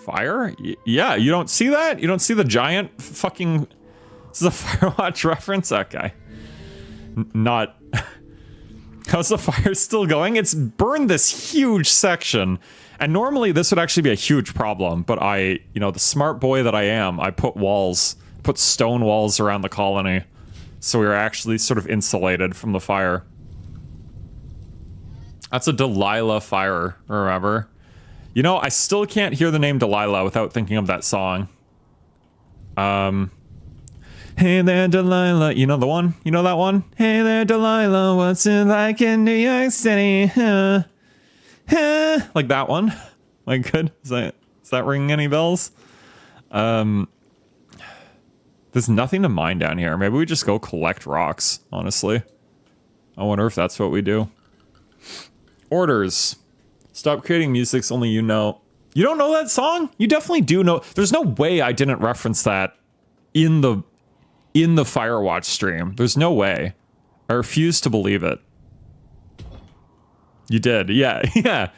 Fire? Yeah, you don't see that? You don't see the giant fucking... This is a Firewatch reference? That guy. Not... How's the fire still going? It's burned this huge section. And normally this would actually be a huge problem, but I, you know, the smart boy that I am, I put stone walls around the colony. So we were actually sort of insulated from the fire. That's a Delilah fire, remember? You know, I still can't hear the name Delilah without thinking of that song. Hey there, Delilah. You know the one? You know that one? Hey there, Delilah. What's it like in New York City? Like that one. Like, good. Is that ringing any bells? There's nothing to mine down here. Maybe we just go collect rocks, honestly. I wonder if that's what we do. Orders. Stop creating music only you know. You don't know that song? You definitely do know. There's no way I didn't reference that in the Firewatch stream. There's no way. I refuse to believe it. You did. Yeah, yeah.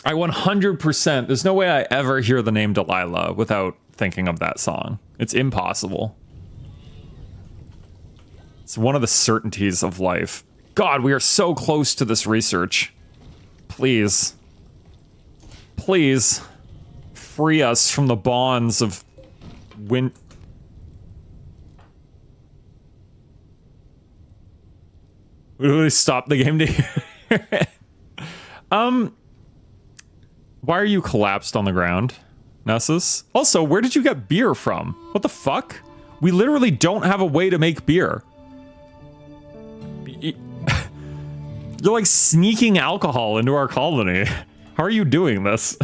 I 100%. There's no way I ever hear the name Delilah without thinking of that song. It's impossible. It's one of the certainties of life. God, we are so close to this research. Please. Please. Free us from the bonds of Would we stop the game to hear it? Why are you collapsed on the ground, Nessus? Also, where did you get beer from? What the fuck? We literally don't have a way to make beer. You're like sneaking alcohol into our colony. How are you doing this?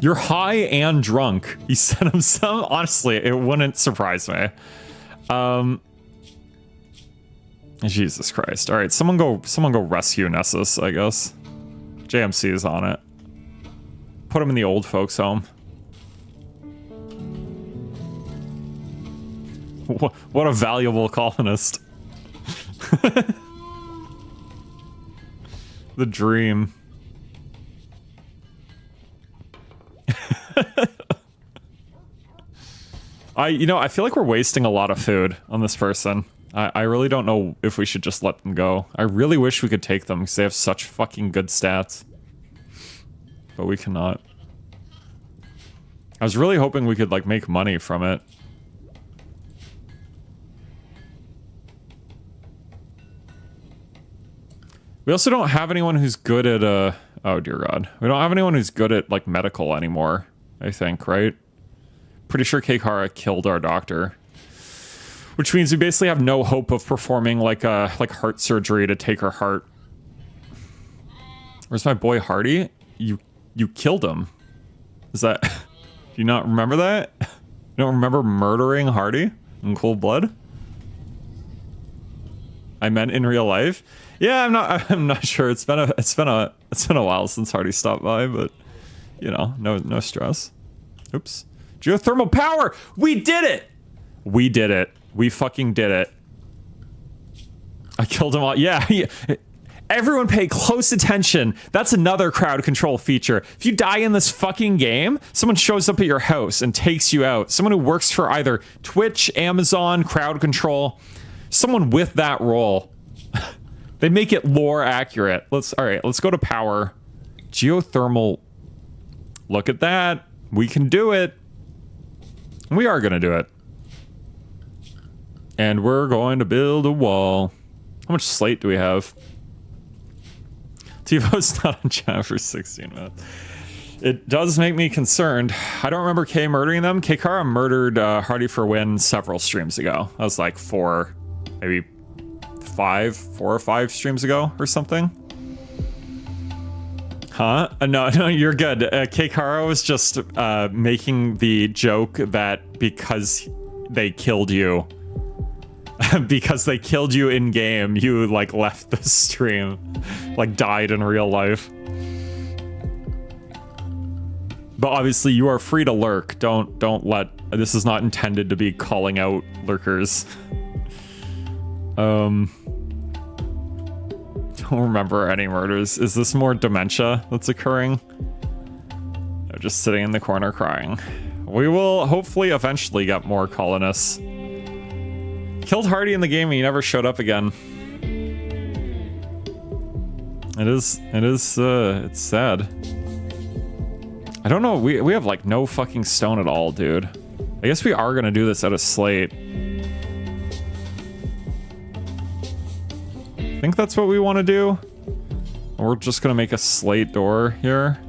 You're high and drunk. He said himself. Honestly, it wouldn't surprise me. Jesus Christ. All right, someone go rescue Nessus, I guess. JMC is on it. Put him in the old folks home. What a valuable colonist. The dream. I feel like we're wasting a lot of food on this person. I really don't know if we should just let them go. I really wish we could take them because they have such fucking good stats. But we cannot. I was really hoping we could, like, make money from it. We also don't have anyone who's good at, oh dear God. We don't have anyone who's good at, like, medical anymore, I think, right? Pretty sure Keikara killed our doctor. Which means we basically have no hope of performing like heart surgery to take her heart. Where's my boy Hardy? You killed him. Is that... Do you not remember that? You don't remember murdering Hardy in cold blood? I meant in real life. Yeah, I'm not sure. It's been a while since Hardy stopped by, but you know, no stress. Oops. Geothermal power! We did it! We did it. We fucking did it. I killed him all. Yeah. Everyone pay close attention. That's another crowd control feature. If you die in this fucking game, someone shows up at your house and takes you out. Someone who works for either Twitch, Amazon, crowd control. Someone with that role. They make it lore accurate. All right, let's go to power. Geothermal. Look at that. We can do it. We are going to do it. And we're going to build a wall. How much slate do we have? TiVo's not on chat for 16 minutes. It does make me concerned. I don't remember Kay murdering them. Kara murdered Hardy for Win several streams ago. That was like 4 or 5 streams ago or something. Huh? No, you're good. Kara was just making the joke that because they killed you, because they killed you in game, you like left the stream, like died in real life. But obviously you are free to lurk. Don't let, this is not intended to be calling out lurkers. Don't remember any murders. Is this more dementia that's occurring? No, just sitting in the corner crying. We will hopefully eventually get more colonists. Killed Hardy in the game and he never showed up again. It's sad. I don't know, we have like no fucking stone at all, dude. I guess we are gonna do this out of slate. I think that's what we want to do. We're just gonna make a slate door here.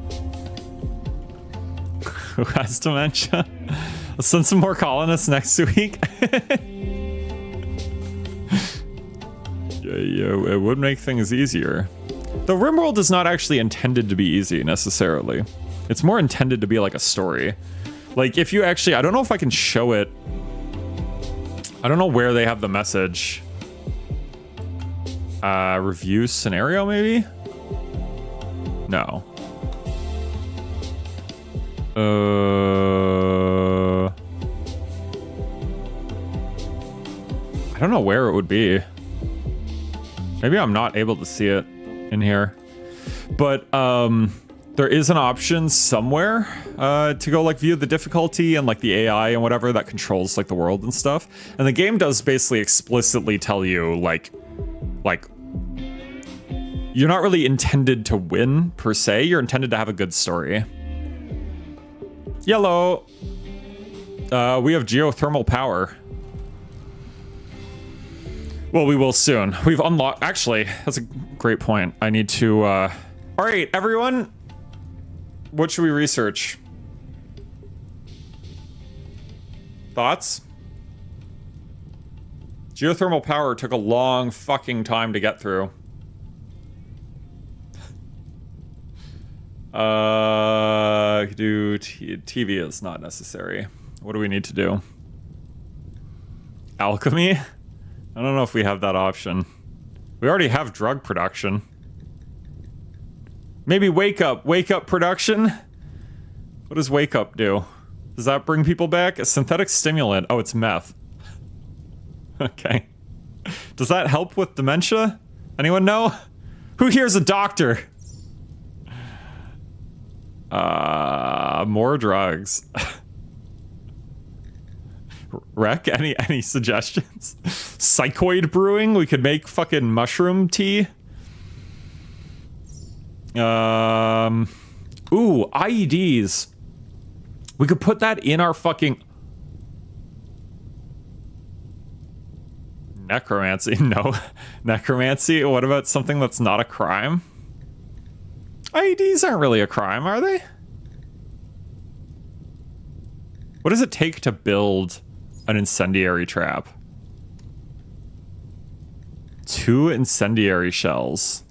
Who has dementia? Let's send some more colonists next week. Yeah, it would make things easier. The RimWorld is not actually intended to be easy, necessarily. It's more intended to be like a story. Like, if you actually... I don't know if I can show it. I don't know where they have the message. Review scenario, maybe? No. I don't know where it would be. Maybe I'm not able to see it in here. But, there is an option somewhere, to go, like, view the difficulty and, like, the AI and whatever that controls, like, the world and stuff. And the game does basically explicitly tell you, like, you're not really intended to win, per se. You're intended to have a good story. Yellow. We have geothermal power. Well, we will soon. We've unlocked... Actually, that's a great point. I need to... All right, everyone. What should we research? Thoughts? Geothermal power took a long fucking time to get through. TV is not necessary. What do we need to do? Alchemy? I don't know if we have that option. We already have drug production. Maybe wake up production? What does wake up do? Does that bring people back? A synthetic stimulant. Oh, it's meth. Okay. Does that help with dementia? Anyone know? Who here's a doctor? More drugs. Rec, any suggestions? Psychoid brewing? We could make fucking mushroom tea. Ooh, IEDs. We could put that in our fucking... Necromancy, no. Necromancy, what about something that's not a crime? IEDs aren't really a crime, are they? What does it take to build an incendiary trap? 2 incendiary shells.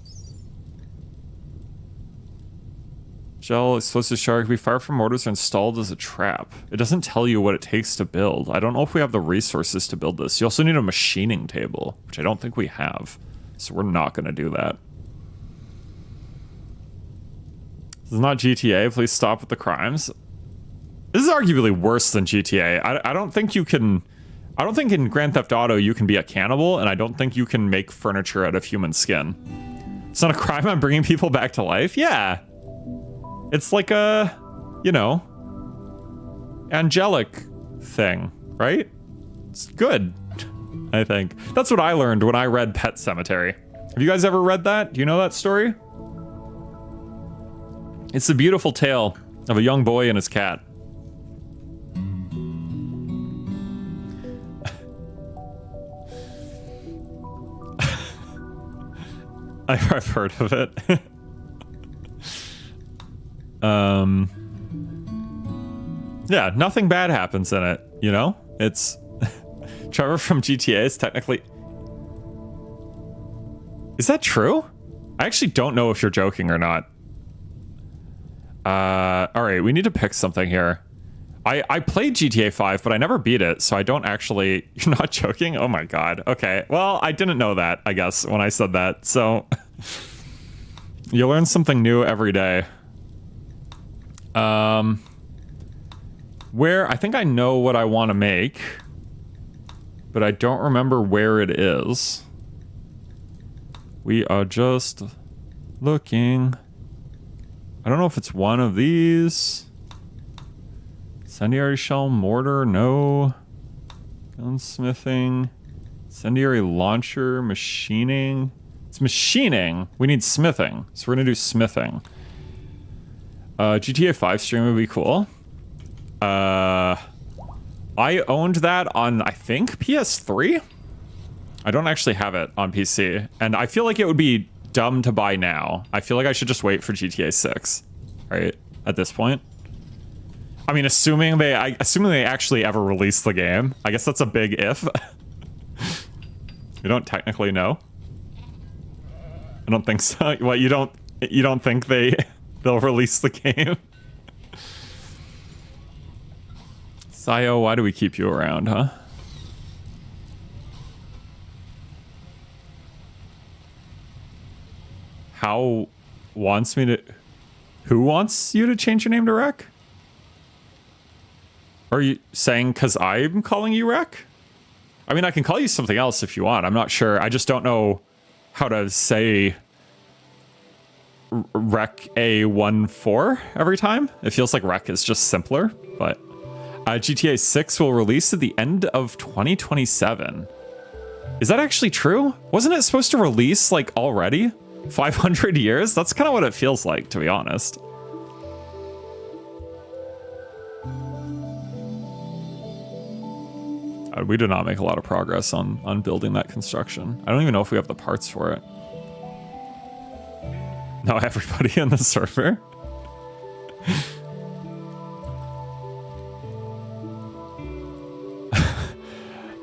Shell, explosive shark, be fired from mortars or installed as a trap. It doesn't tell you what it takes to build. I don't know if we have the resources to build this. You also need a machining table, which I don't think we have. So we're not going to do that. This is not GTA. Please stop with the crimes. This is arguably worse than GTA. I don't think you can... I don't think in Grand Theft Auto you can be a cannibal, and I don't think you can make furniture out of human skin. It's not a crime I'm bringing people back to life? Yeah. It's like a, you know, angelic thing, right? It's good, I think. That's what I learned when I read Pet Sematary. Have you guys ever read that? Do you know that story? It's a beautiful tale of a young boy and his cat. I've heard of it. Yeah, nothing bad happens in it, you know? It's... Trevor from GTA is technically... Is that true? I actually don't know if you're joking or not. Alright, we need to pick something here. I played GTA 5, but I never beat it, so I don't actually... You're not joking? Oh my god. Okay, well, I didn't know that, I guess, when I said that, so... You learn something new every day. Where... I think I know what I want to make, but I don't remember where it is. We are just looking. I don't know if it's one of these... Incendiary shell, mortar, no. Gunsmithing. Incendiary launcher, machining. It's machining. We need smithing. So we're gonna do smithing. GTA 5 stream would be cool. I owned that on, I think, PS3? I don't actually have it on PC. And I feel like it would be dumb to buy now. I feel like I should just wait for GTA 6. Right? At this point. I mean, assuming they actually ever release the game. I guess that's a big if. We don't technically know. I don't think so. What, you don't think they'll release the game? Sayo, why do we keep you around, huh? How wants me to... Who wants you to change your name to Rec? Are you saying because I'm calling you Rec? I mean, I can call you something else if you want. I'm not sure. I just don't know how to say Rec A14 every time. It feels like Rec is just simpler, but GTA 6 will release at the end of 2027. Is that actually true? Wasn't it supposed to release like already? 500 years? That's kind of what it feels like, to be honest. We did not make a lot of progress on building that construction. I don't even know if we have the parts for it. No, everybody in the server.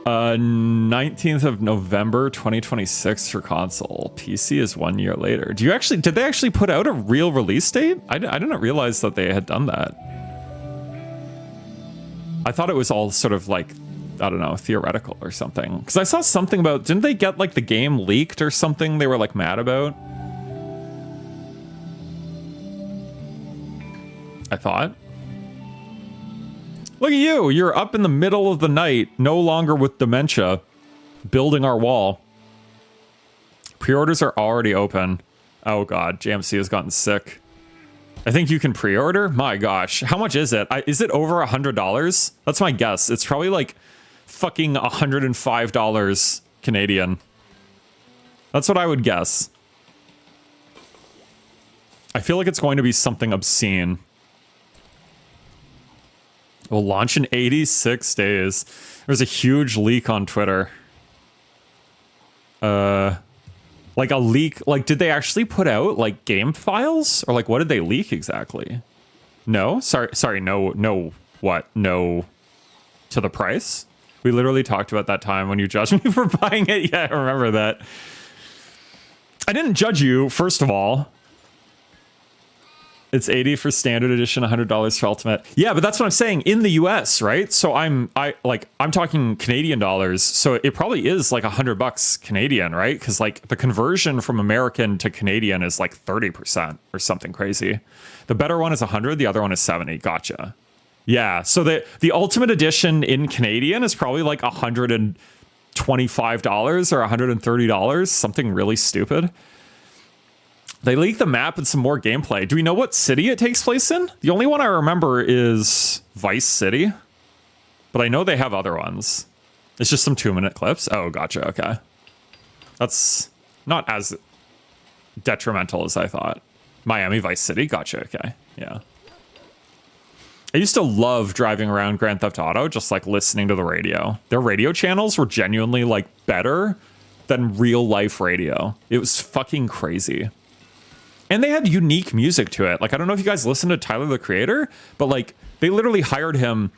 19th of November 2026 for console. PC is 1 year later. Did they actually put out a real release date? I didn't realize that they had done that. I thought it was all sort of like, I don't know, theoretical or something. Because I saw something about, didn't they get like the game leaked or something they were like mad about? I thought. Look at you, you're up in the middle of the night, no longer with dementia, building our wall. Pre-orders are already open. Oh god, JMC has gotten sick. I think you can pre-order? My gosh, how much is it? Is it over $100? That's my guess. It's probably like fucking $105 Canadian. That's what I would guess. I feel like it's going to be something obscene. Will launch in 86 days. There's a huge leak on Twitter. Like a leak, like did they actually put out like game files? Or like what did they leak exactly? No? Sorry, no, what? No to the price? We literally talked about that time when you judged me for buying it. Yeah, I remember that. I didn't judge you, first of all. It's 80 for standard edition, $100 for ultimate. Yeah, but that's what I'm saying, in the US, right? So I'm talking Canadian dollars, so it probably is like $100 Canadian, right? Because like the conversion from American to Canadian is like 30% or something crazy. The better one is 100, the other one is 70. Gotcha. Yeah, so the ultimate edition in Canadian is probably like $125 or $130, something really stupid. They leaked the map and some more gameplay. Do we know what city it takes place in? The only one I remember is Vice City, but I know they have other ones. It's just some 2-minute clips. Oh, gotcha. Okay. That's not as detrimental as I thought. Miami Vice City. Gotcha. Okay. Yeah. I used to love driving around Grand Theft Auto, just like listening to the radio. Their radio channels were genuinely like better than real life radio. It was fucking crazy. And they had unique music to it. Like, I don't know if you guys listen to Tyler, the Creator, but like they literally hired him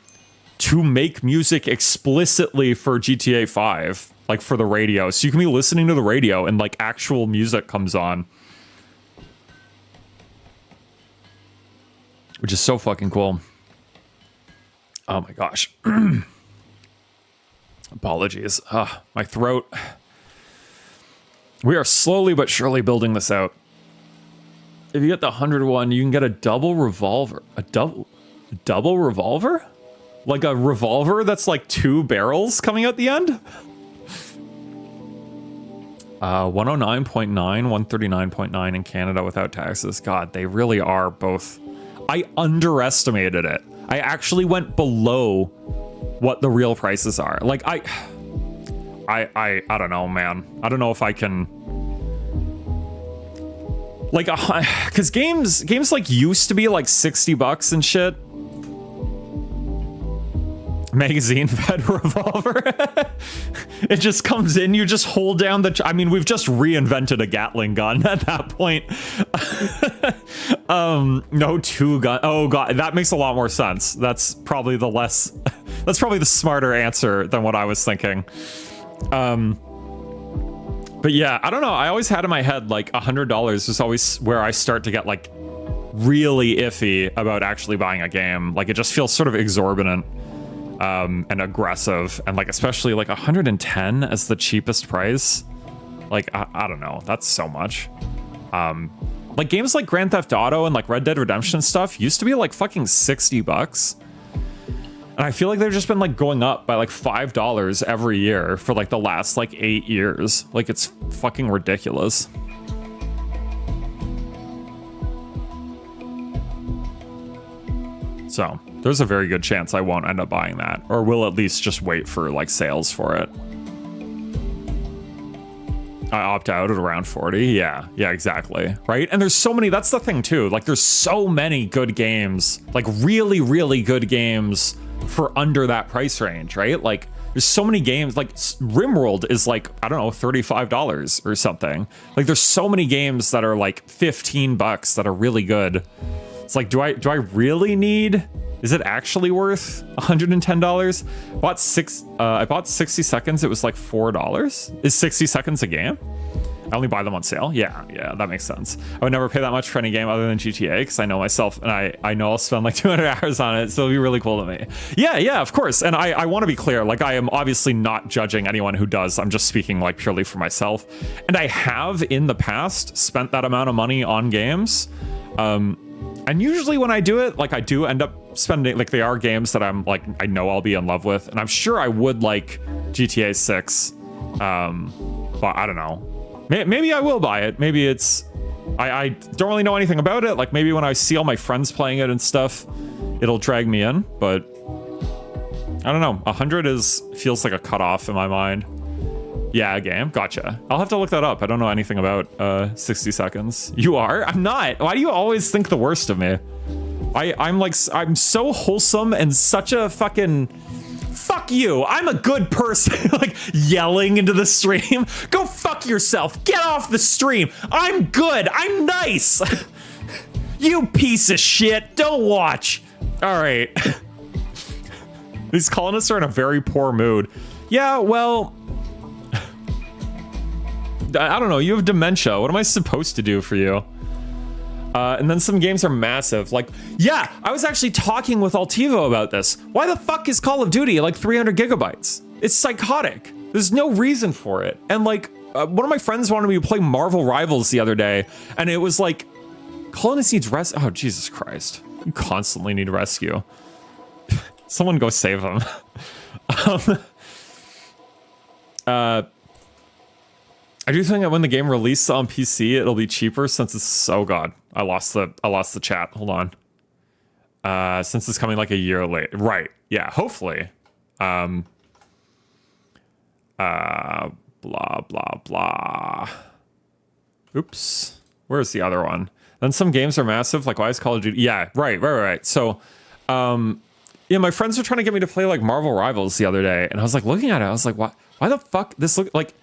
to make music explicitly for GTA 5, like for the radio. So you can be listening to the radio and like actual music comes on. Which is so fucking cool. Oh my gosh. Apologies. My throat. We are slowly but surely building this out. If you get the 100 one, you can get a double revolver. A double revolver? Like a revolver that's like 2 barrels coming out the end? 109.9, 139.9 in Canada without taxes. God, they really are both. I underestimated it. I actually went below what the real prices are. Like I don't know, man. I don't know if I can. Like, because games like used to be like $60 and shit. Magazine fed revolver. It just comes in, you just hold down the. I mean, we've just reinvented a Gatling gun at that point. No 2 gun. Oh god, that makes a lot more sense. That's probably the less. That's probably the smarter answer than what I was thinking. But yeah, I don't know. I always had in my head like $100 is always where I start to get like really iffy about actually buying a game. Like it just feels sort of exorbitant and aggressive, and like especially like 110 as the cheapest price. Like I don't know. That's so much. Like games like Grand Theft Auto and like Red Dead Redemption stuff used to be like fucking $60. And I feel like they've just been like going up by like $5 every year for like the last like 8 years. Like it's fucking ridiculous. So there's a very good chance I won't end up buying that, or will at least just wait for like sales for it. I opt out at around 40. Yeah, exactly. Right. And there's so many. That's the thing too. Like there's so many good games, like really, really good games for under that price range, right? Like there's so many games. Like RIMWORLD is like, I don't know, $35 or something. Like there's so many games that are like $15 that are really good. It's like, do I really need? Is it actually worth $110? I bought 60 seconds. It was like $4. Is 60 seconds a game? I only buy them on sale. Yeah, that makes sense. I would never pay that much for any game other than GTA because I know myself and I know I'll spend like 200 hours on it. So it'll be really cool to me. Yeah, of course. And I want to be clear. Like I am obviously not judging anyone who does. I'm just speaking like purely for myself. And I have in the past spent that amount of money on games. And usually when I do it, like I do end up spending, like they are games that I'm like, I know I'll be in love with. And I'm sure I would like GTA 6. But I don't know. Maybe I will buy it. Maybe it's, I don't really know anything about it. Like maybe when I see all my friends playing it and stuff, it'll drag me in. But I don't know. 100 feels like a cutoff in my mind. Yeah, a game. Gotcha. I'll have to look that up. I don't know anything about 60 seconds. You are? I'm not. Why do you always think the worst of me? I'm so wholesome and such a fucking... Fuck you. I'm a good person. Like yelling into the stream. Go fuck yourself. Get off the stream. I'm good. I'm nice. You piece of shit. Don't watch. All right. These colonists are in a very poor mood. Yeah, well... I don't know, you have dementia. What am I supposed to do for you? And then some games are massive. Like, yeah, I was actually talking with Altivo about this. Why the fuck is Call of Duty like 300 gigabytes? It's psychotic. There's no reason for it. And like, one of my friends wanted me to play Marvel Rivals the other day, and it was like, Colonist needs oh, Jesus Christ. You constantly need rescue. Someone go save him. I do think that when the game releases on PC, it'll be cheaper since it's, oh god, I lost the chat. Hold on. Since it's coming like a year late. Right. Yeah, hopefully. Blah, blah, blah. Oops. Where's the other one? Then some games are massive, like why is Call of Duty? Yeah, right. So, yeah, my friends were trying to get me to play like Marvel Rivals the other day, and I was like looking at it, I was like, why the fuck this look like?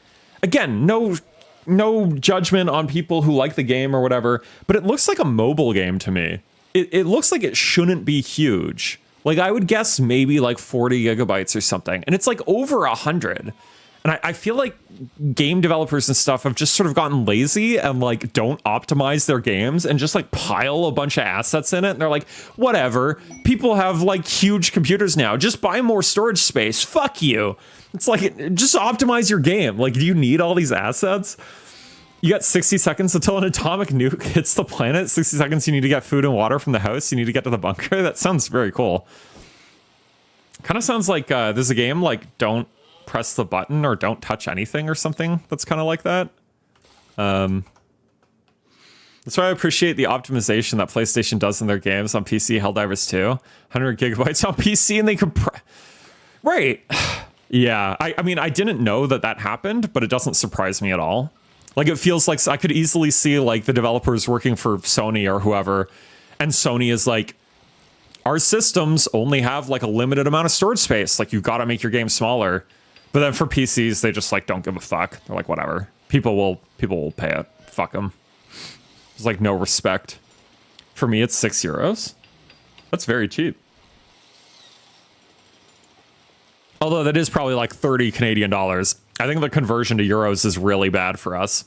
Again, no judgment on people who like the game or whatever, but it looks like a mobile game to me. It looks like it shouldn't be huge. Like I would guess maybe like 40 gigabytes or something, and it's like over 100. And I feel like game developers and stuff have just sort of gotten lazy and like don't optimize their games and just like pile a bunch of assets in it. And they're like, whatever, people have like huge computers now, just buy more storage space. Fuck you. It's like, just optimize your game. Like, do you need all these assets? You got 60 seconds until an atomic nuke hits the planet. 60 seconds, you need to get food and water from the house. You need to get to the bunker. That sounds very cool. Kind of sounds like there's a game like don't press the button or don't touch anything or something that's kind of like that. That's why I appreciate the optimization that PlayStation does in their games on PC. Helldivers 2, 100 gigabytes on PC, and they compress. Right. Yeah, I mean, I didn't know that happened, but it doesn't surprise me at all. Like, it feels like I could easily see, like, the developers working for Sony or whoever, and Sony is like, our systems only have, like, a limited amount of storage space. Like, you've got to make your game smaller. But then for PCs, they just, like, don't give a fuck. They're like, whatever. People will pay it. Fuck them. There's, like, no respect. For me, it's €6. That's very cheap. Although that is probably like 30 Canadian dollars. I think the conversion to euros is really bad for us.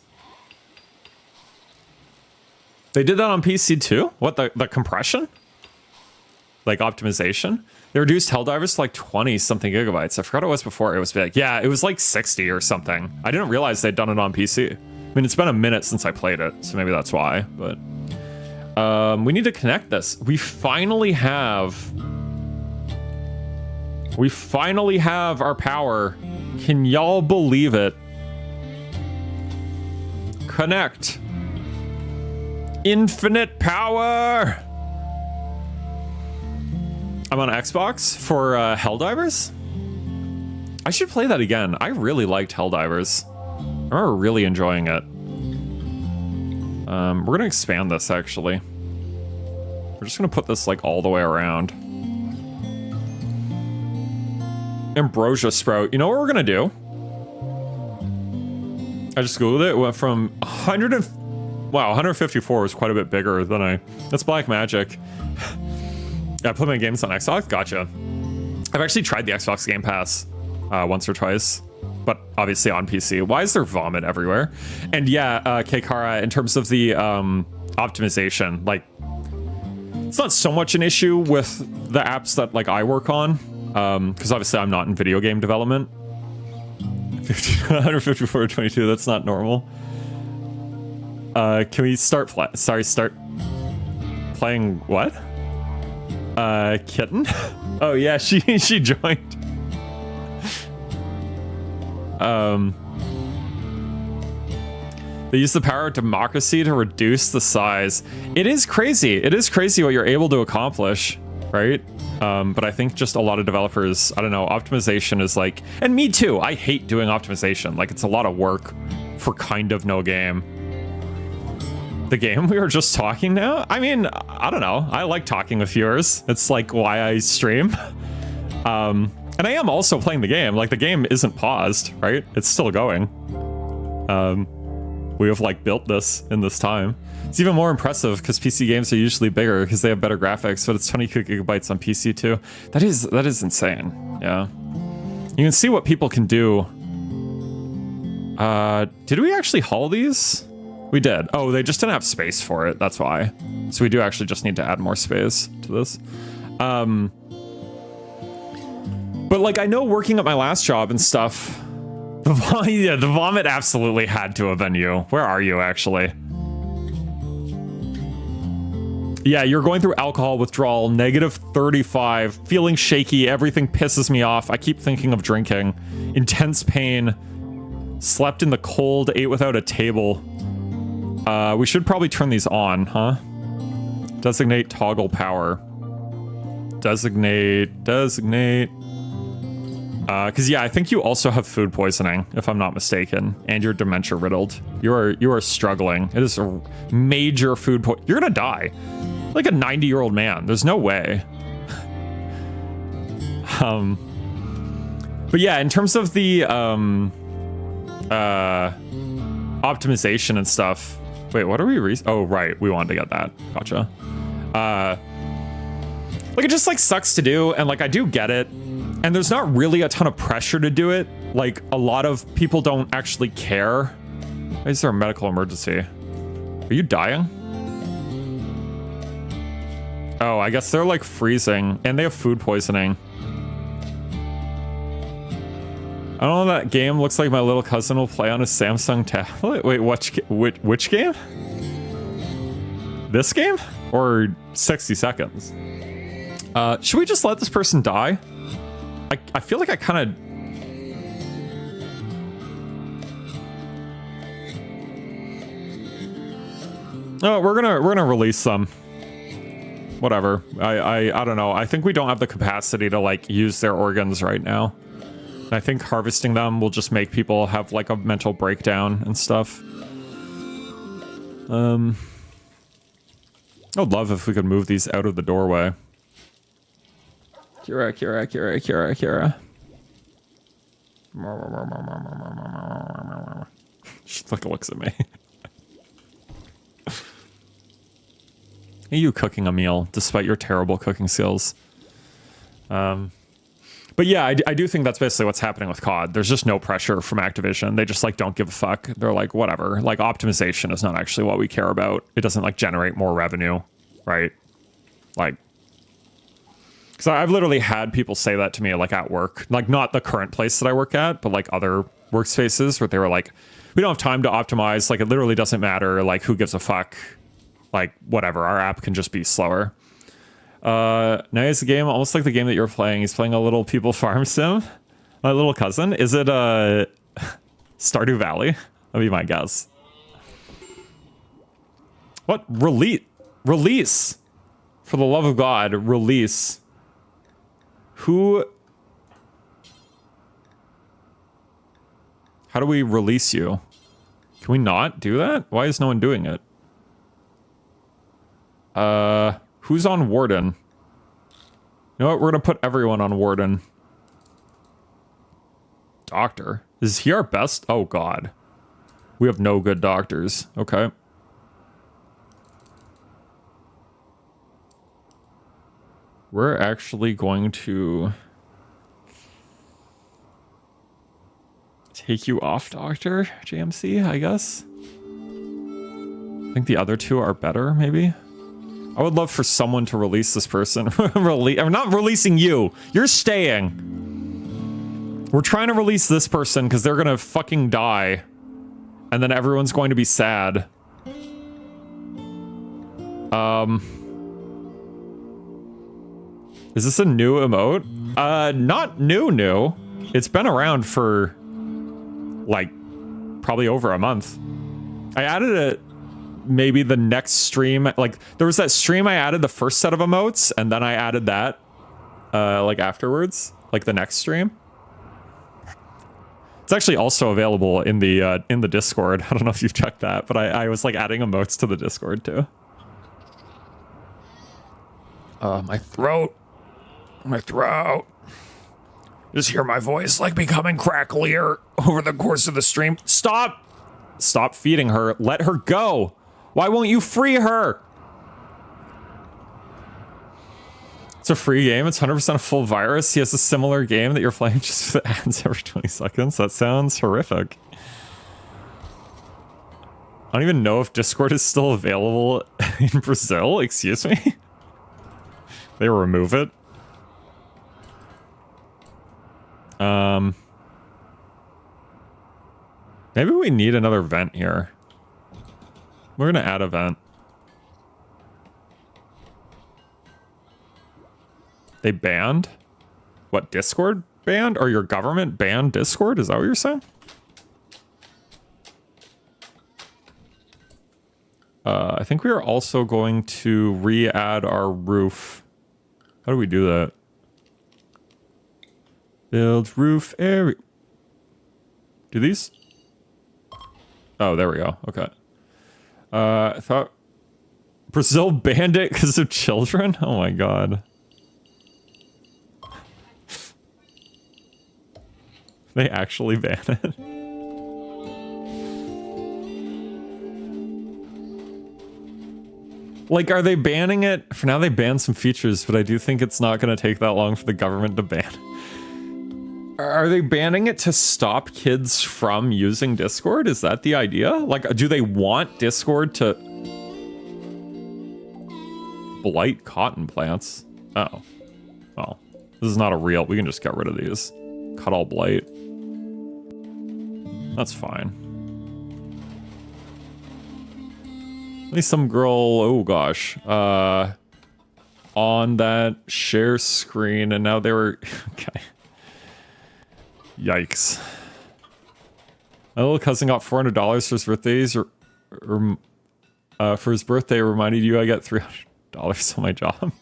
They did that on PC too? What, the compression? Like optimization? They reduced Helldivers to like 20 something gigabytes. I forgot what it was before. It was big. Yeah, it was like 60 or something. I didn't realize they'd done it on PC. I mean, it's been a minute since I played it, so maybe that's why, but... we need to connect this. We finally have our power. Can y'all believe it? Connect. Infinite power. I'm on Xbox for Helldivers. I should play that again. I really liked Helldivers. I remember really enjoying it. We're gonna expand this actually. We're just gonna put this like all the way around. Ambrosia Sprout. You know what we're gonna do? I just googled it. It went from 154 was quite a bit bigger than that's Black Magic. Yeah, I play my games on Xbox. Gotcha. I've actually tried the Xbox Game Pass once or twice, but obviously on PC. Why is there vomit everywhere? And yeah, Kekara, in terms of the optimization, like it's not so much an issue with the apps that like I work on. Because obviously I'm not in video game development. 154 to 22, that's not normal. Can we start start playing what? Kitten? Oh yeah, she joined. They use the power of democracy to reduce the size. It is crazy. It is crazy what you're able to accomplish, right? But I think just a lot of developers, I don't know, optimization is like, and me too, I hate doing optimization. Like, it's a lot of work for kind of no game. The game we were just talking now? I mean, I don't know. I like talking with viewers. It's like why I stream. And I am also playing the game. Like, the game isn't paused, right? It's still going. We have like built this in this time. It's even more impressive because PC games are usually bigger because they have better graphics, but it's 22 gigabytes on PC too. That is insane. Yeah. You can see what people can do. Did we actually haul these? We did. Oh, they just didn't have space for it. That's why. So we do actually just need to add more space to this. But like, I know working at my last job and stuff, yeah, the vomit absolutely had to have been you. Where are you actually? Yeah, you're going through alcohol withdrawal, -35, feeling shaky, everything pisses me off. I keep thinking of drinking. Intense pain. Slept in the cold, ate without a table. We should probably turn these on, huh? Designate toggle power. Designate. Because yeah, I think you also have food poisoning, if I'm not mistaken, and you're dementia riddled. You are struggling. It is a major food poison. You're gonna die, like a 90-year-old man. There's no way. But yeah, in terms of the optimization and stuff. Wait, what are we? Oh, right, we wanted to get that. Gotcha. Like, it just like sucks to do, and like I do get it. And there's not really a ton of pressure to do it. Like, a lot of people don't actually care. Why is there a medical emergency? Are you dying? Oh, I guess they're like freezing and they have food poisoning. I don't know, that game looks like my little cousin will play on a Samsung tablet. Wait, which game? This game? Or 60 seconds? Should we just let this person die? I feel like I kind of... No, we're gonna release them. Whatever. I don't know. I think we don't have the capacity to like use their organs right now. I think harvesting them will just make people have like a mental breakdown and stuff. I would love if we could move these out of the doorway. Kira. She like looks at me. You cooking a meal despite your terrible cooking skills. But yeah, I do think that's basically what's happening with COD. There's just no pressure from Activision. They just like don't give a fuck. They're like, whatever. Like, optimization is not actually what we care about. It doesn't like generate more revenue, right? Like, because I've literally had people say that to me like at work, like not the current place that I work at, but like other workspaces where they were like, we don't have time to optimize. Like, it literally doesn't matter. Like, who gives a fuck? Like, whatever. Our app can just be slower. Nice game, almost like the game that you're playing. He's playing a little people farm sim. My little cousin. Is it Stardew Valley? That'd be my guess. What? Release. For the love of God, release. Who? How do we release you? Can we not do that? Why is no one doing it? Who's on Warden? You know what? We're gonna put everyone on Warden. Doctor? Is he our best? Oh God. We have no good doctors. Okay. We're actually going to take you off, Doctor JMC, I guess. I think the other two are better, maybe. I would love for someone to release this person. I'm not releasing you. You're staying. We're trying to release this person because they're gonna fucking die. And then everyone's going to be sad. Is this a new emote? Not new. It's been around for like probably over a month. I added it maybe the next stream. Like, there was that stream I added the first set of emotes, and then I added that like afterwards, like the next stream. It's actually also available in the Discord. I don't know if you've checked that, but I was like adding emotes to the Discord too. My throat. Just hear my voice like becoming cracklier over the course of the stream. Stop feeding her. Let her go. Why won't you free her? It's a free game. It's 100% a full virus. He has a similar game that you're playing just for the ads every 20 seconds. That sounds horrific. I don't even know if Discord is still available in Brazil. Excuse me? They remove it. Maybe we need another vent here. We're gonna add a vent. They banned? What, Discord banned? Or your government banned Discord? Is that what you're saying? I think we are also going to re-add our roof. How do we do that? Build roof area. Do these? Oh, there we go. Okay. I thought Brazil banned it because of children? Oh my god. They actually banned it. Like, are they banning it? For now, they banned some features, but I do think it's not going to take that long for the government to ban. Are they banning it to stop kids from using Discord? Is that the idea? Like, do they want Discord to blight cotton plants? Oh. Well, this is not a real... We can just get rid of these. Cut all blight. That's fine. At least some girl, oh gosh, on that share screen, and now they were, okay. Yikes. My little cousin got $400 for his birthdays, or for his birthday, reminded you I get $300 on my job.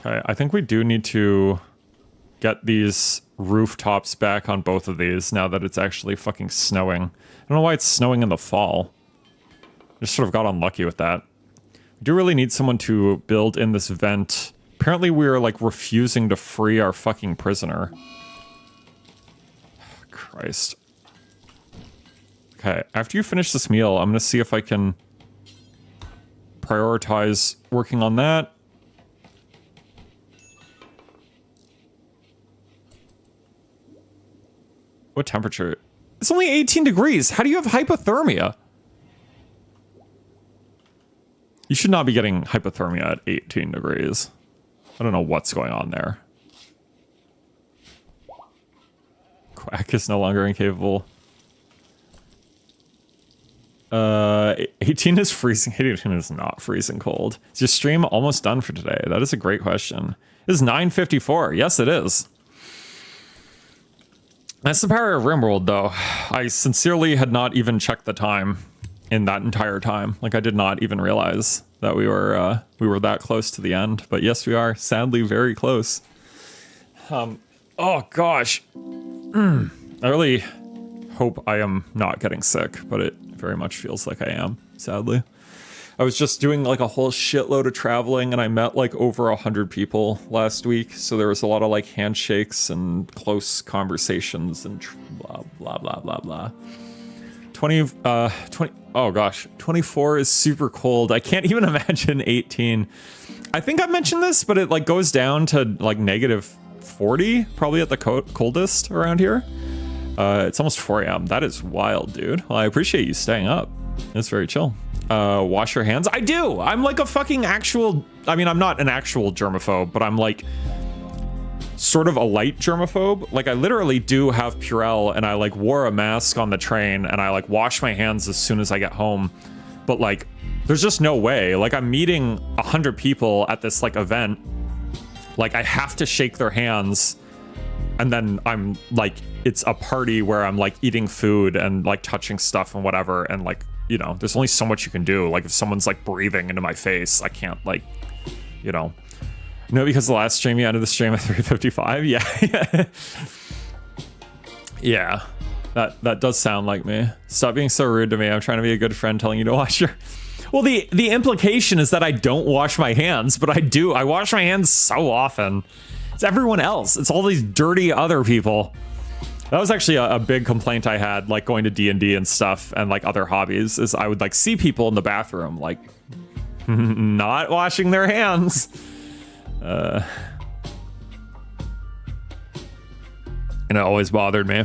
Okay, I think we do need to get these rooftops back on both of these now that it's actually fucking snowing. I don't know why it's snowing in the fall. Just sort of got unlucky with that. We do really need someone to build in this vent. Apparently we're like refusing to free our fucking prisoner. Christ. Okay, after you finish this meal, I'm gonna see if I can prioritize working on that. What temperature? It's only 18 degrees. How do you have hypothermia? You should not be getting hypothermia at 18 degrees. I don't know what's going on there. Quack is no longer incapable. 18 is freezing. 18 is not freezing cold. Is your stream almost done for today? That is a great question. It is 9:54. Yes, it is. That's the power of RIMWORLD, though. I sincerely had not even checked the time in that entire time. Like, I did not even realize that we were that close to the end. But yes, we are. Sadly, very close. Oh, gosh. I really hope I am not getting sick, but it very much feels like I am, sadly. I was just doing like a whole shitload of traveling, and I met like over 100 people last week. So there was a lot of like handshakes and close conversations and blah, blah, blah, blah, blah. 20, oh gosh, 24 is super cold. I can't even imagine 18. I think I mentioned this, but it like goes down to like -40, probably at the coldest around here. It's almost 4 a.m. That is wild, dude. Well, I appreciate you staying up. It's very chill. Wash your hands. I do. I'm like a fucking actual, I mean, I'm not an actual germaphobe, but I'm like sort of a light germaphobe. Like I literally do have Purell, and I like wore a mask on the train, and I like wash my hands as soon as I get home. But like, there's just no way. Like I'm meeting 100 people at this like event. Like I have to shake their hands, and then I'm like, it's a party where I'm like eating food and like touching stuff and whatever, and like, you know, there's only so much you can do. Like if someone's like breathing into my face, I can't like, you know. No, because the last stream you ended the stream at 3:55. Yeah. Yeah. That does sound like me. Stop being so rude to me. I'm trying to be a good friend telling you to wash your... Well, the implication is that I don't wash my hands, but I do. I wash my hands so often. It's everyone else. It's all these dirty other people. That was actually a big complaint I had, like going to D&D and stuff and like other hobbies, is I would like see people in the bathroom like not washing their hands. And it always bothered me.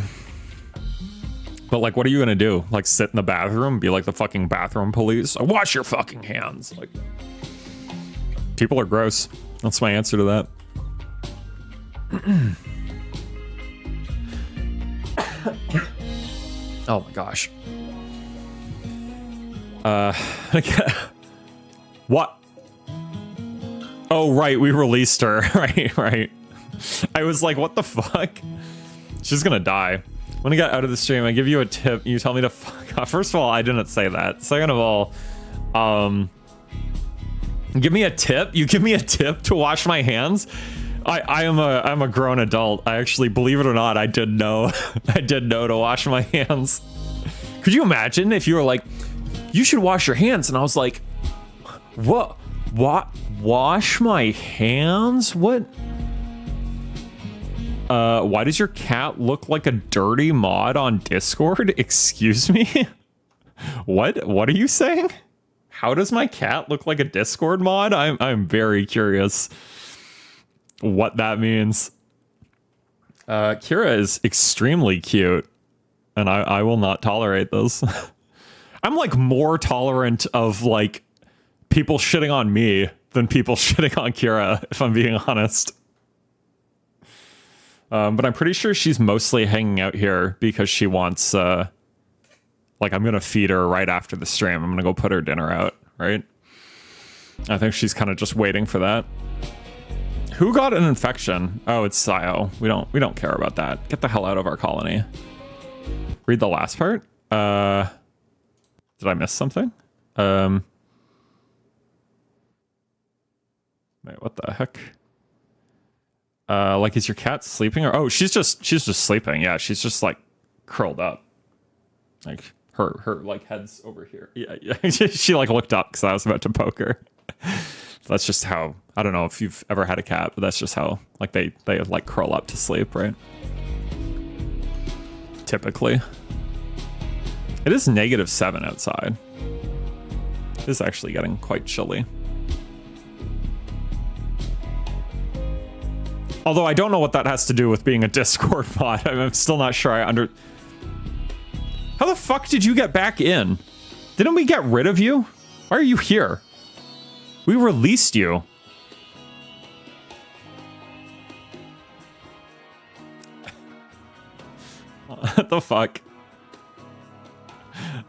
But like, what are you gonna do? Like, sit in the bathroom, be like the fucking bathroom police? Wash your fucking hands. Like, people are gross. That's my answer to that. Oh my gosh. What? Oh, right, we released her. Right. I was like, what the fuck? She's gonna die. When I get out of the stream, I give you a tip. You tell me to fuck off. First of all, I didn't say that. Second of all, give me a tip? You give me a tip to wash my hands? I'm a grown adult. I actually, believe it or not, I did know. I did know to wash my hands. Could you imagine if you were like, you should wash your hands? And I was like, what? Wash my hands? What? Why does your cat look like a dirty mod on Discord? Excuse me? What are you saying? How does my cat look like a Discord mod? I'm very curious what that means. Kira is extremely cute, and I will not tolerate this. I'm like more tolerant of like people shitting on me than people shitting on Kira, if I'm being honest. But I'm pretty sure she's mostly hanging out here because she wants, like, I'm going to feed her right after the stream. I'm going to go put her dinner out, right? I think she's kind of just waiting for that. Who got an infection? Oh, it's Sayo. We don't care about that. Get the hell out of our colony. Read the last part. Did I miss something? Wait, what the heck? Like, is your cat sleeping? Or, oh, she's just sleeping. Yeah, she's just like curled up. Like her like head's over here. Yeah. She like looked up because I was about to poke her. That's just how, I don't know if you've ever had a cat, but that's just how like they like curl up to sleep, right? Typically. It is -7 outside. It is actually getting quite chilly. Although I don't know what that has to do with being a Discord mod. I'm still not sure How the fuck did you get back in? Didn't we get rid of you? Why are you here? We released you. What the fuck?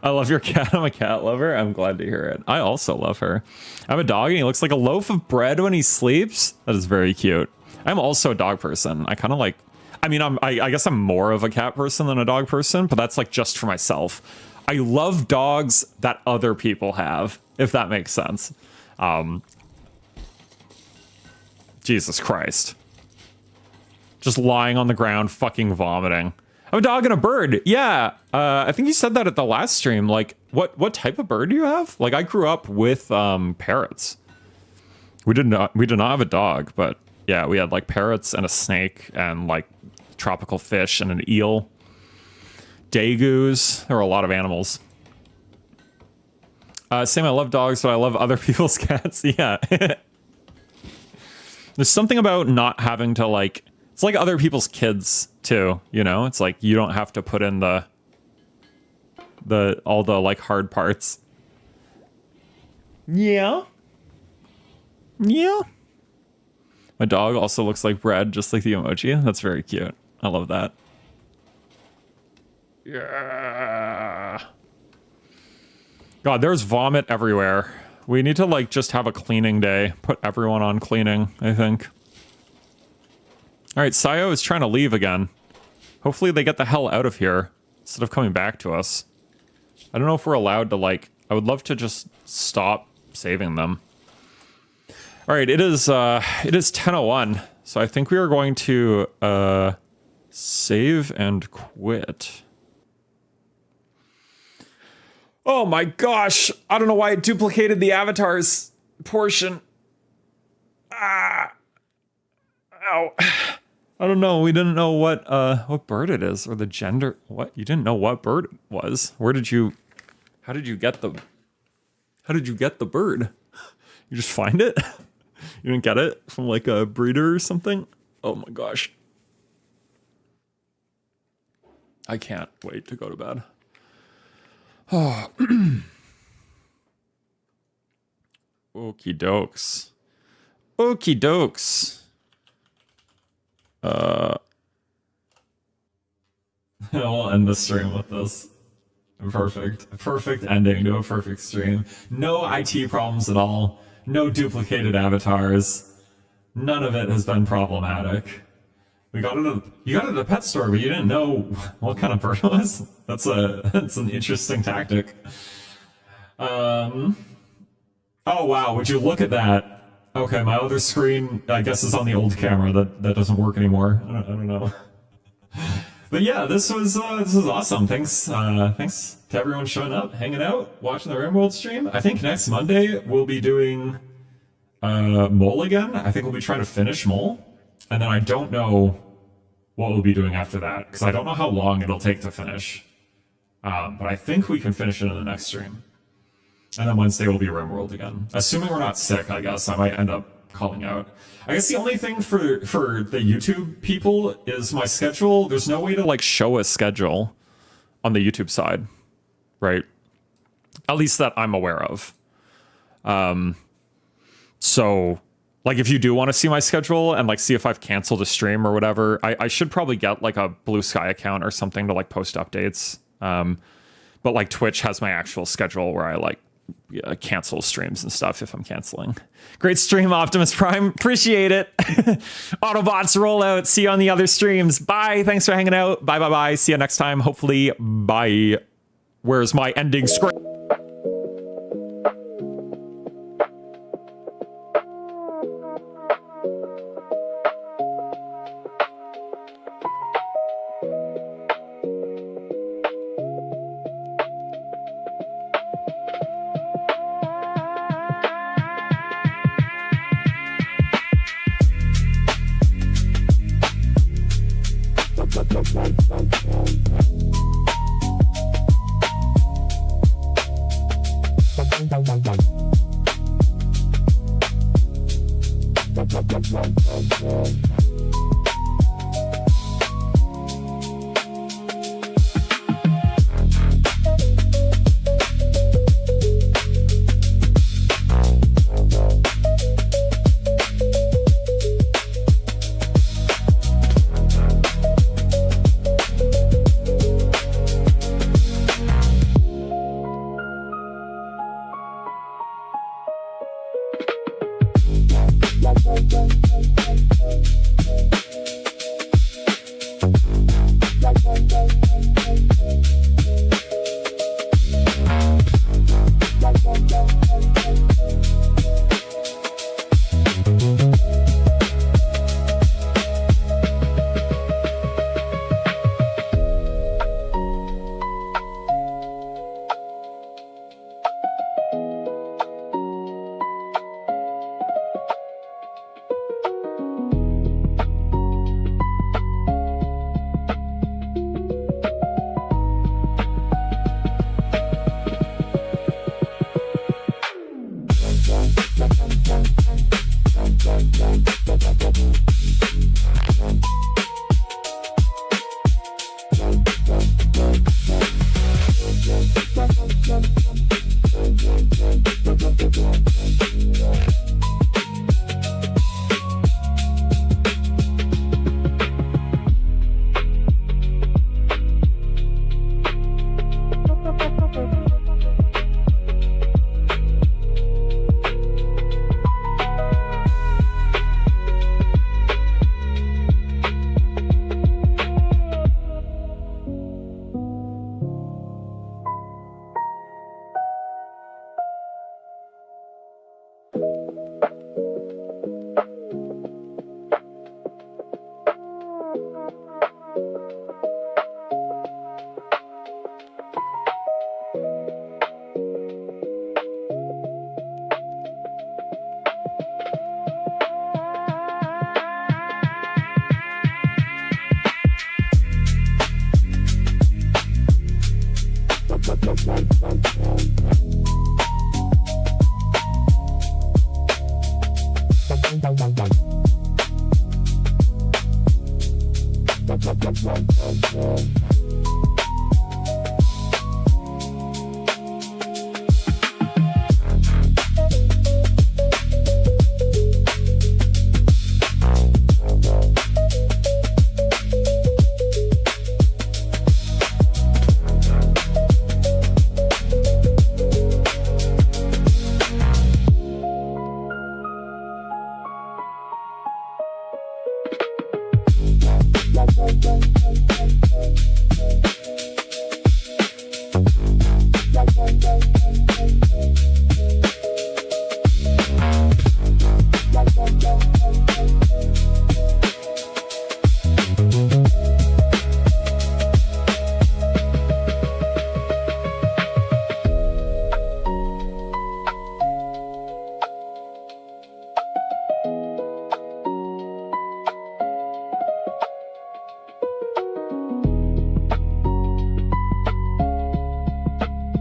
I love your cat. I'm a cat lover. I'm glad to hear it. I also love her. I'm a dog and he looks like a loaf of bread when he sleeps. That is very cute. I'm also a dog person. I kind of like, I mean, I guess I'm more of a cat person than a dog person, but that's like just for myself. I love dogs that other people have, if that makes sense. Jesus Christ. Just lying on the ground, fucking vomiting. I'm a dog and a bird. Yeah, I think you said that at the last stream. Like, what type of bird do you have? Like, I grew up with parrots. We did not have a dog, but yeah, we had like parrots and a snake and like tropical fish and an eel. Dagoos. There were a lot of animals. Same, I love dogs, but I love other people's cats. Yeah. There's something about not having to like, it's like other people's kids too, you know? It's like you don't have to put in all the like hard parts. Yeah. Yeah. My dog also looks like bread, just like the emoji. That's very cute. I love that. Yeah. God, there's vomit everywhere. We need to like just have a cleaning day. Put everyone on cleaning, I think. All right, Sayo is trying to leave again. Hopefully they get the hell out of here instead of coming back to us. I don't know if we're allowed to like, I would love to just stop saving them. All right, it is 10:01, so I think we are going to save and quit. Oh my gosh, I don't know why it duplicated the avatars portion. Ah, ow. I don't know. We didn't know what bird it is or the gender. What? You didn't know what bird it was? How did you get the bird? You just find it? You didn't get it from like a breeder or something? Oh my gosh. I can't wait to go to bed. Okie dokes. Okie dokes. I'll end the stream with this. Perfect ending to a perfect stream. No IT problems at all. No duplicated avatars. None of it has been problematic. You got it at the pet store, but you didn't know what kind of bird it was. That's an interesting tactic. Oh wow, would you look at that? Okay, my other screen, I guess, is on the old camera that doesn't work anymore. I don't know. But yeah, this was awesome. Thanks to everyone showing up, hanging out, watching the RIMWORLD stream. I think next Monday we'll be doing Mole again. I think we'll be trying to finish Mole, and then I don't know what we'll be doing after that because I don't know how long it'll take to finish. But I think we can finish it in the next stream, and then Wednesday will be RIMWORLD again. Assuming we're not sick, I guess I might end up calling out. I guess the only thing for the YouTube people is my schedule. There's no way to like show a schedule on the YouTube side, right? At least that I'm aware of. So like if you do want to see my schedule and like see if I've canceled a stream or whatever, I should probably get like a Blue Sky account or something to like post updates. But like Twitch has my actual schedule where I like cancel streams and stuff if I'm canceling. Great stream, Optimus Prime. Appreciate it. Autobots roll out. See you on the other streams. Bye. Thanks for hanging out. Bye, bye, bye. See you next time. Hopefully. Bye. Where's my ending script?